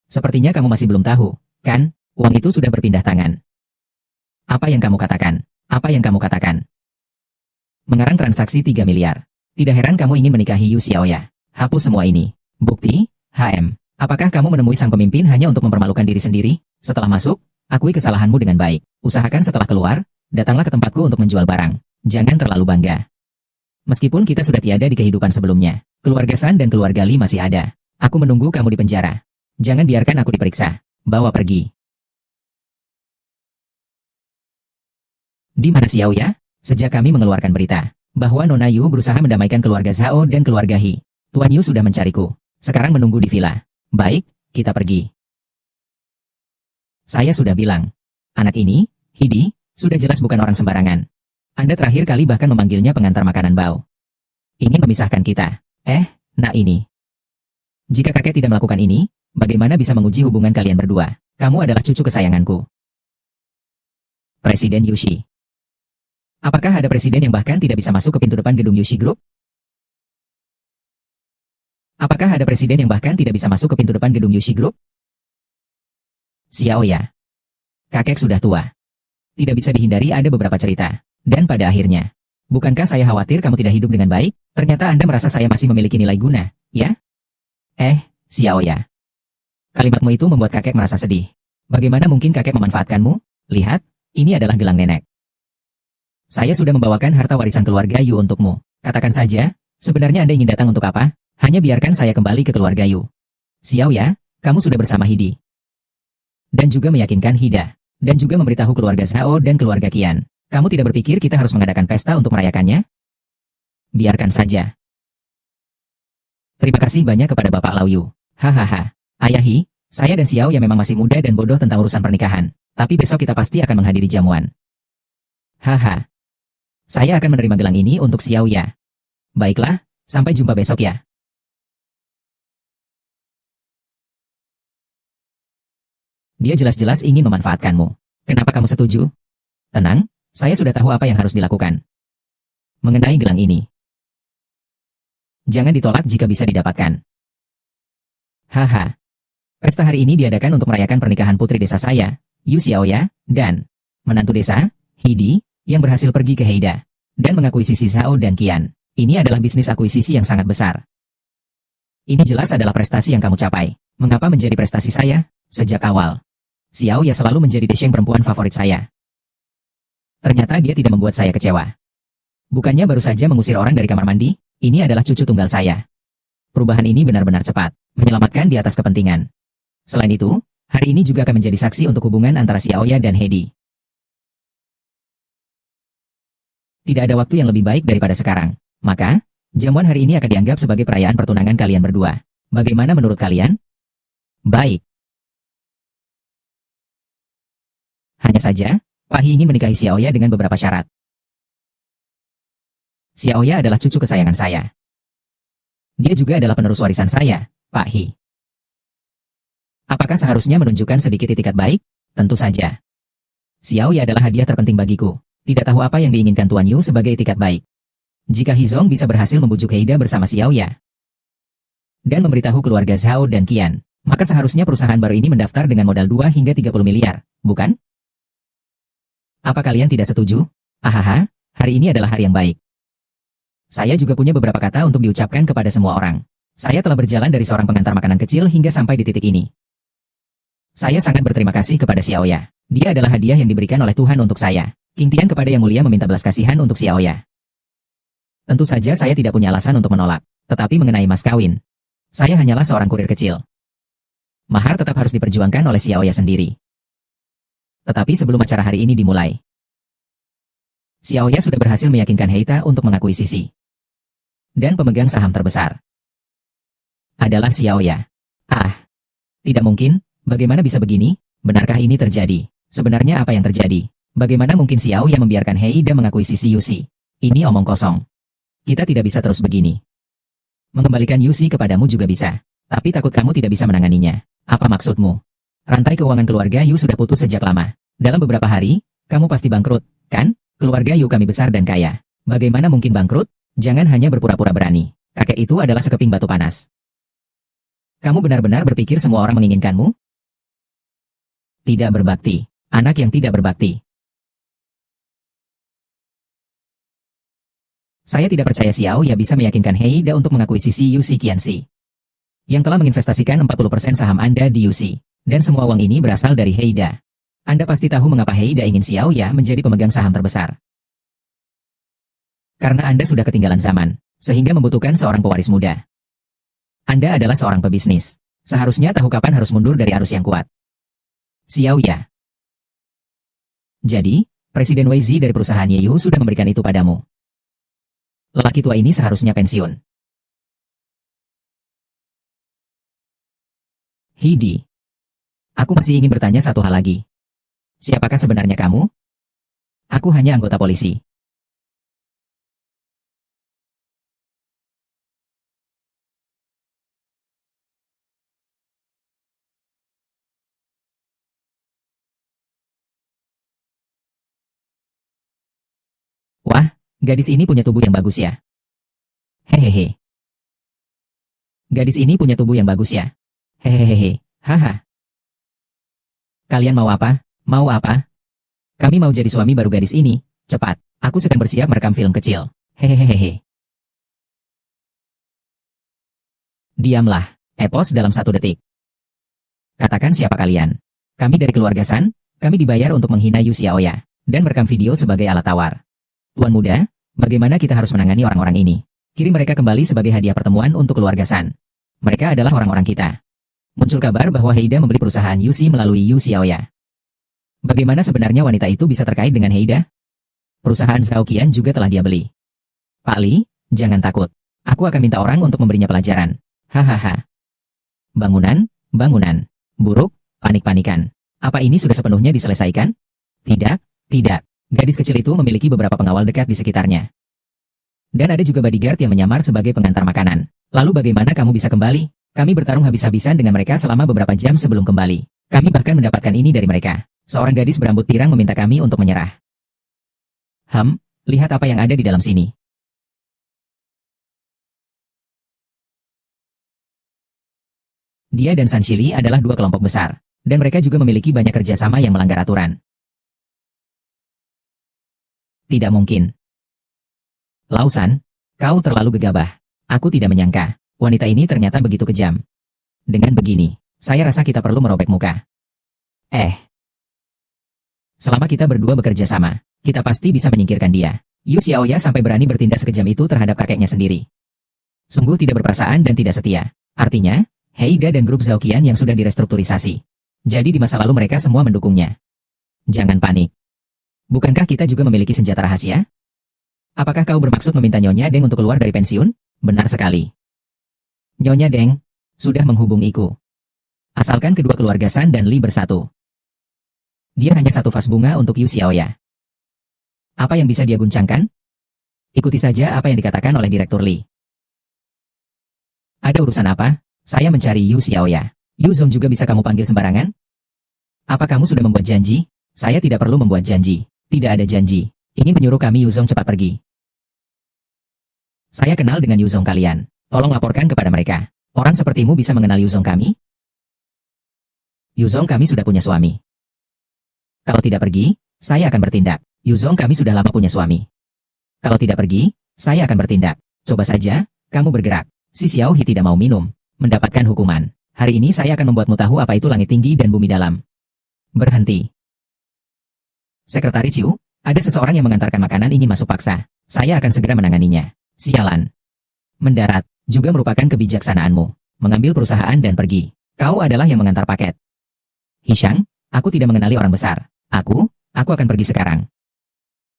Sepertinya kamu masih belum tahu, kan? Uang itu sudah berpindah tangan. Apa yang kamu katakan? Apa yang kamu katakan? Mengarang transaksi 3 miliar. Tidak heran kamu ingin menikahi Yu Xiaoya. Hapus semua ini. Bukti, HM. Apakah kamu menemui sang pemimpin hanya untuk mempermalukan diri sendiri? Setelah masuk, akui kesalahanmu dengan baik. Usahakan setelah keluar, datanglah ke tempatku untuk menjual barang. Jangan terlalu bangga. Meskipun kita sudah tiada di kehidupan sebelumnya, keluarga San dan keluarga Li masih ada. Aku menunggu kamu di penjara. Jangan biarkan aku diperiksa. Bawa pergi. Di mana Xiaoya? Sejak kami mengeluarkan berita bahwa Nona Yu berusaha mendamaikan keluarga Zhao dan keluarga He, Tuan Yu sudah mencariku. Sekarang menunggu di villa. Baik, kita pergi. Saya sudah bilang. Anak ini, Hidi, sudah jelas bukan orang sembarangan. Anda terakhir kali bahkan memanggilnya pengantar makanan bau. Ingin memisahkan kita. Nah ini. Jika kakek tidak melakukan ini, bagaimana bisa menguji hubungan kalian berdua? Kamu adalah cucu kesayanganku. Presiden Yushi. Apakah ada presiden yang bahkan tidak bisa masuk ke pintu depan gedung Yushi Group? Apakah ada presiden yang bahkan tidak bisa masuk ke pintu depan gedung Yushi Group? Xiaoya. Kakek sudah tua. Tidak bisa dihindari ada beberapa cerita. Dan pada akhirnya, bukankah saya khawatir kamu tidak hidup dengan baik? Ternyata Anda merasa saya masih memiliki nilai guna, ya? Xiaoya. Kalimatmu itu membuat kakek merasa sedih. Bagaimana mungkin kakek memanfaatkanmu? Lihat, ini adalah gelang nenek. Saya sudah membawakan harta warisan keluarga Yu untukmu. Katakan saja, sebenarnya Anda ingin datang untuk apa? Hanya biarkan saya kembali ke keluarga Yu. Xiaoya, kamu sudah bersama Hidi. Dan juga meyakinkan Hida. Dan juga memberitahu keluarga Zhao dan keluarga Qian. Kamu tidak berpikir kita harus mengadakan pesta untuk merayakannya? Biarkan saja. Terima kasih banyak kepada Bapak Lao Yu. Hahaha. Ayahi, saya dan Xiaoya memang masih muda dan bodoh tentang urusan pernikahan. Tapi besok kita pasti akan menghadiri jamuan. Haha. Saya akan menerima gelang ini untuk Xiaoya. Baiklah, sampai jumpa besok ya. Dia jelas-jelas ingin memanfaatkanmu. Kenapa kamu setuju? Tenang, saya sudah tahu apa yang harus dilakukan. Mengenai gelang ini. Jangan ditolak jika bisa didapatkan. Haha. Pesta hari ini diadakan untuk merayakan pernikahan putri desa saya, Yu Xiaoya, dan menantu desa, Hidi, yang berhasil pergi ke Heida dan mengakuisisi Zhao dan Qian. Ini adalah bisnis akuisisi yang sangat besar. Ini jelas adalah prestasi yang kamu capai. Mengapa menjadi prestasi saya? Sejak awal, Xiaoya selalu menjadi desheng perempuan favorit saya. Ternyata dia tidak membuat saya kecewa. Bukannya baru saja mengusir orang dari kamar mandi, ini adalah cucu tunggal saya. Perubahan ini benar-benar cepat, menyelamatkan di atas kepentingan. Selain itu, hari ini juga akan menjadi saksi untuk hubungan antara Xiaoya dan Hedi. Tidak ada waktu yang lebih baik daripada sekarang. Maka, jamuan hari ini akan dianggap sebagai perayaan pertunangan kalian berdua. Bagaimana menurut kalian? Baik. Hanya saja, Pak He ingin menikahi Xiaoya dengan beberapa syarat. Xiaoya adalah cucu kesayangan saya. Dia juga adalah penerus warisan saya, Pak He. Apakah seharusnya menunjukkan sedikit itikat baik? Tentu saja. Xiaoya adalah hadiah terpenting bagiku. Tidak tahu apa yang diinginkan Tuan Yu sebagai itikat baik. Jika Hizong bisa berhasil membujuk Heida bersama Xiaoya dan memberitahu keluarga Zhao dan Qian, maka seharusnya perusahaan baru ini mendaftar dengan modal 2 hingga 30 miliar, bukan? Apa kalian tidak setuju? Ahaha, hari ini adalah hari yang baik. Saya juga punya beberapa kata untuk diucapkan kepada semua orang. Saya telah berjalan dari seorang pengantar makanan kecil hingga sampai di titik ini. Saya sangat berterima kasih kepada Xiaoya. Dia adalah hadiah yang diberikan oleh Tuhan untuk saya. King Tian kepada Yang Mulia meminta belas kasihan untuk Xiaoya. Tentu saja saya tidak punya alasan untuk menolak. Tetapi mengenai mas kawin, saya hanyalah seorang kurir kecil. Mahar tetap harus diperjuangkan oleh Xiaoya sendiri. Tetapi sebelum acara hari ini dimulai, Xiaoya sudah berhasil meyakinkan Heita untuk mengakui Sisi. Dan pemegang saham terbesar adalah Xiaoya. Ah, tidak mungkin, bagaimana bisa begini? Benarkah ini terjadi? Sebenarnya apa yang terjadi? Bagaimana mungkin Xiaoya membiarkan Heida mengakui Sisi Yusi? Ini omong kosong. Kita tidak bisa terus begini. Mengembalikan Yusi kepadamu juga bisa. Tapi takut kamu tidak bisa menanganinya. Apa maksudmu? Rantai keuangan keluarga Yu sudah putus sejak lama. Dalam beberapa hari, kamu pasti bangkrut, kan? Keluarga Yu kami besar dan kaya. Bagaimana mungkin bangkrut? Jangan hanya berpura-pura berani. Kakek itu adalah sekeping batu panas. Kamu benar-benar berpikir semua orang menginginkanmu? Tidak berbakti. Anak yang tidak berbakti. Saya tidak percaya Xiaoya bisa meyakinkan Heida untuk mengakui Sisi Yusi Qianxi, yang telah menginvestasikan 40% saham Anda di Yusi. Dan semua uang ini berasal dari Heida. Anda pasti tahu mengapa Heida ingin Xiaoya menjadi pemegang saham terbesar. Karena Anda sudah ketinggalan zaman, sehingga membutuhkan seorang pewaris muda. Anda adalah seorang pebisnis. Seharusnya tahu kapan harus mundur dari arus yang kuat. Xiaoya. Jadi, Presiden Wei Zi dari perusahaan Yeyu sudah memberikan itu padamu. Lelaki tua ini seharusnya pensiun. Hidi. Aku masih ingin bertanya satu hal lagi. Siapakah sebenarnya kamu? Aku hanya anggota polisi. Wah, gadis ini punya tubuh yang bagus ya. Hehehe. Gadis ini punya tubuh yang bagus ya. Hehehe. Haha. Kalian mau apa? Mau apa? Kami mau jadi suami baru gadis ini. Cepat, aku sedang bersiap merekam film kecil. Hehehehe. Diamlah, epos dalam 1 detik. Katakan siapa kalian? Kami dari keluarga San, kami dibayar untuk menghina Yu Xiaoya, dan merekam video sebagai alat tawar. Tuan muda, bagaimana kita harus menangani orang-orang ini? Kirim mereka kembali sebagai hadiah pertemuan untuk keluarga San. Mereka adalah orang-orang kita. Muncul kabar bahwa Heida membeli perusahaan Yusi melalui Yu Xiaoya. Bagaimana sebenarnya wanita itu bisa terkait dengan Heida? Perusahaan Zhao Qian juga telah dia beli. Pak Li, jangan takut. Aku akan minta orang untuk memberinya pelajaran. Hahaha. Bangunan, bangunan. Buruk, panik-panikan. Apa ini sudah sepenuhnya diselesaikan? Tidak, tidak. Gadis kecil itu memiliki beberapa pengawal dekat di sekitarnya. Dan ada juga bodyguard yang menyamar sebagai pengantar makanan. Lalu bagaimana kamu bisa kembali? Kami bertarung habis-habisan dengan mereka selama beberapa jam sebelum kembali. Kami bahkan mendapatkan ini dari mereka. Seorang gadis berambut pirang meminta kami untuk menyerah. Lihat apa yang ada di dalam sini. Dia dan Sanshili adalah 2 kelompok besar. Dan mereka juga memiliki banyak kerjasama yang melanggar aturan. Tidak mungkin. Lausan, kau terlalu gegabah. Aku tidak menyangka. Wanita ini ternyata begitu kejam. Dengan begini, saya rasa kita perlu merobek muka. Selama kita berdua bekerja sama, kita pasti bisa menyingkirkan dia. Yu Xiaoya sampai berani bertindak sekejam itu terhadap kakeknya sendiri. Sungguh tidak berperasaan dan tidak setia. Artinya, Heida dan grup Zhao Qian yang sudah direstrukturisasi. Jadi di masa lalu mereka semua mendukungnya. Jangan panik. Bukankah kita juga memiliki senjata rahasia? Apakah kau bermaksud meminta Nyonya Deng untuk keluar dari pensiun? Benar sekali. Nyonya Deng sudah menghubungiku. Asalkan kedua keluarga San dan Li bersatu. Dia hanya 1 vas bunga untuk Yu Xiaoya. Apa yang bisa dia guncangkan? Ikuti saja apa yang dikatakan oleh Direktur Li. Ada urusan apa? Saya mencari Yu Xiaoya. Yu Zong juga bisa kamu panggil sembarangan? Apa kamu sudah membuat janji? Saya tidak perlu membuat janji. Tidak ada janji. Ingin menyuruh kami Yu Zong cepat pergi. Saya kenal dengan Yu Zong kalian. Tolong laporkan kepada mereka. Orang sepertimu bisa mengenal Yu Zong kami? Yu Zong kami sudah punya suami. Kalau tidak pergi, saya akan bertindak. Yu Zong kami sudah lama punya suami. Kalau tidak pergi, saya akan bertindak. Coba saja, kamu bergerak. Si Xiao He tidak mau minum. Mendapatkan hukuman. Hari ini saya akan membuatmu tahu apa itu langit tinggi dan bumi dalam. Berhenti. Sekretaris Yu, ada seseorang yang mengantarkan makanan ingin masuk paksa. Saya akan segera menanganinya. Sialan. Mendarat, juga merupakan kebijaksanaanmu. Mengambil perusahaan dan pergi. Kau adalah yang mengantar paket. Hishang, aku tidak mengenali orang besar. Aku akan pergi sekarang.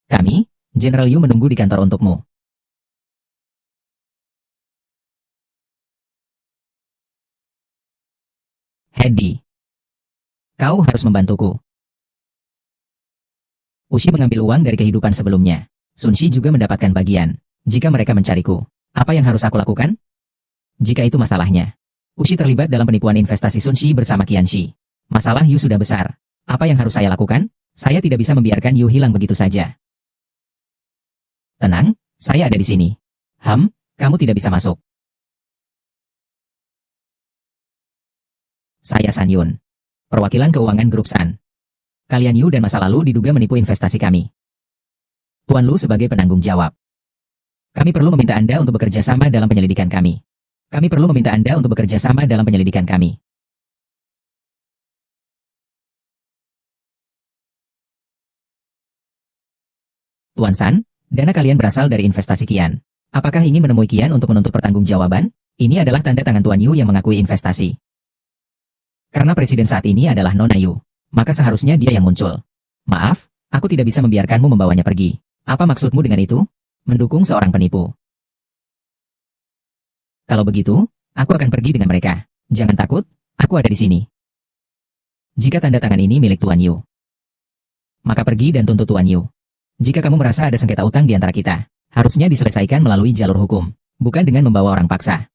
Kami, Jenderal Yu menunggu di kantor untukmu. Hedi. Kau harus membantuku. Ushi mengambil uang dari kehidupan sebelumnya. Sunshi juga mendapatkan bagian. Jika mereka mencariku, apa yang harus aku lakukan? Jika itu masalahnya. Ushi terlibat dalam penipuan investasi Sunshi bersama Qianxi. Masalah Yu sudah besar. Apa yang harus saya lakukan? Saya tidak bisa membiarkan Yu hilang begitu saja. Tenang, saya ada di sini. Kamu tidak bisa masuk. Saya San Yun. Perwakilan keuangan Grup San. Kalian Yu dan masa lalu diduga menipu investasi kami. Tuan Lu sebagai penanggung jawab. Kami perlu meminta Anda untuk bekerja sama dalam penyelidikan kami. Kami perlu meminta Anda untuk bekerja sama dalam penyelidikan kami. Tuan San, dana kalian berasal dari investasi Kian. Apakah ingin menemui Kian untuk menuntut pertanggungjawaban? Ini adalah tanda tangan Tuan Yu yang mengakui investasi. Karena presiden saat ini adalah Nona Yu, maka seharusnya dia yang muncul. Maaf, aku tidak bisa membiarkanmu membawanya pergi. Apa maksudmu dengan itu? Mendukung seorang penipu. Kalau begitu, aku akan pergi dengan mereka. Jangan takut, aku ada di sini. Jika tanda tangan ini milik Tuan Yu, maka pergi dan tuntut Tuan Yu. Jika kamu merasa ada sengketa utang di antara kita, harusnya diselesaikan melalui jalur hukum, bukan dengan membawa orang paksa.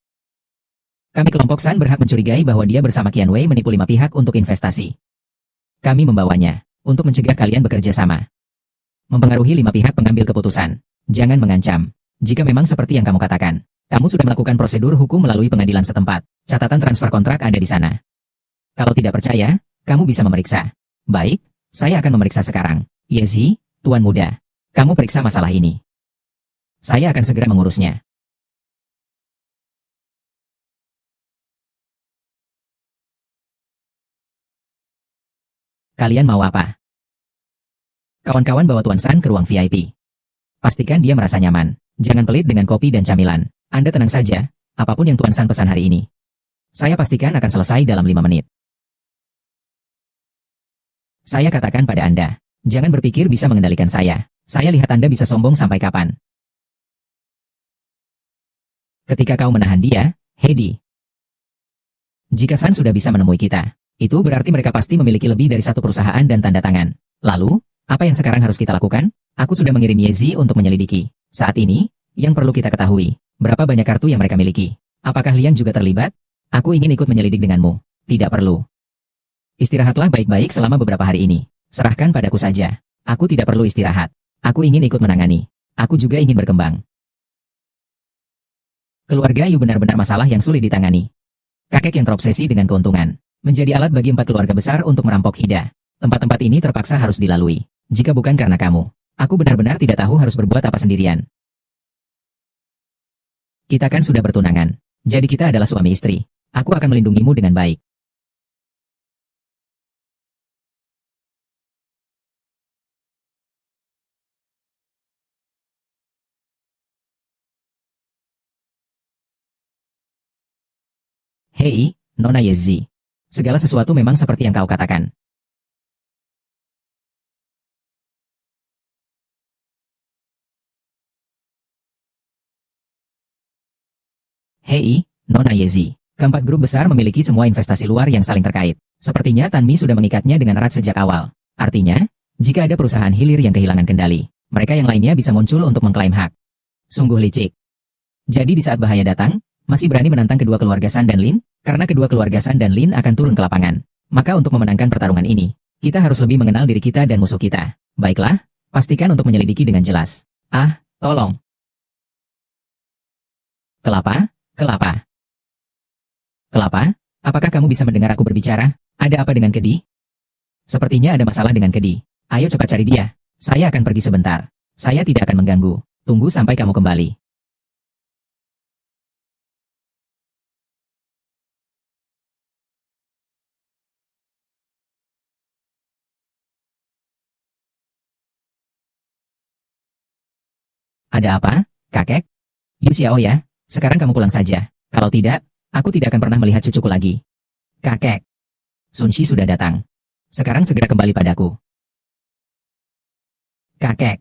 Kami kelompok San berhak mencurigai bahwa dia bersama Qian Wei menipu 5 pihak untuk investasi. Kami membawanya untuk mencegah kalian bekerja sama. Mempengaruhi 5 pihak pengambil keputusan. Jangan mengancam. Jika memang seperti yang kamu katakan, kamu sudah melakukan prosedur hukum melalui pengadilan setempat. Catatan transfer kontrak ada di sana. Kalau tidak percaya, kamu bisa memeriksa. Baik, saya akan memeriksa sekarang. Yezi, Tuan Muda, kamu periksa masalah ini. Saya akan segera mengurusnya. Kalian mau apa? Kawan-kawan bawa Tuan San ke ruang VIP. Pastikan dia merasa nyaman. Jangan pelit dengan kopi dan camilan. Anda tenang saja, apapun yang Tuan San pesan hari ini. Saya pastikan akan selesai dalam 5 menit. Saya katakan pada Anda, jangan berpikir bisa mengendalikan saya. Saya lihat Anda bisa sombong sampai kapan. Ketika kau menahan dia, Hedi. Jika San sudah bisa menemui kita, itu berarti mereka pasti memiliki lebih dari satu perusahaan dan tanda tangan. Lalu, apa yang sekarang harus kita lakukan? Aku sudah mengirim Yezi untuk menyelidiki. Saat ini, yang perlu kita ketahui, berapa banyak kartu yang mereka miliki. Apakah Lian juga terlibat? Aku ingin ikut menyelidik denganmu. Tidak perlu. Istirahatlah baik-baik selama beberapa hari ini. Serahkan padaku saja. Aku tidak perlu istirahat. Aku ingin ikut menangani. Aku juga ingin berkembang. Keluarga Yu benar-benar masalah yang sulit ditangani. Kakek yang terobsesi dengan keuntungan menjadi alat bagi 4 keluarga besar untuk merampok Hida. Tempat-tempat ini terpaksa harus dilalui. Jika bukan karena kamu, aku benar-benar tidak tahu harus berbuat apa sendirian. Kita kan sudah bertunangan. Jadi kita adalah suami istri. Aku akan melindungimu dengan baik. Hei, Nona Yezi. Segala sesuatu memang seperti yang kau katakan. Hei, Nona Yezi. Keempat grup besar memiliki semua investasi luar yang saling terkait. Sepertinya Tanmi sudah mengikatnya dengan erat sejak awal. Artinya, jika ada perusahaan hilir yang kehilangan kendali, mereka yang lainnya bisa muncul untuk mengklaim hak. Sungguh licik. Jadi di saat bahaya datang, masih berani menantang kedua keluarga San dan Lin? Karena kedua keluarga San dan Lin akan turun ke lapangan. Maka untuk memenangkan pertarungan ini, kita harus lebih mengenal diri kita dan musuh kita. Baiklah, pastikan untuk menyelidiki dengan jelas. Tolong. Kelapa, kelapa. Kelapa, apakah kamu bisa mendengar aku berbicara? Ada apa dengan Kedi? Sepertinya ada masalah dengan Kedi. Ayo cepat cari dia. Saya akan pergi sebentar. Saya tidak akan mengganggu. Tunggu sampai kamu kembali. Ada apa, kakek? Yu Xiaoya, sekarang kamu pulang saja. Kalau tidak, aku tidak akan pernah melihat cucuku lagi. Kakek. Sun Shi sudah datang. Sekarang segera kembali padaku. Kakek.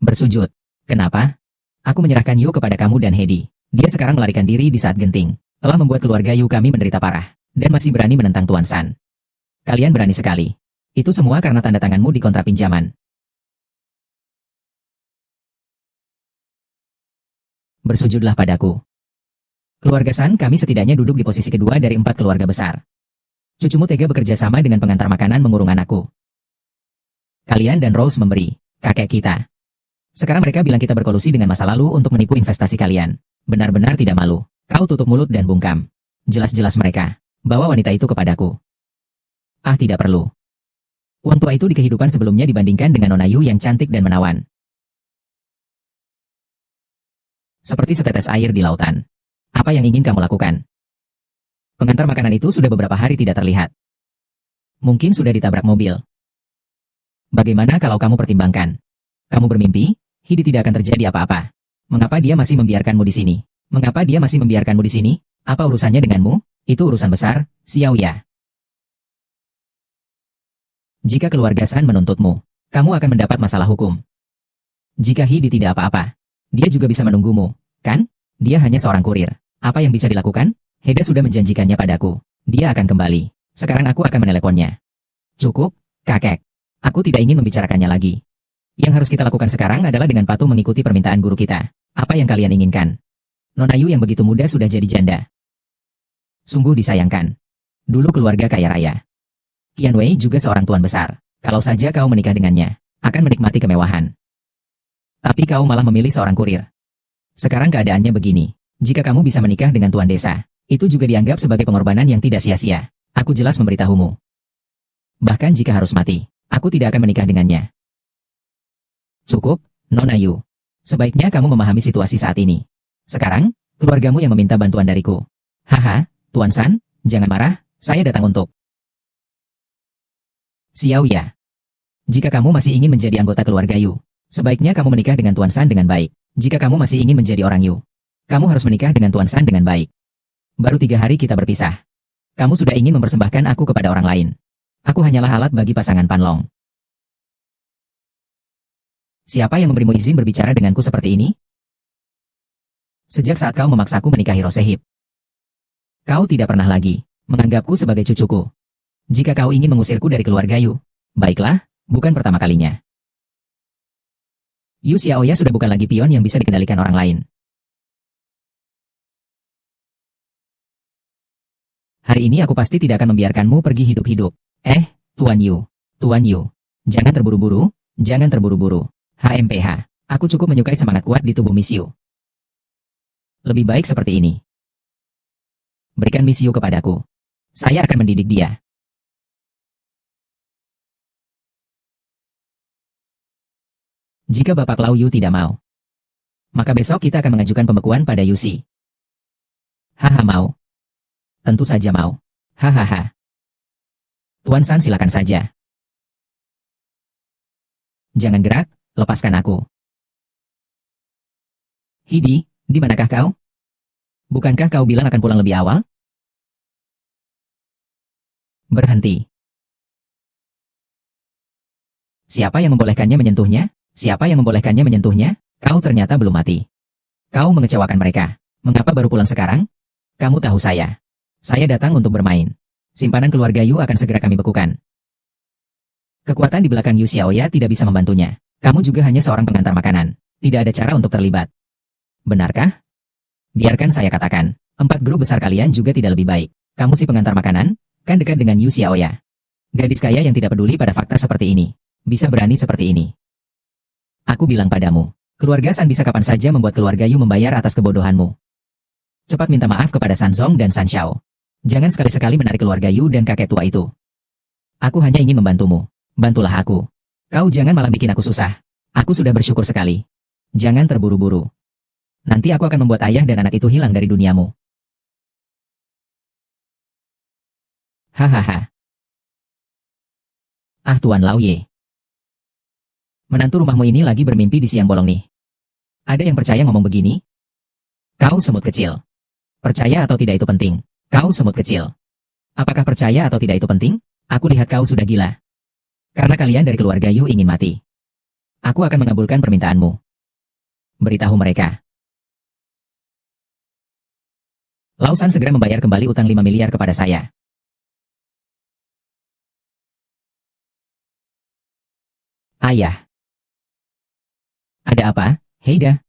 Bersujud. Kenapa? Aku menyerahkan Yu kepada kamu dan Hedi. Dia sekarang melarikan diri di saat genting. Telah membuat keluarga Yu kami menderita parah. Dan masih berani menentang Tuan San. Kalian berani sekali. Itu semua karena tanda tanganmu di kontrak pinjaman. Bersujudlah padaku. Keluarga San kami setidaknya duduk di posisi kedua dari 4 keluarga besar. Cucumu tega bekerja sama dengan pengantar makanan mengurung anakku. Kalian dan Rose memberi, kakek kita. Sekarang mereka bilang kita berkolusi dengan masa lalu untuk menipu investasi kalian. Benar-benar tidak malu. Kau tutup mulut dan bungkam. Jelas-jelas mereka bawa wanita itu kepadaku. Ah, tidak perlu. Uang tua itu di kehidupan sebelumnya dibandingkan dengan Nona Yu yang cantik dan menawan. Seperti setetes air di lautan. Apa yang ingin kamu lakukan? Pengantar makanan itu sudah beberapa hari tidak terlihat. Mungkin sudah ditabrak mobil. Bagaimana kalau kamu pertimbangkan? Kamu bermimpi, Hidi tidak akan terjadi apa-apa. Mengapa dia masih membiarkanmu di sini? Mengapa dia masih membiarkanmu di sini? Apa urusannya denganmu? Itu urusan besar, Xiaoya. Jika keluarga San menuntutmu, kamu akan mendapat masalah hukum. Jika Hidi tidak apa-apa, dia juga bisa menunggumu, kan? Dia hanya seorang kurir. Apa yang bisa dilakukan? Heda sudah menjanjikannya padaku. Dia akan kembali. Sekarang aku akan meneleponnya. Cukup, kakek. Aku tidak ingin membicarakannya lagi. Yang harus kita lakukan sekarang adalah dengan patuh mengikuti permintaan guru kita. Apa yang kalian inginkan? Nona Yu yang begitu muda sudah jadi janda. Sungguh disayangkan. Dulu keluarga kaya raya. Qian Wei juga seorang tuan besar. Kalau saja kau menikah dengannya, akan menikmati kemewahan. Tapi kau malah memilih seorang kurir. Sekarang keadaannya begini. Jika kamu bisa menikah dengan tuan desa, itu juga dianggap sebagai pengorbanan yang tidak sia-sia. Aku jelas memberitahumu. Bahkan jika harus mati, aku tidak akan menikah dengannya. Cukup, Nona Yu. Sebaiknya kamu memahami situasi saat ini. Sekarang, keluargamu yang meminta bantuan dariku. Haha, Tuan San, jangan marah, saya datang untuk... Xiaoya. Jika kamu masih ingin menjadi anggota keluarga Yu, sebaiknya kamu menikah dengan Tuan San dengan baik. Jika kamu masih ingin menjadi orang Yu, kamu harus menikah dengan Tuan San dengan baik. Baru 3 hari kita berpisah. Kamu sudah ingin mempersembahkan aku kepada orang lain. Aku hanyalah alat bagi pasangan Panlong. Siapa yang memberimu izin berbicara denganku seperti ini? Sejak saat kau memaksaku menikahi Rosehip, kau tidak pernah lagi menganggapku sebagai cucuku. Jika kau ingin mengusirku dari keluarga Yu, baiklah, bukan pertama kalinya. Yu Xiaoya sudah bukan lagi pion yang bisa dikendalikan orang lain. Hari ini aku pasti tidak akan membiarkanmu pergi hidup-hidup. Tuan Yu. Tuan Yu. Jangan terburu-buru, jangan terburu-buru. HMPH. Aku cukup menyukai semangat kuat di tubuh Miss Yu. Lebih baik seperti ini. Berikan Miss Yu kepadaku. Saya akan mendidik dia. Jika Bapak Lau Yu tidak mau, maka besok kita akan mengajukan pembekuan pada Yusi. Haha, mau. Tentu saja mau. Hahaha. Tuan San, silakan saja. Jangan gerak, lepaskan aku. Hidi, di manakah kau? Bukankah kau bilang akan pulang lebih awal? Berhenti. Siapa yang membolehkannya menyentuhnya? Siapa yang membolehkannya menyentuhnya? Kau ternyata belum mati. Kau mengecewakan mereka. Mengapa baru pulang sekarang? Kamu tahu saya. Saya datang untuk bermain. Simpanan keluarga Yu akan segera kami bekukan. Kekuatan di belakang Yu Xiaoya tidak bisa membantunya. Kamu juga hanya seorang pengantar makanan. Tidak ada cara untuk terlibat. Benarkah? Biarkan saya katakan, 4 grup besar kalian juga tidak lebih baik. Kamu si pengantar makanan, kan dekat dengan Yu Xiaoya. Gadis kaya yang tidak peduli pada fakta seperti ini. Bisa berani seperti ini. Aku bilang padamu, keluarga San bisa kapan saja membuat keluarga Yu membayar atas kebodohanmu. Cepat minta maaf kepada San Zong dan San Xiao. Jangan sekali-sekali menarik keluarga Yu dan kakek tua itu. Aku hanya ingin membantumu. Bantulah aku. Kau jangan malah bikin aku susah. Aku sudah bersyukur sekali. Jangan terburu-buru. Nanti aku akan membuat ayah dan anak itu hilang dari duniamu. Hahaha. Tuan Lau Ye. Menantu rumahmu ini lagi bermimpi di siang bolong nih. Ada yang percaya ngomong begini? Kau semut kecil. Percaya atau tidak itu penting. Kau semut kecil. Apakah percaya atau tidak itu penting? Aku lihat kau sudah gila. Karena kalian dari keluarga Yu ingin mati. Aku akan mengabulkan permintaanmu. Beritahu mereka. Lausan segera membayar kembali utang 5 miliar kepada saya. Ayah. Ada apa, Heida?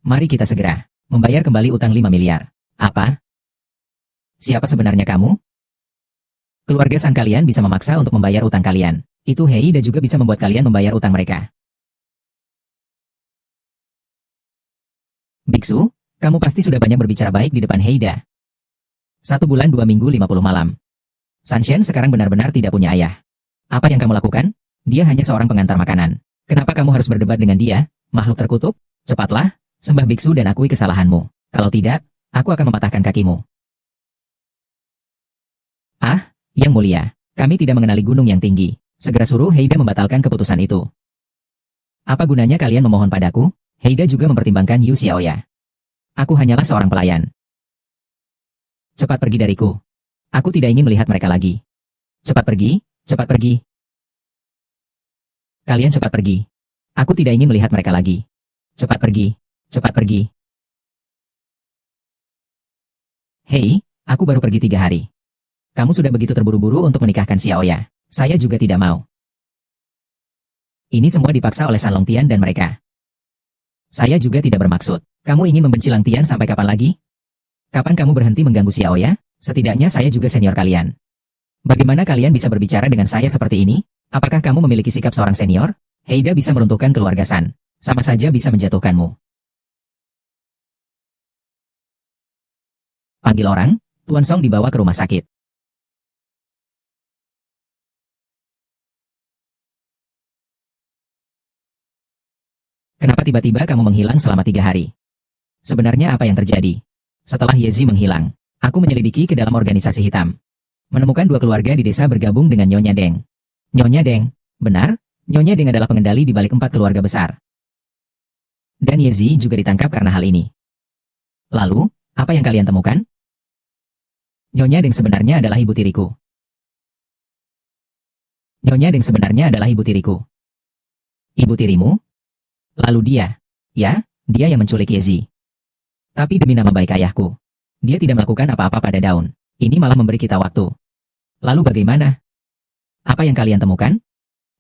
Mari kita segera membayar kembali utang 5 miliar. Apa? Siapa sebenarnya kamu? Keluarga sang kalian bisa memaksa untuk membayar utang kalian. Itu Heida juga bisa membuat kalian membayar utang mereka. Biksu, kamu pasti sudah banyak berbicara baik di depan Heida. 1 bulan 2 minggu 50 malam. Sanshen sekarang benar-benar tidak punya ayah. Apa yang kamu lakukan? Dia hanya seorang pengantar makanan. Kenapa kamu harus berdebat dengan dia? Makhluk terkutuk? Cepatlah, sembah biksu dan akui kesalahanmu. Kalau tidak, aku akan mematahkan kakimu. Ah, Yang Mulia, kami tidak mengenali gunung yang tinggi. Segera suruh Heida membatalkan keputusan itu. Apa gunanya kalian memohon padaku? Heida juga mempertimbangkan Yu Xiaoya. Aku hanyalah seorang pelayan. Cepat pergi dariku. Aku tidak ingin melihat mereka lagi. Cepat pergi, cepat pergi. Kalian cepat pergi. Aku tidak ingin melihat mereka lagi. Cepat pergi, cepat pergi. Hei, aku baru pergi 3 hari. Kamu sudah begitu terburu-buru untuk menikahkan Xiaoya. Saya juga tidak mau. Ini semua dipaksa oleh San Longtian dan mereka. Saya juga tidak bermaksud. Kamu ingin membenci Lang Tian sampai kapan lagi? Kapan kamu berhenti mengganggu Xiaoya? Setidaknya saya juga senior kalian. Bagaimana kalian bisa berbicara dengan saya seperti ini? Apakah kamu memiliki sikap seorang senior? Heida bisa meruntuhkan keluarga San. Sama saja bisa menjatuhkanmu. Panggil orang, Tuan Song dibawa ke rumah sakit. Kenapa tiba-tiba kamu menghilang selama 3 hari? Sebenarnya apa yang terjadi? Setelah Yezi menghilang, aku menyelidiki ke dalam organisasi hitam. Menemukan 2 keluarga di desa bergabung dengan Nyonya Deng. Nyonya Deng, benar, Nyonya Deng adalah pengendali di balik 4 keluarga besar. Dan Yezi juga ditangkap karena hal ini. Lalu, apa yang kalian temukan? Nyonya Deng sebenarnya adalah ibu tiriku. Nyonya Deng sebenarnya adalah ibu tiriku. Ibu tirimu? Lalu dia, dia yang menculik Yezi. Tapi demi nama baik ayahku, dia tidak melakukan apa-apa pada Daun. Ini malah memberi kita waktu. Lalu bagaimana? Apa yang kalian temukan?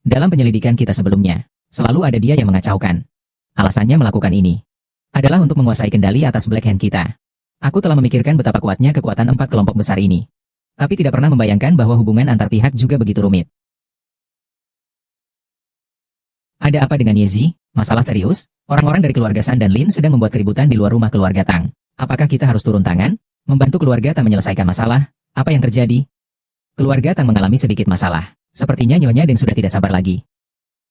Dalam penyelidikan kita sebelumnya, selalu ada dia yang mengacaukan. Alasannya melakukan ini adalah untuk menguasai kendali atas Black Hand kita. Aku telah memikirkan betapa kuatnya kekuatan 4 kelompok besar ini. Tapi tidak pernah membayangkan bahwa hubungan antar pihak juga begitu rumit. Ada apa dengan Yezi? Masalah serius? Orang-orang dari keluarga San dan Lin sedang membuat keributan di luar rumah keluarga Tang. Apakah kita harus turun tangan? Membantu keluarga Tang menyelesaikan masalah? Apa yang terjadi? Keluarga Tang mengalami sedikit masalah. Sepertinya Nyonya Deng sudah tidak sabar lagi.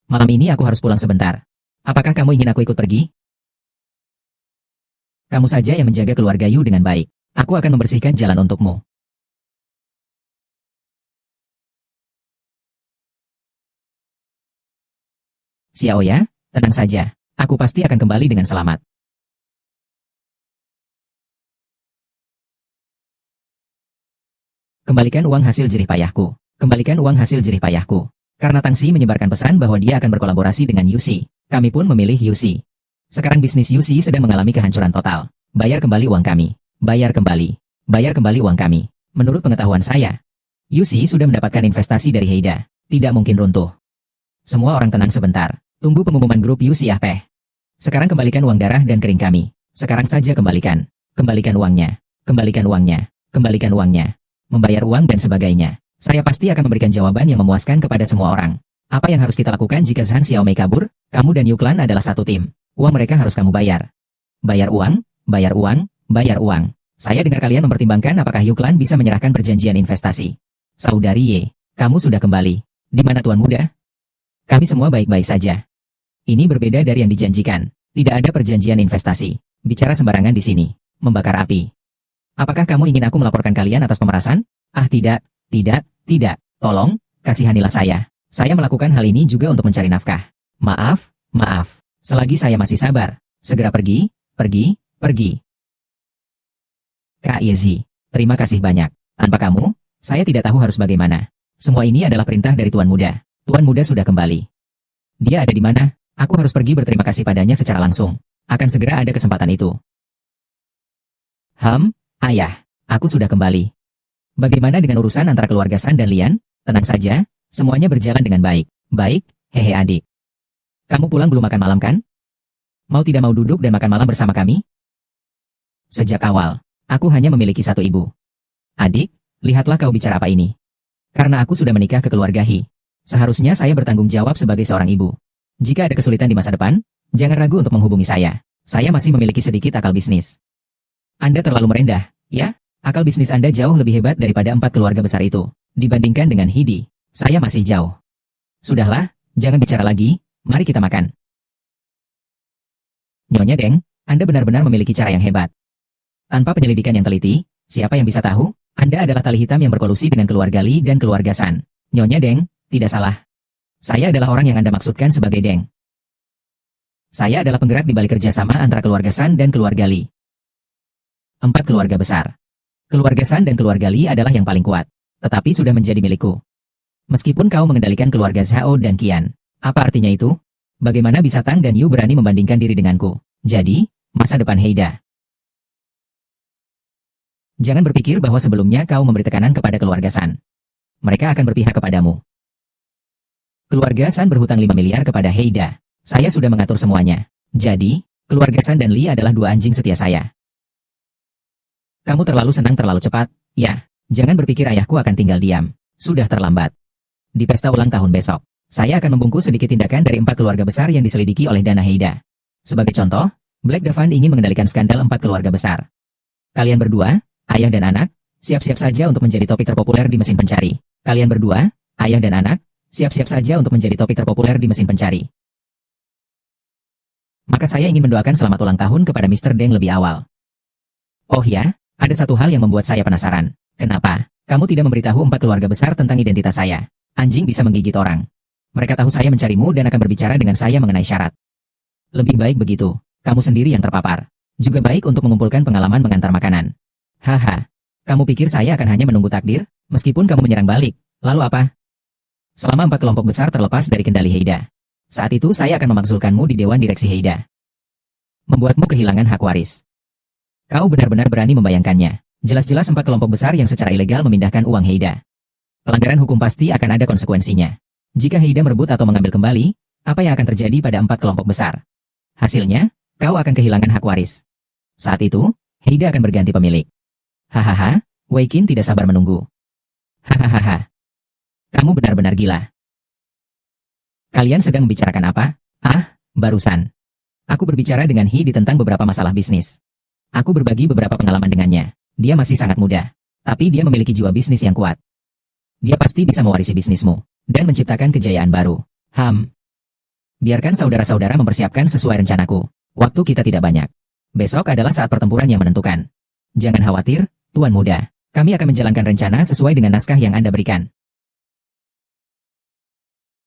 Malam ini aku harus pulang sebentar. Apakah kamu ingin aku ikut pergi? Kamu saja yang menjaga keluarga Yu dengan baik. Aku akan membersihkan jalan untukmu. Xiaoya, tenang saja. Aku pasti akan kembali dengan selamat. Kembalikan uang hasil jerih payahku. Kembalikan uang hasil jerih payahku. Karena Tangxi menyebarkan pesan bahwa dia akan berkolaborasi dengan Yuxi. Kami pun memilih Yuxi. Sekarang bisnis Yuxi sedang mengalami kehancuran total. Bayar kembali uang kami. Bayar kembali. Bayar kembali uang kami. Menurut pengetahuan saya, Yuxi sudah mendapatkan investasi dari Heida. Tidak mungkin runtuh. Semua orang tenang sebentar. Tunggu pengumuman grup Yuxi Apeh. Sekarang kembalikan uang darah dan kering kami. Sekarang saja kembalikan. Kembalikan uangnya. Kembalikan uangnya. Kembalikan uangnya. Membayar uang dan sebagainya. Saya pasti akan memberikan jawaban yang memuaskan kepada semua orang. Apa yang harus kita lakukan jika Zhan Xiaomei kabur? Kamu dan Yuklan adalah satu tim. Uang mereka harus kamu bayar. Bayar uang, bayar uang, bayar uang. Saya dengar kalian mempertimbangkan apakah Yuklan bisa menyerahkan perjanjian investasi. Saudari Ye, kamu sudah kembali. Di mana Tuan Muda? Kami semua baik-baik saja. Ini berbeda dari yang dijanjikan. Tidak ada perjanjian investasi. Bicara sembarangan di sini. Membakar api. Apakah kamu ingin aku melaporkan kalian atas pemerasan? Ah tidak, tidak, tidak. Tolong, kasihanilah saya. Saya melakukan hal ini juga untuk mencari nafkah. Maaf, maaf. Selagi saya masih sabar, Segera pergi, pergi, pergi. Kak Yezi, terima kasih banyak. Tanpa kamu, saya tidak tahu harus bagaimana. Semua ini adalah perintah dari Tuan Muda. Tuan Muda sudah kembali. Dia ada di mana? Aku harus pergi berterima kasih padanya secara langsung. Akan segera ada kesempatan itu. Ayah, aku sudah kembali. Bagaimana dengan urusan antara keluarga San dan Lian? Tenang saja, semuanya berjalan dengan baik. Baik, hehe adik. Kamu pulang belum makan malam kan? Mau tidak mau duduk dan makan malam bersama kami? Sejak awal, aku hanya memiliki satu ibu. Adik, lihatlah kau bicara apa ini. Karena aku sudah menikah ke keluarga He. Seharusnya saya bertanggung jawab sebagai seorang ibu. Jika ada kesulitan di masa depan, jangan ragu untuk menghubungi saya. Saya masih memiliki sedikit akal bisnis. Anda terlalu merendah, ya? Akal bisnis Anda jauh lebih hebat daripada 4 keluarga besar itu. Dibandingkan dengan Hidi, saya masih jauh. Sudahlah, jangan bicara lagi, mari kita makan. Nyonya Deng, Anda benar-benar memiliki cara yang hebat. Tanpa penyelidikan yang teliti, siapa yang bisa tahu? Anda adalah tali hitam yang berkolusi dengan keluarga Li dan keluarga San. Nyonya Deng, tidak salah. Saya adalah orang yang Anda maksudkan sebagai Deng. Saya adalah penggerak di balik kerjasama antara keluarga San dan keluarga Li. 4 keluarga besar. Keluarga San dan keluarga Li adalah yang paling kuat, tetapi sudah menjadi milikku. Meskipun kau mengendalikan keluarga Zhao dan Qian, apa artinya itu? Bagaimana bisa Tang dan Yu berani membandingkan diri denganku? Jadi, masa depan Heida. Jangan berpikir bahwa sebelumnya kau memberi tekanan kepada keluarga San. Mereka akan berpihak kepadamu. Keluarga San berhutang 5 miliar kepada Heida. Saya sudah mengatur semuanya. Jadi, keluarga San dan Li adalah 2 anjing setia saya. Kamu terlalu senang terlalu cepat. Ya, jangan berpikir ayahku akan tinggal diam. Sudah terlambat. Di pesta ulang tahun besok, saya akan membungkus sedikit tindakan dari 4 keluarga besar yang diselidiki oleh dana Heida. Sebagai contoh, Black Dove ingin mengendalikan skandal 4 keluarga besar. Kalian berdua, ayah dan anak, siap-siap saja untuk menjadi topik terpopuler di mesin pencari. Kalian berdua, ayah dan anak, siap-siap saja untuk menjadi topik terpopuler di mesin pencari. Maka saya ingin mendoakan selamat ulang tahun kepada Mr. Deng lebih awal. Oh ya, ada satu hal yang membuat saya penasaran. Kenapa kamu tidak memberitahu 4 keluarga besar tentang identitas saya? Anjing bisa menggigit orang. Mereka tahu saya mencarimu dan akan berbicara dengan saya mengenai syarat. Lebih baik begitu, kamu sendiri yang terpapar. Juga baik untuk mengumpulkan pengalaman mengantar makanan. Haha, kamu pikir saya akan hanya menunggu takdir, meskipun kamu menyerang balik, lalu apa? Selama 4 kelompok besar terlepas dari kendali Heida. Saat itu saya akan memakzulkanmu di Dewan Direksi Heida. Membuatmu kehilangan hak waris. Kau benar-benar berani membayangkannya. Jelas-jelas 4 kelompok besar yang secara ilegal memindahkan uang Heida. Pelanggaran hukum pasti akan ada konsekuensinya. Jika Heida merebut atau mengambil kembali, apa yang akan terjadi pada 4 kelompok besar? Hasilnya, kau akan kehilangan hak waris. Saat itu, Heida akan berganti pemilik. Hahaha, Wei Qin tidak sabar menunggu. Hahaha. Kamu benar-benar gila. Kalian sedang membicarakan apa? Barusan. Aku berbicara dengan He tentang beberapa masalah bisnis. Aku berbagi beberapa pengalaman dengannya. Dia masih sangat muda, tapi dia memiliki jiwa bisnis yang kuat. Dia pasti bisa mewarisi bisnismu dan menciptakan kejayaan baru. Biarkan saudara-saudara mempersiapkan sesuai rencanaku. Waktu kita tidak banyak. Besok adalah saat pertempuran yang menentukan. Jangan khawatir, Tuan Muda. Kami akan menjalankan rencana sesuai dengan naskah yang Anda berikan.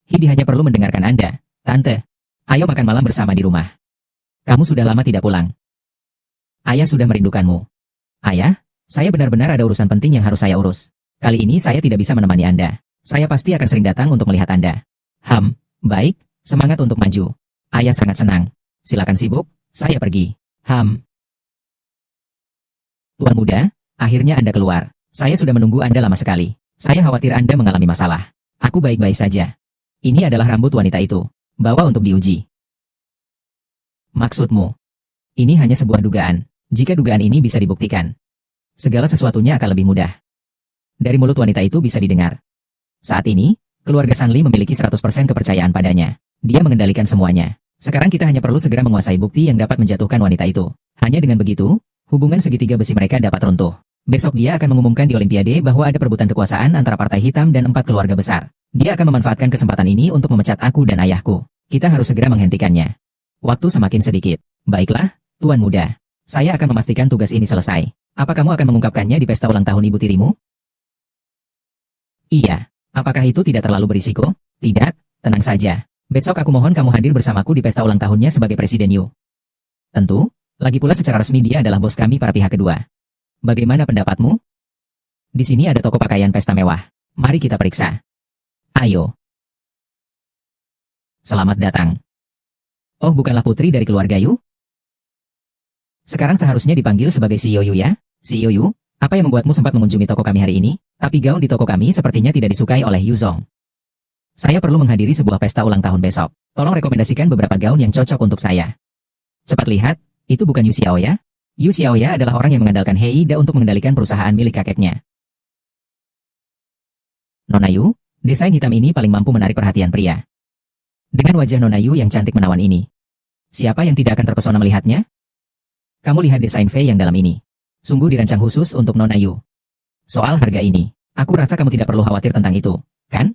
Hidi hanya perlu mendengarkan Anda. Tante, ayo makan malam bersama di rumah. Kamu sudah lama tidak pulang. Ayah sudah merindukanmu. Ayah, saya benar-benar ada urusan penting yang harus saya urus. Kali ini saya tidak bisa menemani Anda. Saya pasti akan sering datang untuk melihat Anda. Baik, semangat untuk maju. Ayah sangat senang. Silakan sibuk, saya pergi. Tuan Muda, akhirnya Anda keluar. Saya sudah menunggu Anda lama sekali. Saya khawatir Anda mengalami masalah. Aku baik-baik saja. Ini adalah rambut wanita itu. Bawa untuk diuji. Maksudmu? Ini hanya sebuah dugaan. Jika dugaan ini bisa dibuktikan, segala sesuatunya akan lebih mudah. Dari mulut wanita itu bisa didengar. Saat ini, keluarga Sanli memiliki 100% kepercayaan padanya. Dia mengendalikan semuanya. Sekarang kita hanya perlu segera menguasai bukti yang dapat menjatuhkan wanita itu. Hanya dengan begitu, hubungan segitiga besi mereka dapat runtuh. Besok dia akan mengumumkan di Olimpiade bahwa ada perebutan kekuasaan antara Partai Hitam dan 4 keluarga besar. Dia akan memanfaatkan kesempatan ini untuk memecat aku dan ayahku. Kita harus segera menghentikannya. Waktu semakin sedikit. Baiklah, Tuan Muda. Saya akan memastikan tugas ini selesai. Apa kamu akan mengungkapkannya di pesta ulang tahun ibu tirimu? Iya. Apakah itu tidak terlalu berisiko? Tidak, tenang saja. Besok aku mohon kamu hadir bersamaku di pesta ulang tahunnya sebagai Presiden Yu. Tentu, lagi pula secara resmi dia adalah bos kami para pihak kedua. Bagaimana pendapatmu? Di sini ada toko pakaian pesta mewah. Mari kita periksa. Ayo. Selamat datang. Oh, bukanlah putri dari keluarga Yu? Sekarang seharusnya dipanggil sebagai CEO Yu ya? CEO Yu, apa yang membuatmu sempat mengunjungi toko kami hari ini? Tapi gaun di toko kami sepertinya tidak disukai oleh Yu Zong. Saya perlu menghadiri sebuah pesta ulang tahun besok. Tolong rekomendasikan beberapa gaun yang cocok untuk saya. Cepat lihat, itu bukan Yu Xiaoya? Yu Xiaoya adalah orang yang mengandalkan Heida untuk mengendalikan perusahaan milik kakeknya. Nona Yu, desain hitam ini paling mampu menarik perhatian pria. Dengan wajah Nona Yu yang cantik menawan ini, siapa yang tidak akan terpesona melihatnya? Kamu lihat desain V yang dalam ini. Sungguh dirancang khusus untuk Nona Yu. Soal harga ini, aku rasa kamu tidak perlu khawatir tentang itu, kan?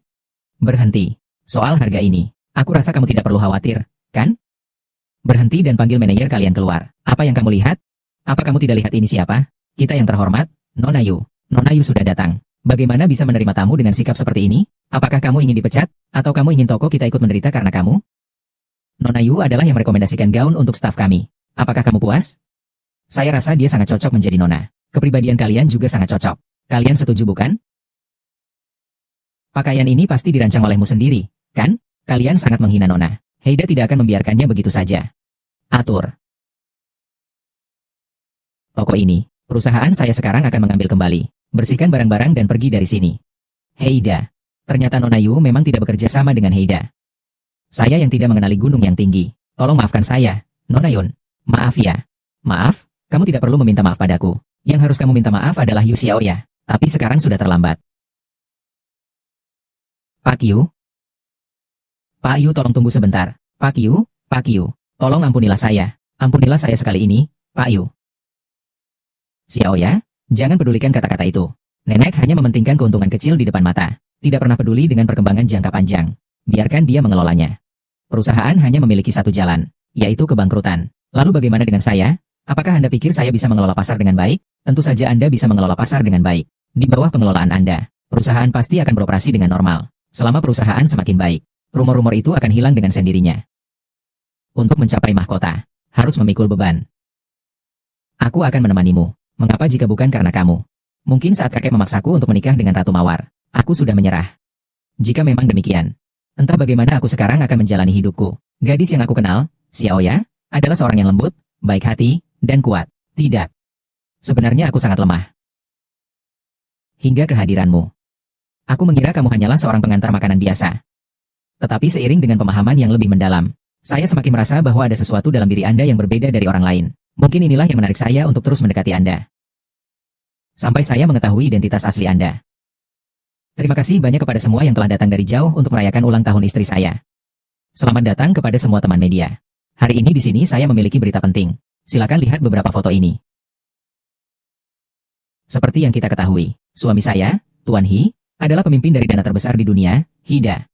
Berhenti. Soal harga ini, aku rasa kamu tidak perlu khawatir, kan? Berhenti dan panggil manajer kalian keluar. Apa yang kamu lihat? Apa kamu tidak lihat ini siapa? Kita yang terhormat, Nona Yu. Nona Yu sudah datang. Bagaimana bisa menerima tamu dengan sikap seperti ini? Apakah kamu ingin dipecat? Atau kamu ingin toko kita ikut menderita karena kamu? Nona Yu adalah yang merekomendasikan gaun untuk staf kami. Apakah kamu puas? Saya rasa dia sangat cocok menjadi Nona. Kepribadian kalian juga sangat cocok. Kalian setuju bukan? Pakaian ini pasti dirancang olehmu sendiri, kan? Kalian sangat menghina Nona. Heida tidak akan membiarkannya begitu saja. Atur. Toko ini, perusahaan saya sekarang akan mengambil kembali. Bersihkan barang-barang dan pergi dari sini. Heida. Ternyata Nona Yu memang tidak bekerja sama dengan Heida. Saya yang tidak mengenali gunung yang tinggi. Tolong maafkan saya, Nona Yun. Maaf ya. Maaf, kamu tidak perlu meminta maaf padaku. Yang harus kamu minta maaf adalah Yu Xiaoya. Tapi sekarang sudah terlambat. Pak Yu. Pak Yu, tolong tunggu sebentar. Pak Yu, tolong ampunilah saya. Ampunilah saya sekali ini, Pak Yu. Xiaoya, jangan pedulikan kata-kata itu. Nenek hanya mementingkan keuntungan kecil di depan mata. Tidak pernah peduli dengan perkembangan jangka panjang. Biarkan dia mengelolanya. Perusahaan hanya memiliki satu jalan, yaitu kebangkrutan. Lalu bagaimana dengan saya? Apakah Anda pikir saya bisa mengelola pasar dengan baik? Tentu saja Anda bisa mengelola pasar dengan baik. Di bawah pengelolaan Anda, perusahaan pasti akan beroperasi dengan normal. Selama perusahaan semakin baik, rumor-rumor itu akan hilang dengan sendirinya. Untuk mencapai mahkota, harus memikul beban. Aku akan menemanimu. Mengapa jika bukan karena kamu? Mungkin saat kakek memaksaku untuk menikah dengan Ratu Mawar, aku sudah menyerah. Jika memang demikian, entah bagaimana aku sekarang akan menjalani hidupku. Gadis yang aku kenal, Xiaoya, adalah seorang yang lembut, baik hati, dan kuat. Tidak. Sebenarnya aku sangat lemah. Hingga kehadiranmu. Aku mengira kamu hanyalah seorang pengantar makanan biasa. Tetapi seiring dengan pemahaman yang lebih mendalam, saya semakin merasa bahwa ada sesuatu dalam diri Anda yang berbeda dari orang lain. Mungkin inilah yang menarik saya untuk terus mendekati Anda. Sampai saya mengetahui identitas asli Anda. Terima kasih banyak kepada semua yang telah datang dari jauh untuk merayakan ulang tahun istri saya. Selamat datang kepada semua teman media. Hari ini di sini saya memiliki berita penting. Silakan lihat beberapa foto ini. Seperti yang kita ketahui, suami saya, Tuan He, adalah pemimpin dari dana terbesar di dunia, Hida.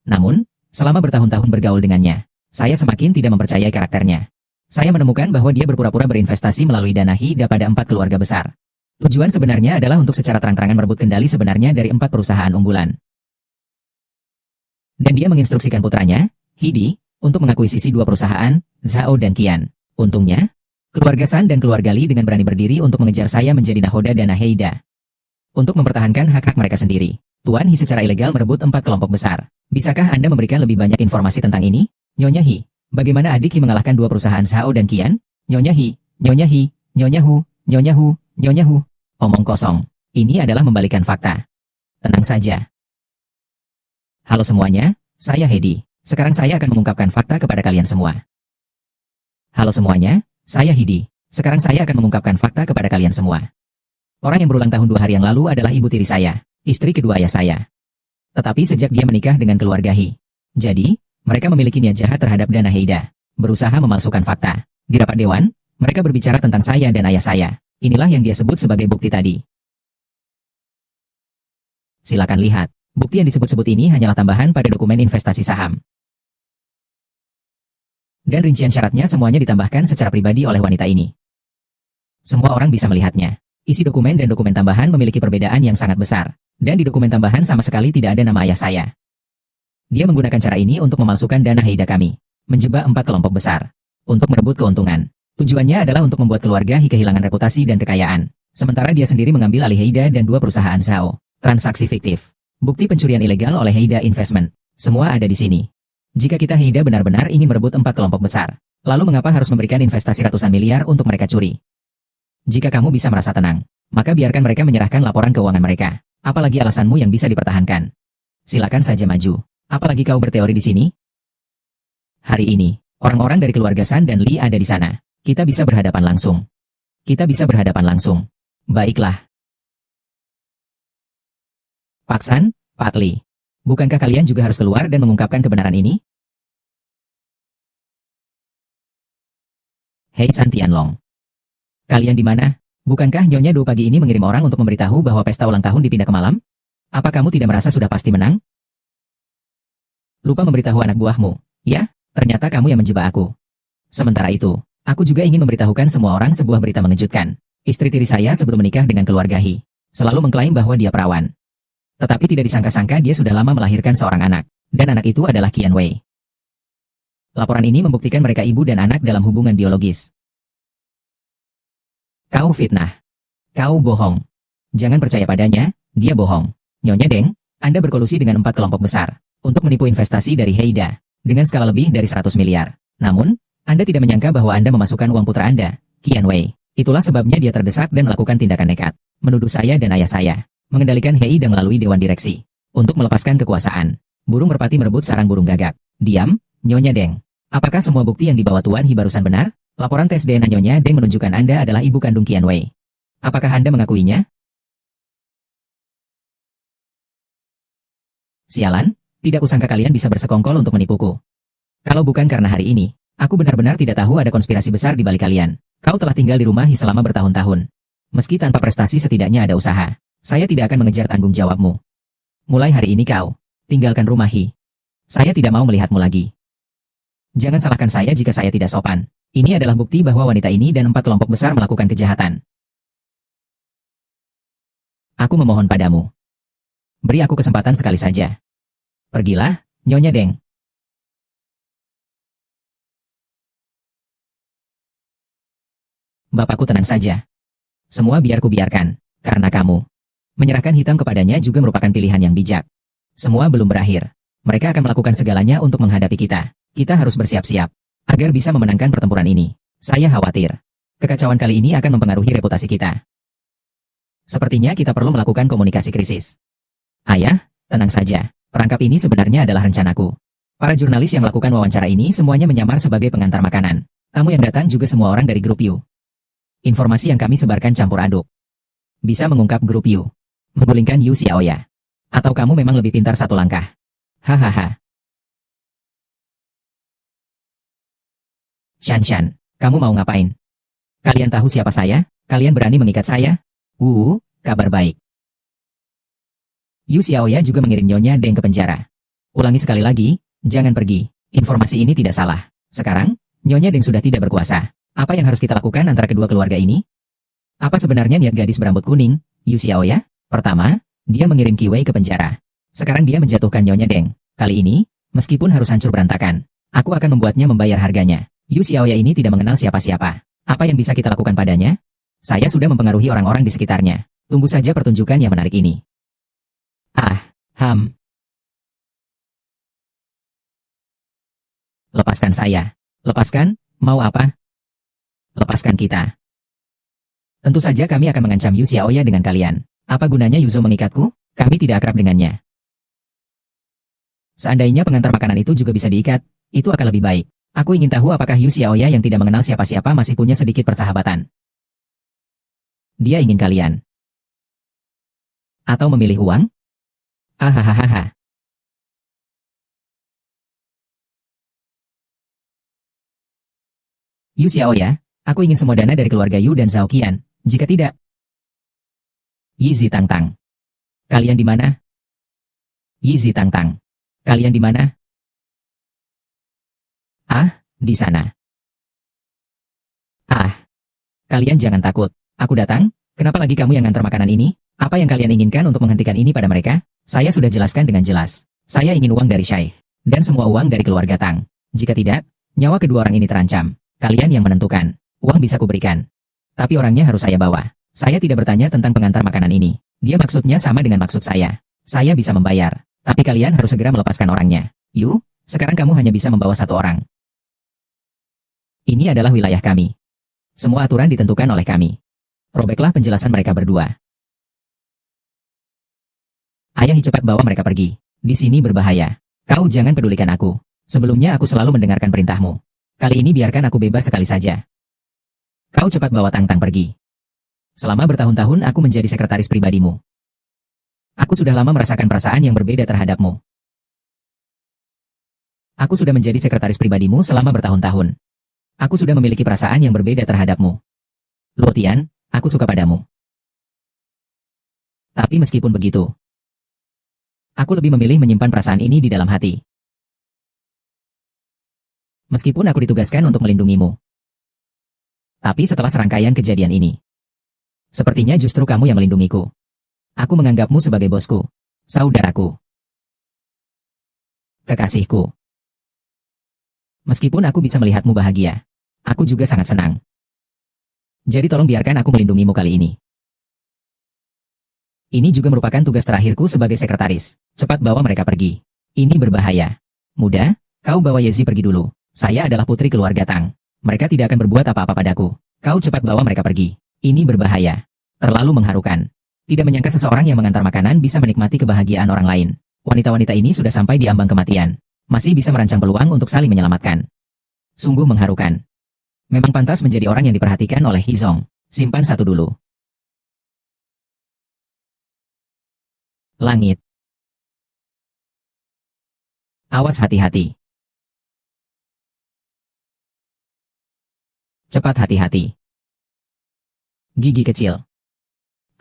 Namun, selama bertahun-tahun bergaul dengannya, saya semakin tidak mempercayai karakternya. Saya menemukan bahwa dia berpura-pura berinvestasi melalui dana Hida pada 4 keluarga besar. Tujuan sebenarnya adalah untuk secara terang-terangan merebut kendali sebenarnya dari 4 perusahaan unggulan. Dan dia menginstruksikan putranya, Hidi, untuk mengakuisisi 2 perusahaan, Zhao dan Qian. Untungnya, keluarga San dan keluarga Li dengan berani berdiri untuk mengejar saya menjadi nahoda dana Heida. Untuk mempertahankan hak-hak mereka sendiri, Tuan He secara ilegal merebut 4 kelompok besar. Bisakah Anda memberikan lebih banyak informasi tentang ini? Nyonya He, bagaimana adik He mengalahkan 2 perusahaan Zhao dan Qian? Nyonya He, Nyonya He, Nyonya Hu, Nyonya Hu, Nyonya Hu. Omong kosong. Ini adalah membalikan fakta. Tenang saja. Halo semuanya, saya Heidi. Sekarang saya akan mengungkapkan fakta kepada kalian semua. Halo semuanya, saya Heidi. Sekarang saya akan mengungkapkan fakta kepada kalian semua. Orang yang berulang tahun 2 hari yang lalu adalah ibu tiri saya, istri kedua ayah saya. Tetapi sejak dia menikah dengan keluarga He, jadi, mereka memiliki niat jahat terhadap dana Heida, berusaha memalsukan fakta. Di rapat dewan, mereka berbicara tentang saya dan ayah saya. Inilah yang dia sebut sebagai bukti tadi. Silakan lihat, bukti yang disebut-sebut ini hanyalah tambahan pada dokumen investasi saham. Dan rincian syaratnya semuanya ditambahkan secara pribadi oleh wanita ini. Semua orang bisa melihatnya. Isi dokumen dan dokumen tambahan memiliki perbedaan yang sangat besar. Dan di dokumen tambahan sama sekali tidak ada nama ayah saya. Dia menggunakan cara ini untuk memalsukan dana Heida kami. Menjebak 4 kelompok besar. untuk merebut keuntungan. Tujuannya adalah untuk membuat keluarga He kehilangan reputasi dan kekayaan. Sementara dia sendiri mengambil alih Heida dan 2 perusahaan Zhao. Transaksi fiktif. Bukti pencurian ilegal oleh Heida Investment. Semua ada di sini. Jika kita Heida benar-benar ingin merebut 4 kelompok besar, lalu mengapa harus memberikan investasi ratusan miliar untuk mereka curi? Jika kamu bisa merasa tenang, maka biarkan mereka menyerahkan laporan keuangan mereka. Apalagi alasanmu yang bisa dipertahankan. Silakan saja maju. Apalagi kau berteori di sini? Hari ini, orang-orang dari keluarga San dan Li ada di sana. Kita bisa berhadapan langsung. Kita bisa berhadapan langsung. Baiklah. Pak San, Pak Li. Bukankah kalian juga harus keluar dan mengungkapkan kebenaran ini? Hei San Tianlong. Kalian di mana? Bukankah Nyonya Do pagi ini mengirim orang untuk memberitahu bahwa pesta ulang tahun dipindah ke malam? Apa kamu tidak merasa sudah pasti menang? Lupa memberitahu anak buahmu. Ya, ternyata kamu yang menjebak aku. Sementara itu, aku juga ingin memberitahukan semua orang sebuah berita mengejutkan. Istri tiri saya sebelum menikah dengan keluarga He selalu mengklaim bahwa dia perawan. Tetapi tidak disangka-sangka dia sudah lama melahirkan seorang anak, dan anak itu adalah Qian Wei. Laporan ini membuktikan mereka ibu dan anak dalam hubungan biologis. Kau fitnah. Kau bohong. Jangan percaya padanya, dia bohong. Nyonya Deng, Anda berkolusi dengan 4 kelompok besar untuk menipu investasi dari Heida dengan skala lebih dari 100 miliar. Namun, Anda tidak menyangka bahwa Anda memasukkan uang putra Anda, Qian Wei. Itulah sebabnya dia terdesak dan melakukan tindakan nekat, menuduh saya dan ayah saya mengendalikan Heida melalui dewan direksi untuk melepaskan kekuasaan. Burung merpati merebut sarang burung gagak. Diam, Nyonya Deng. Apakah semua bukti yang dibawa Tuan He barusan benar? Laporan tes DNA Nyonya Deng menunjukkan Anda adalah ibu kandung Qian Wei. Apakah Anda mengakuinya? Sialan, tidak kusangka kalian bisa bersekongkol untuk menipuku. Kalau bukan karena hari ini, aku benar-benar tidak tahu ada konspirasi besar di balik kalian. Kau telah tinggal di rumah He selama bertahun-tahun. Meski tanpa prestasi setidaknya ada usaha. Saya tidak akan mengejar tanggung jawabmu. Mulai hari ini kau tinggalkan rumah He. Saya tidak mau melihatmu lagi. Jangan salahkan saya jika saya tidak sopan. Ini adalah bukti bahwa wanita ini dan 4 kelompok besar melakukan kejahatan. Aku memohon padamu. Beri aku kesempatan sekali saja. Pergilah, Nyonya Deng. Bapakku tenang saja. Semua biar ku biarkan, karena kamu. Menyerahkan hitam kepadanya juga merupakan pilihan yang bijak. Semua belum berakhir. Mereka akan melakukan segalanya untuk menghadapi kita. Kita harus bersiap-siap agar bisa memenangkan pertempuran ini. Saya khawatir. Kekacauan kali ini akan mempengaruhi reputasi kita. Sepertinya kita perlu melakukan komunikasi krisis. Ayah, tenang saja. Perangkap ini sebenarnya adalah rencanaku. Para jurnalis yang melakukan wawancara ini semuanya menyamar sebagai pengantar makanan. Tamu yang datang juga semua orang dari grup Yu. Informasi yang kami sebarkan campur aduk. Bisa mengungkap grup Yu. Menggulingkan Yu Xiaoya. Atau kamu memang lebih pintar satu langkah. Hahaha. Shan, kamu mau ngapain? Kalian tahu siapa saya? Kalian berani mengikat saya? Kabar baik. Yu Xiaoya juga mengirim Nyonya Deng ke penjara. Ulangi sekali lagi, jangan pergi. Informasi ini tidak salah. Sekarang, Nyonya Deng sudah tidak berkuasa. Apa yang harus kita lakukan antara kedua keluarga ini? Apa sebenarnya niat gadis berambut kuning, Yu Xiaoya? Pertama, dia mengirim Qi Wei ke penjara. Sekarang dia menjatuhkan Nyonya Deng. Kali ini, meskipun harus hancur berantakan, aku akan membuatnya membayar harganya. Yu Xiaoya ini tidak mengenal siapa-siapa. Apa yang bisa kita lakukan padanya? Saya sudah mempengaruhi orang-orang di sekitarnya. Tunggu saja pertunjukan yang menarik ini. Lepaskan saya. Lepaskan, mau apa? Lepaskan kita. Tentu saja kami akan mengancam Yu Xiaoya dengan kalian. Apa gunanya Yuzo mengikatku? Kami tidak akrab dengannya. Seandainya pengantar makanan itu juga bisa diikat, itu akan lebih baik. Aku ingin tahu apakah Yu Xiaoya yang tidak mengenal siapa-siapa masih punya sedikit persahabatan. Dia ingin kalian. Atau memilih uang? Ahahaha. Yu Xiaoya, aku ingin semua dana dari keluarga Yu dan Zhao Qian. Jika tidak, Yizi Tangtang. Kalian di mana? Yizi Tangtang. Kalian di mana? Di sana. Kalian jangan takut. Aku datang. Kenapa lagi kamu yang ngantar makanan ini? Apa yang kalian inginkan untuk menghentikan ini pada mereka? Saya sudah jelaskan dengan jelas. Saya ingin uang dari Syekh. Dan semua uang dari keluarga Tang. Jika tidak, nyawa kedua orang ini terancam. Kalian yang menentukan. Uang bisa kuberikan. Tapi orangnya harus saya bawa. Saya tidak bertanya tentang pengantar makanan ini. Dia maksudnya sama dengan maksud saya. Saya bisa membayar. Tapi kalian harus segera melepaskan orangnya. Yu, sekarang kamu hanya bisa membawa satu orang. Ini adalah wilayah kami. Semua aturan ditentukan oleh kami. Robeklah penjelasan mereka berdua. Ayahi cepat bawa mereka pergi. Di sini berbahaya. Kau jangan pedulikan aku. Sebelumnya aku selalu mendengarkan perintahmu. Kali ini biarkan aku bebas sekali saja. Kau cepat bawa Tang Tang pergi. Selama bertahun-tahun aku menjadi sekretaris pribadimu. Aku sudah lama merasakan perasaan yang berbeda terhadapmu. Aku sudah menjadi sekretaris pribadimu selama bertahun-tahun. Aku sudah memiliki perasaan yang berbeda terhadapmu. Luo Tian, aku suka padamu. Tapi meskipun begitu, aku lebih memilih menyimpan perasaan ini di dalam hati. Meskipun aku ditugaskan untuk melindungimu. Tapi setelah serangkaian kejadian ini, sepertinya justru kamu yang melindungiku. Aku menganggapmu sebagai bosku, saudaraku, kekasihku. Meskipun aku bisa melihatmu bahagia, aku juga sangat senang. Jadi tolong biarkan aku melindungimu kali ini. Ini juga merupakan tugas terakhirku sebagai sekretaris. Cepat bawa mereka pergi. Ini berbahaya. Muda, kau bawa Yezi pergi dulu. Saya adalah putri keluarga Tang. Mereka tidak akan berbuat apa-apa padaku. Kau cepat bawa mereka pergi. Ini berbahaya. Terlalu mengharukan. Tidak menyangka seseorang yang mengantar makanan bisa menikmati kebahagiaan orang lain. Wanita-wanita ini sudah sampai di ambang kematian. Masih bisa merancang peluang untuk saling menyelamatkan. Sungguh mengharukan. Memang pantas menjadi orang yang diperhatikan oleh Hizong. Simpan satu dulu. Langit. Awas hati-hati. Cepat hati-hati. Gigi kecil.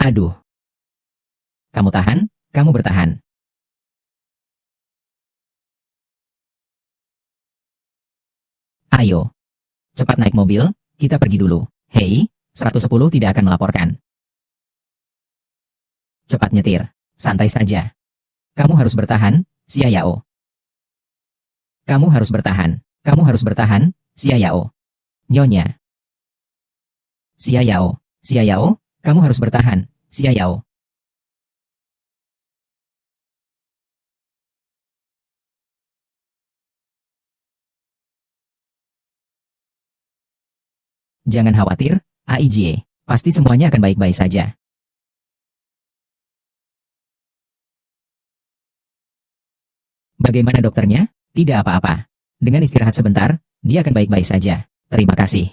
Aduh. Kamu tahan, kamu bertahan. Ayo. Cepat naik mobil, kita pergi dulu. Hei, 110 tidak akan melaporkan. Cepat nyetir. Santai saja. Kamu harus bertahan, Xia Yao. Kamu harus bertahan. Kamu harus bertahan, Xia Yao. Nyonya. Xia Yao. Xia Yao, kamu harus bertahan, Xia Yao. Jangan khawatir, Aijie. Pasti semuanya akan baik-baik saja. Bagaimana dokternya? Tidak apa-apa. Dengan istirahat sebentar, dia akan baik-baik saja. Terima kasih.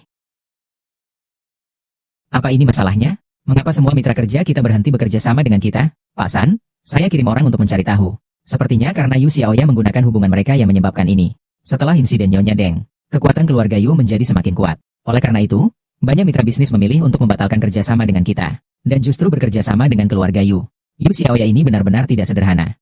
Apa ini masalahnya? Mengapa semua mitra kerja kita berhenti bekerja sama dengan kita? Pak San, saya kirim orang untuk mencari tahu. Sepertinya karena Yu Xiaoya menggunakan hubungan mereka yang menyebabkan ini. Setelah insiden Nyonya Deng, kekuatan keluarga Yu menjadi semakin kuat. Oleh karena itu, banyak mitra bisnis memilih untuk membatalkan kerjasama dengan kita. Dan justru bekerja sama dengan keluarga Yu. Yu Xiaoya ini benar-benar tidak sederhana.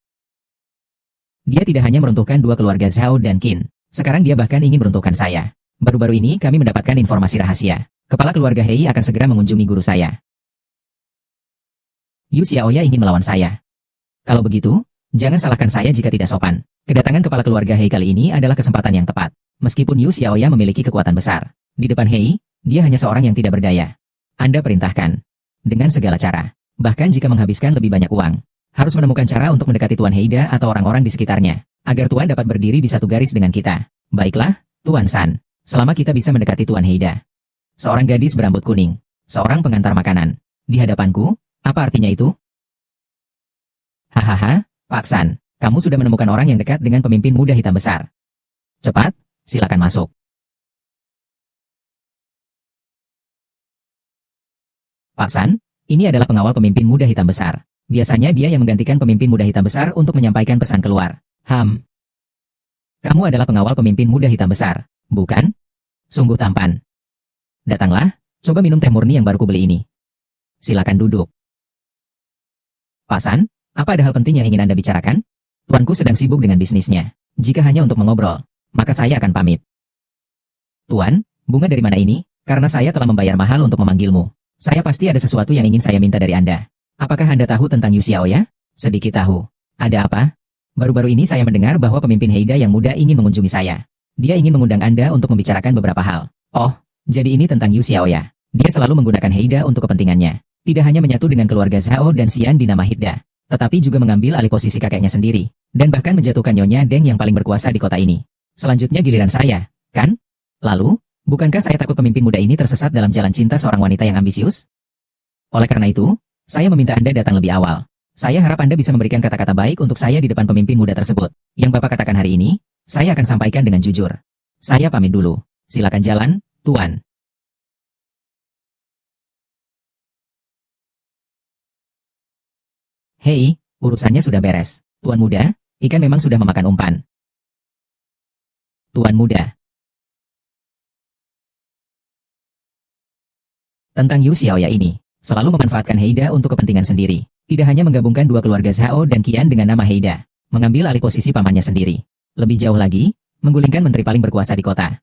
Dia tidak hanya meruntuhkan dua keluarga Zhao dan Qin. Sekarang dia bahkan ingin meruntuhkan saya. Baru-baru ini kami mendapatkan informasi rahasia. Kepala keluarga Hei akan segera mengunjungi guru saya. Yu Xiaoya ingin melawan saya. Kalau begitu, jangan salahkan saya jika tidak sopan. Kedatangan kepala keluarga Hei kali ini adalah kesempatan yang tepat. Meskipun Yu Xiaoya memiliki kekuatan besar, di depan Hei, dia hanya seorang yang tidak berdaya. Anda perintahkan. Dengan segala cara. Bahkan jika menghabiskan lebih banyak uang. Harus menemukan cara untuk mendekati Tuan Heida atau orang-orang di sekitarnya, agar Tuan dapat berdiri di satu garis dengan kita. Baiklah, Tuan San. Selama kita bisa mendekati Tuan Heida. Seorang gadis berambut kuning. Seorang pengantar makanan. Di hadapanku, apa artinya itu? Hahaha, Pak San. Kamu sudah menemukan orang yang dekat dengan pemimpin muda hitam besar. Cepat, silakan masuk. Pak San, ini adalah pengawal pemimpin muda hitam besar. Biasanya dia yang menggantikan pemimpin muda hitam besar untuk menyampaikan pesan keluar. Kamu adalah pengawal pemimpin muda hitam besar, bukan? Sungguh tampan. Datanglah, coba minum teh murni yang baru kubeli ini. Silakan duduk. Pak San, apa ada hal penting yang ingin Anda bicarakan? Tuanku sedang sibuk dengan bisnisnya. Jika hanya untuk mengobrol, maka saya akan pamit. Tuan, bunga dari mana ini? Karena saya telah membayar mahal untuk memanggilmu. Saya pasti ada sesuatu yang ingin saya minta dari Anda. Apakah Anda tahu tentang Yu Xiaoya? Sedikit tahu. Ada apa? Baru-baru ini saya mendengar bahwa pemimpin Heida yang muda ingin mengunjungi saya. Dia ingin mengundang Anda untuk membicarakan beberapa hal. Oh, jadi ini tentang Yu Xiaoya. Dia selalu menggunakan Heida untuk kepentingannya. Tidak hanya menyatu dengan keluarga Zhao dan Xian di nama Hida, tetapi juga mengambil alih posisi kakeknya sendiri, dan bahkan menjatuhkan Nyonya Deng yang paling berkuasa di kota ini. Selanjutnya giliran saya, kan? Lalu, bukankah saya takut pemimpin muda ini tersesat dalam jalan cinta seorang wanita yang ambisius? Oleh karena itu, saya meminta Anda datang lebih awal. Saya harap Anda bisa memberikan kata-kata baik untuk saya di depan pemimpin muda tersebut. Yang Bapak katakan hari ini, saya akan sampaikan dengan jujur. Saya pamit dulu. Silakan jalan, Tuan. Hei, urusannya sudah beres. Tuan muda, ikan memang sudah memakan umpan. Tuan muda. Tentang Yu Xiaoya ini, selalu memanfaatkan Heida untuk kepentingan sendiri. Tidak hanya menggabungkan dua keluarga Zhao dan Qian dengan nama Heida, mengambil alih posisi pamannya sendiri. Lebih jauh lagi, menggulingkan menteri paling berkuasa di kota.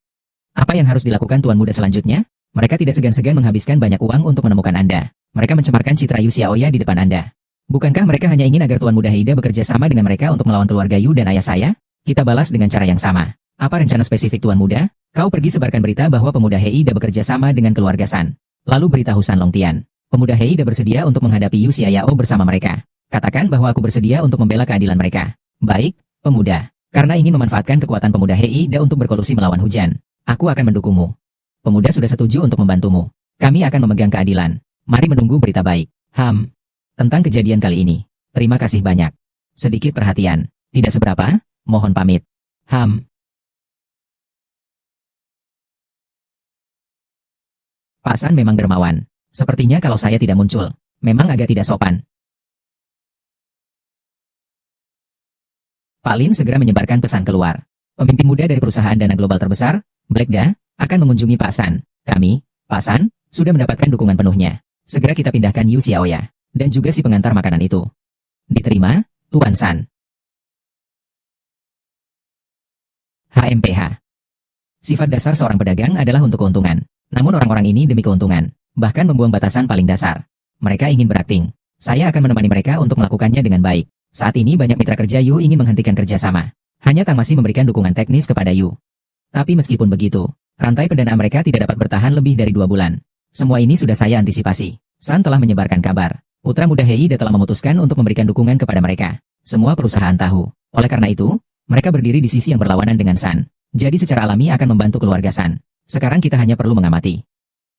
Apa yang harus dilakukan Tuan Muda selanjutnya? Mereka tidak segan-segan menghabiskan banyak uang untuk menemukan Anda. Mereka mencemarkan citra Yu Xiaoya di depan Anda. Bukankah mereka hanya ingin agar Tuan Muda Heida bekerja sama dengan mereka untuk melawan keluarga Yu dan ayah saya? Kita balas dengan cara yang sama. Apa rencana spesifik Tuan Muda? Kau pergi sebarkan berita bahwa pemuda Heida bekerja sama dengan keluarga San. Lalu beritahu San Longtian. Pemuda Heida bersedia untuk menghadapi Yu Xiaoya bersama mereka. Katakan bahwa aku bersedia untuk membela keadilan mereka. Baik, pemuda. Karena ingin memanfaatkan kekuatan pemuda Heida untuk berkolusi melawan hujan, aku akan mendukungmu. Pemuda sudah setuju untuk membantumu. Kami akan memegang keadilan. Mari menunggu berita baik. Tentang kejadian kali ini, terima kasih banyak. Sedikit perhatian. Tidak seberapa, mohon pamit. Pak San memang dermawan. Sepertinya kalau saya tidak muncul, memang agak tidak sopan. Pak Lin segera menyebarkan pesan keluar. Pemimpin muda dari perusahaan dana global terbesar, Blackda, akan mengunjungi Pak San. Kami, Pak San, sudah mendapatkan dukungan penuhnya. Segera kita pindahkan Yu Xiaoya, dan juga si pengantar makanan itu. Diterima, Tuan San. HMPH. Sifat dasar seorang pedagang adalah untuk keuntungan. Namun orang-orang ini demi keuntungan, bahkan membuang batasan paling dasar. Mereka ingin berakting. Saya akan menemani mereka untuk melakukannya dengan baik. Saat ini banyak mitra kerja Yu ingin menghentikan kerjasama. Hanya Tang masih memberikan dukungan teknis kepada Yu. Tapi meskipun begitu, rantai pendanaan mereka tidak dapat bertahan lebih dari 2 bulan. Semua ini sudah saya antisipasi. San telah menyebarkan kabar. Putra muda Heida telah memutuskan untuk memberikan dukungan kepada mereka. Semua perusahaan tahu. Oleh karena itu, mereka berdiri di sisi yang berlawanan dengan San. Jadi secara alami akan membantu keluarga San. Sekarang kita hanya perlu mengamati.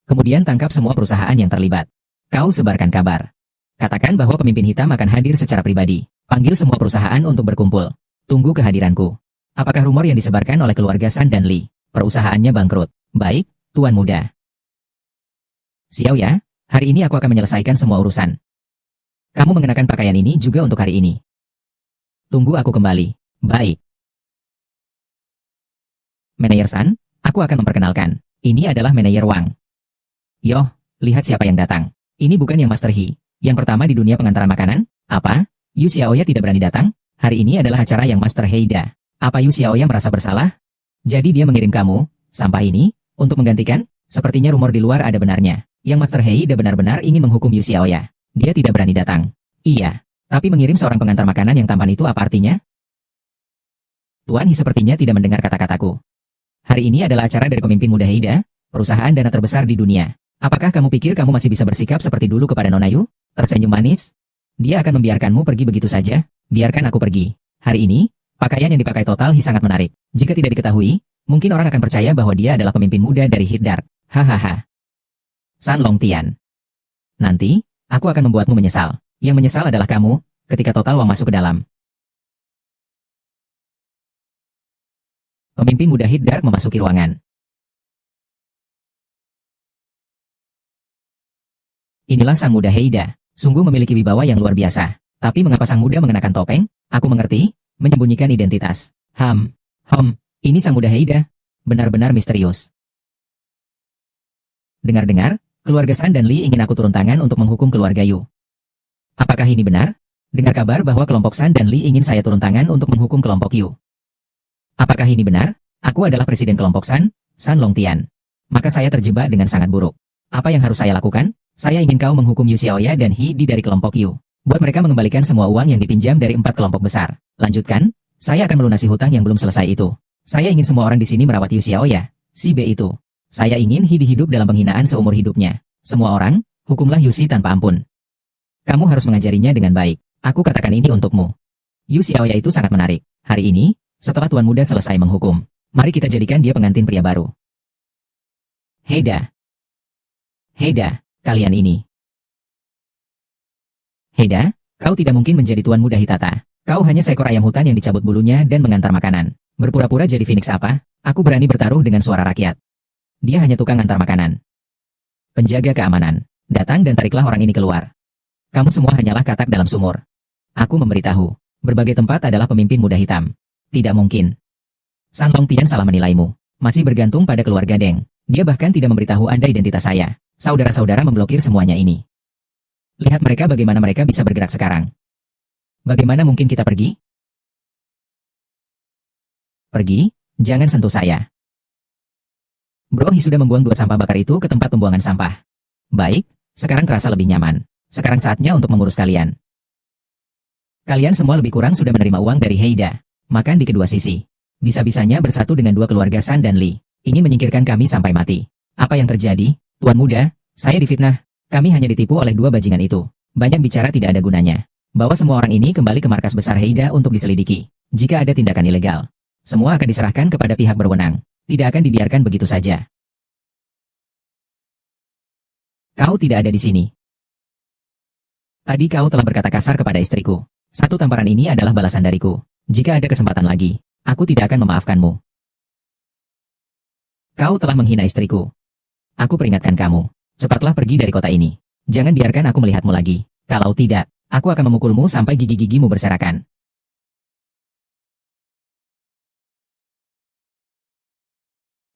Kemudian tangkap semua perusahaan yang terlibat. Kau sebarkan kabar. Katakan bahwa pemimpin hitam akan hadir secara pribadi. Panggil semua perusahaan untuk berkumpul. Tunggu kehadiranku. Apakah rumor yang disebarkan oleh keluarga San dan Li, perusahaannya bangkrut? Baik, Tuan Muda. Xiaoya, hari ini aku akan menyelesaikan semua urusan. Kamu mengenakan pakaian ini juga untuk hari ini. Tunggu aku kembali. Baik. Manajer San, aku akan memperkenalkan. Ini adalah Manajer Wang. Yoh, lihat siapa yang datang. Ini bukan yang Master He, yang pertama di dunia pengantaran makanan? Apa? Yu Xiaoya tidak berani datang? Hari ini adalah acara yang Master Heida. Apa Yu Xiaoya merasa bersalah? Jadi dia mengirim kamu, sampah ini, untuk menggantikan? Sepertinya rumor di luar ada benarnya. Yang Master Heida benar-benar ingin menghukum Yu Xiaoya. Dia tidak berani datang. Iya, tapi mengirim seorang pengantar makanan yang tampan itu apa artinya? Tuan He sepertinya tidak mendengar kata-kataku. Hari ini adalah acara dari pemimpin muda Heida, perusahaan dana terbesar di dunia. Apakah kamu pikir kamu masih bisa bersikap seperti dulu kepada Nona Yu? Tersenyum manis. Dia akan membiarkanmu pergi begitu saja. Biarkan aku pergi. Hari ini, pakaian yang dipakai Total He sangat menarik. Jika tidak diketahui, mungkin orang akan percaya bahwa dia adalah pemimpin muda dari Hiddark. Hahaha. San Longtian. Nanti, aku akan membuatmu menyesal. Yang menyesal adalah kamu, ketika Total Wang masuk ke dalam. Pemimpin muda Hiddark memasuki ruangan. Inilah sang muda Heida. Sungguh memiliki wibawa yang luar biasa. Tapi mengapa sang muda mengenakan topeng? Aku mengerti, menyembunyikan identitas. Ini sang muda Heida. Benar-benar misterius. Dengar-dengar, keluarga San dan Li ingin aku turun tangan untuk menghukum keluarga Yu. Apakah ini benar? Dengar kabar bahwa kelompok San dan Li ingin saya turun tangan untuk menghukum kelompok Yu. Apakah ini benar? Aku adalah presiden kelompok San Longtian. Maka saya terjebak dengan sangat buruk. Apa yang harus saya lakukan? Saya ingin kau menghukum Yu Xiaoya dan He Di dari kelompok Yu. Buat mereka mengembalikan semua uang yang dipinjam dari 4 kelompok besar. Lanjutkan, saya akan melunasi hutang yang belum selesai itu. Saya ingin semua orang di sini merawat Yu Xiaoya, si B itu. Saya ingin Hidi hidup dalam penghinaan seumur hidupnya. Semua orang, hukumlah Yusi tanpa ampun. Kamu harus mengajarinya dengan baik. Aku katakan ini untukmu. Yu Xiaoya itu sangat menarik. Hari ini, setelah Tuan Muda selesai menghukum, mari kita jadikan dia pengantin pria baru. Heida. Heida, kalian ini. Heida, kau tidak mungkin menjadi Tuan Muda Hitata. Kau hanya seekor ayam hutan yang dicabut bulunya dan mengantar makanan. Berpura-pura jadi Phoenix apa? Aku berani bertaruh dengan suara rakyat. Dia hanya tukang antar makanan. Penjaga keamanan, datang dan tariklah orang ini keluar. Kamu semua hanyalah katak dalam sumur. Aku memberitahu, berbagai tempat adalah pemimpin muda hitam. Tidak mungkin. San Long Tian salah menilaimu. Masih bergantung pada keluarga Deng. Dia bahkan tidak memberitahu Anda identitas saya. Saudara-saudara memblokir semuanya ini. Lihat mereka bagaimana mereka bisa bergerak sekarang. Bagaimana mungkin kita pergi? Pergi? Jangan sentuh saya. Bro Hi sudah membuang 2 sampah bakar itu ke tempat pembuangan sampah. Baik, sekarang terasa lebih nyaman. Sekarang saatnya untuk mengurus kalian. Kalian semua lebih kurang sudah menerima uang dari Heida. Makan di kedua sisi. Bisa-bisanya bersatu dengan 2 keluarga San dan Li. Ingin menyingkirkan kami sampai mati. Apa yang terjadi? Tuan Muda, saya difitnah. Kami hanya ditipu oleh 2 bajingan itu. Banyak bicara tidak ada gunanya. Bawa semua orang ini kembali ke markas besar Heida untuk diselidiki. Jika ada tindakan ilegal, semua akan diserahkan kepada pihak berwenang. Tidak akan dibiarkan begitu saja. Kau tidak ada di sini. Tadi kau telah berkata kasar kepada istriku. Satu tamparan ini adalah balasan dariku. Jika ada kesempatan lagi, aku tidak akan memaafkanmu. Kau telah menghina istriku. Aku peringatkan kamu. Cepatlah pergi dari kota ini. Jangan biarkan aku melihatmu lagi. Kalau tidak, aku akan memukulmu sampai gigi-gigimu berserakan.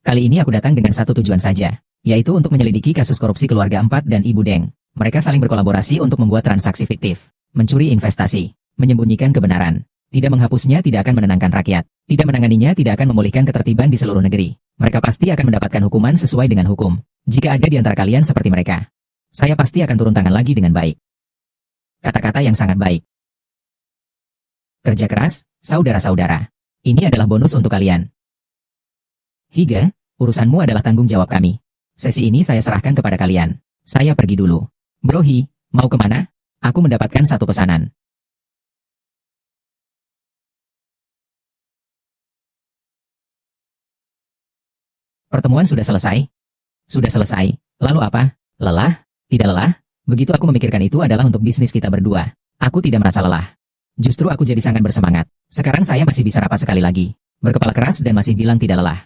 Kali ini aku datang dengan satu tujuan saja, yaitu untuk menyelidiki kasus korupsi keluarga Empat dan Ibu Deng. Mereka saling berkolaborasi untuk membuat transaksi fiktif, mencuri investasi, menyembunyikan kebenaran. Tidak menghapusnya tidak akan menenangkan rakyat. Tidak menanganinya tidak akan memulihkan ketertiban di seluruh negeri. Mereka pasti akan mendapatkan hukuman sesuai dengan hukum. Jika ada di antara kalian seperti mereka, saya pasti akan turun tangan lagi dengan baik. Kata-kata yang sangat baik. Kerja keras, saudara-saudara. Ini adalah bonus untuk kalian. Higa, urusanmu adalah tanggung jawab kami. Sesi ini saya serahkan kepada kalian. Saya pergi dulu. Bro Hi, mau kemana? Aku mendapatkan satu pesanan. Pertemuan sudah selesai? Sudah selesai. Lalu apa? Lelah? Tidak lelah? Begitu aku memikirkan itu adalah untuk bisnis kita berdua. Aku tidak merasa lelah. Justru aku jadi sangat bersemangat. Sekarang saya masih bisa rapat sekali lagi. Berkepala keras dan masih bilang tidak lelah.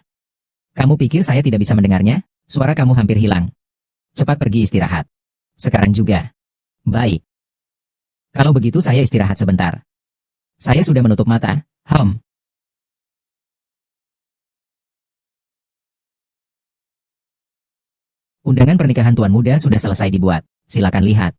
Kamu pikir saya tidak bisa mendengarnya? Suara kamu hampir hilang. Cepat pergi istirahat. Sekarang juga. Baik. Kalau begitu saya istirahat sebentar. Saya sudah menutup mata. Undangan pernikahan Tuan Muda sudah selesai dibuat. Silakan lihat.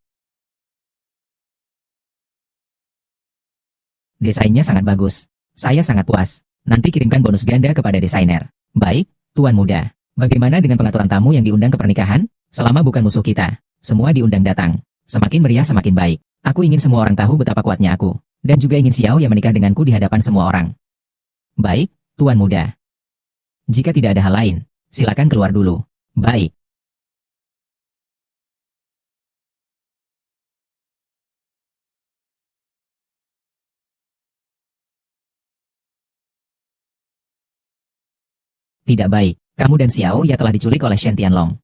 Desainnya sangat bagus. Saya sangat puas. Nanti kirimkan bonus ganda kepada desainer. Baik, Tuan Muda. Bagaimana dengan pengaturan tamu yang diundang ke pernikahan? Selama bukan musuh kita, semua diundang datang. Semakin meriah semakin baik. Aku ingin semua orang tahu betapa kuatnya aku. Dan juga ingin Xiao yang menikah denganku di hadapan semua orang. Baik, Tuan Muda. Jika tidak ada hal lain, silakan keluar dulu. Baik. Tidak baik, kamu dan Xiao ya telah diculik oleh Shen Tianlong.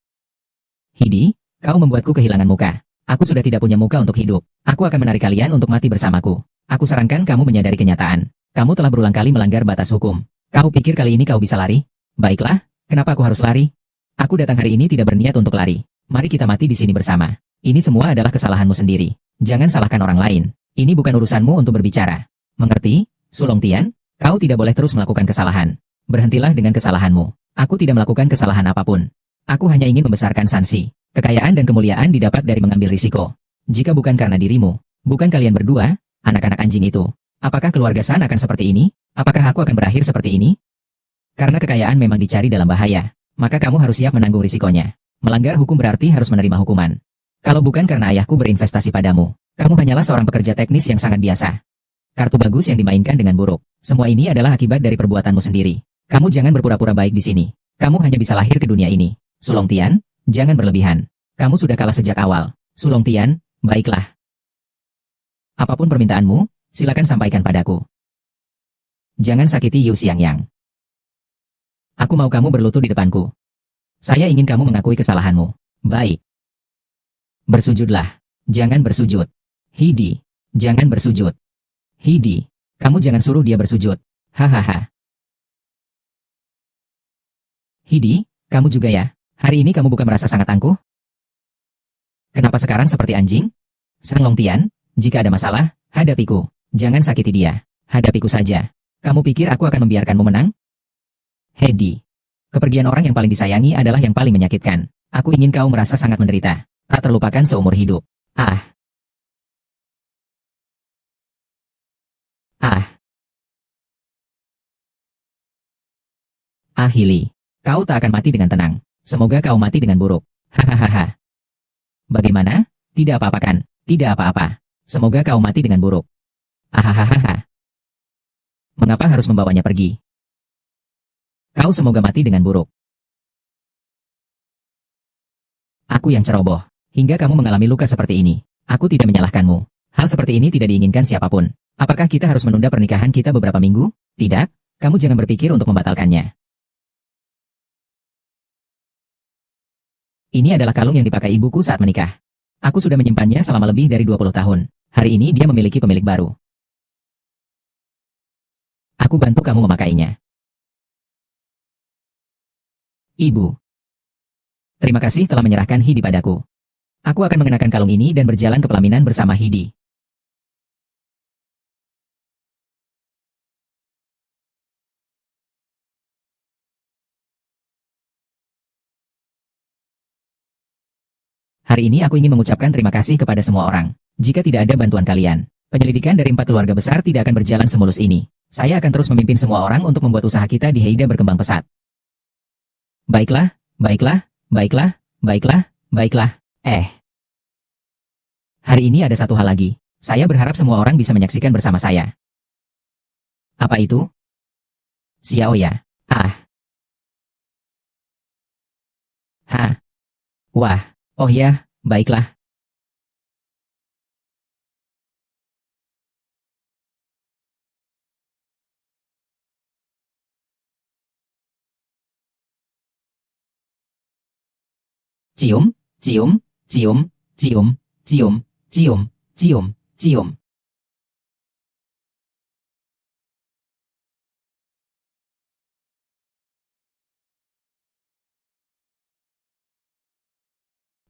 Hidi, kau membuatku kehilangan muka. Aku sudah tidak punya muka untuk hidup. Aku akan menarik kalian untuk mati bersamaku. Aku sarankan kamu menyadari kenyataan. Kamu telah berulang kali melanggar batas hukum. Kau pikir kali ini kau bisa lari? Baiklah, kenapa aku harus lari? Aku datang hari ini tidak berniat untuk lari. Mari kita mati di sini bersama. Ini semua adalah kesalahanmu sendiri. Jangan salahkan orang lain. Ini bukan urusanmu untuk berbicara. Mengerti, Sulong Tian? Kau tidak boleh terus melakukan kesalahan. Berhentilah dengan kesalahanmu. Aku tidak melakukan kesalahan apapun. Aku hanya ingin membesarkan Sansi. Kekayaan dan kemuliaan didapat dari mengambil risiko. Jika bukan karena dirimu, bukan kalian berdua, anak-anak anjing itu, apakah keluarga San akan seperti ini? Apakah aku akan berakhir seperti ini? Karena kekayaan memang dicari dalam bahaya, maka kamu harus siap menanggung risikonya. Melanggar hukum berarti harus menerima hukuman. Kalau bukan karena ayahku berinvestasi padamu, kamu hanyalah seorang pekerja teknis yang sangat biasa. Kartu bagus yang dimainkan dengan buruk. Semua ini adalah akibat dari perbuatanmu sendiri. Kamu jangan berpura-pura baik di sini. Kamu hanya bisa lahir ke dunia ini. Sulong Tian, jangan berlebihan. Kamu sudah kalah sejak awal. Sulong Tian, baiklah. Apapun permintaanmu, silakan sampaikan padaku. Jangan sakiti Yu Xiangyang. Aku mau kamu berlutut di depanku. Saya ingin kamu mengakui kesalahanmu. Baik. Bersujudlah. Jangan bersujud. Hidi, jangan bersujud. Hidi, kamu jangan suruh dia bersujud. Hahaha. Hidi, kamu juga ya? Hari ini kamu bukan merasa sangat angkuh? Kenapa sekarang seperti anjing? Sang Long Tian, jika ada masalah, hadapiku. Jangan sakiti dia. Hadapiku saja. Kamu pikir aku akan membiarkanmu menang? Hedi. Kepergian orang yang paling disayangi adalah yang paling menyakitkan. Aku ingin kau merasa sangat menderita. Tak terlupakan seumur hidup. Ah. Hili. Kau tak akan mati dengan tenang. Semoga kau mati dengan buruk. Hahaha. Bagaimana? Tidak apa-apa kan? Tidak apa-apa. Semoga kau mati dengan buruk. Hahaha. Mengapa harus membawanya pergi? Kau semoga mati dengan buruk. Aku yang ceroboh. Hingga kamu mengalami luka seperti ini. Aku tidak menyalahkanmu. Hal seperti ini tidak diinginkan siapapun. Apakah kita harus menunda pernikahan kita beberapa minggu? Tidak. Kamu jangan berpikir untuk membatalkannya. Ini adalah kalung yang dipakai ibuku saat menikah. Aku sudah menyimpannya selama lebih dari 20 tahun. Hari ini dia memiliki pemilik baru. Aku bantu kamu memakainya. Ibu. Terima kasih telah menyerahkan Hidi padaku. Aku akan mengenakan kalung ini dan berjalan ke pelaminan bersama Hidi. Hari ini aku ingin mengucapkan terima kasih kepada semua orang. Jika tidak ada bantuan kalian, penyelidikan dari 4 keluarga besar tidak akan berjalan semulus ini. Saya akan terus memimpin semua orang untuk membuat usaha kita di Heida berkembang pesat. Baiklah, baiklah, baiklah, baiklah, baiklah. Hari ini ada satu hal lagi. Saya berharap semua orang bisa menyaksikan bersama saya. Apa itu? Xiaoya. Wah. Oh ya, baiklah. Cium, cium, cium, cium, cium, cium, cium, cium.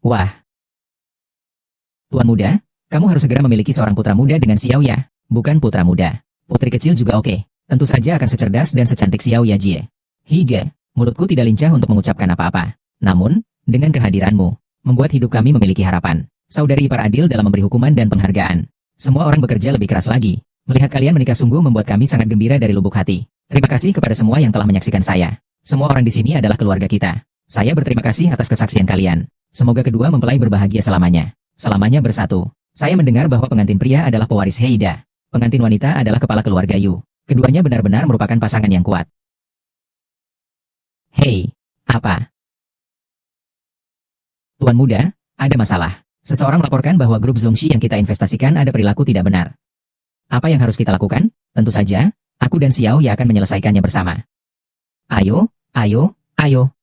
Wah. Tuan muda, kamu harus segera memiliki seorang putra muda dengan Xiaoya, bukan putra muda. Putri kecil juga oke. Tentu saja akan secerdas dan secantik Xiaoya Jie. Higa, mulutku tidak lincah untuk mengucapkan apa-apa. Namun, dengan kehadiranmu, membuat hidup kami memiliki harapan. Saudari ipar adil dalam memberi hukuman dan penghargaan. Semua orang bekerja lebih keras lagi. Melihat kalian menikah sungguh membuat kami sangat gembira dari lubuk hati. Terima kasih kepada semua yang telah menyaksikan saya. Semua orang di sini adalah keluarga kita. Saya berterima kasih atas kesaksian kalian. Semoga kedua mempelai berbahagia selamanya. Selamanya bersatu. Saya mendengar bahwa pengantin pria adalah pewaris Heida. Pengantin wanita adalah kepala keluarga Yu. Keduanya benar-benar merupakan pasangan yang kuat. Hei, apa? Tuan muda, ada masalah. Seseorang melaporkan bahwa grup Zongxi yang kita investasikan ada perilaku tidak benar. Apa yang harus kita lakukan? Tentu saja, aku dan Xiao ya akan menyelesaikannya bersama. Ayo, ayo, ayo.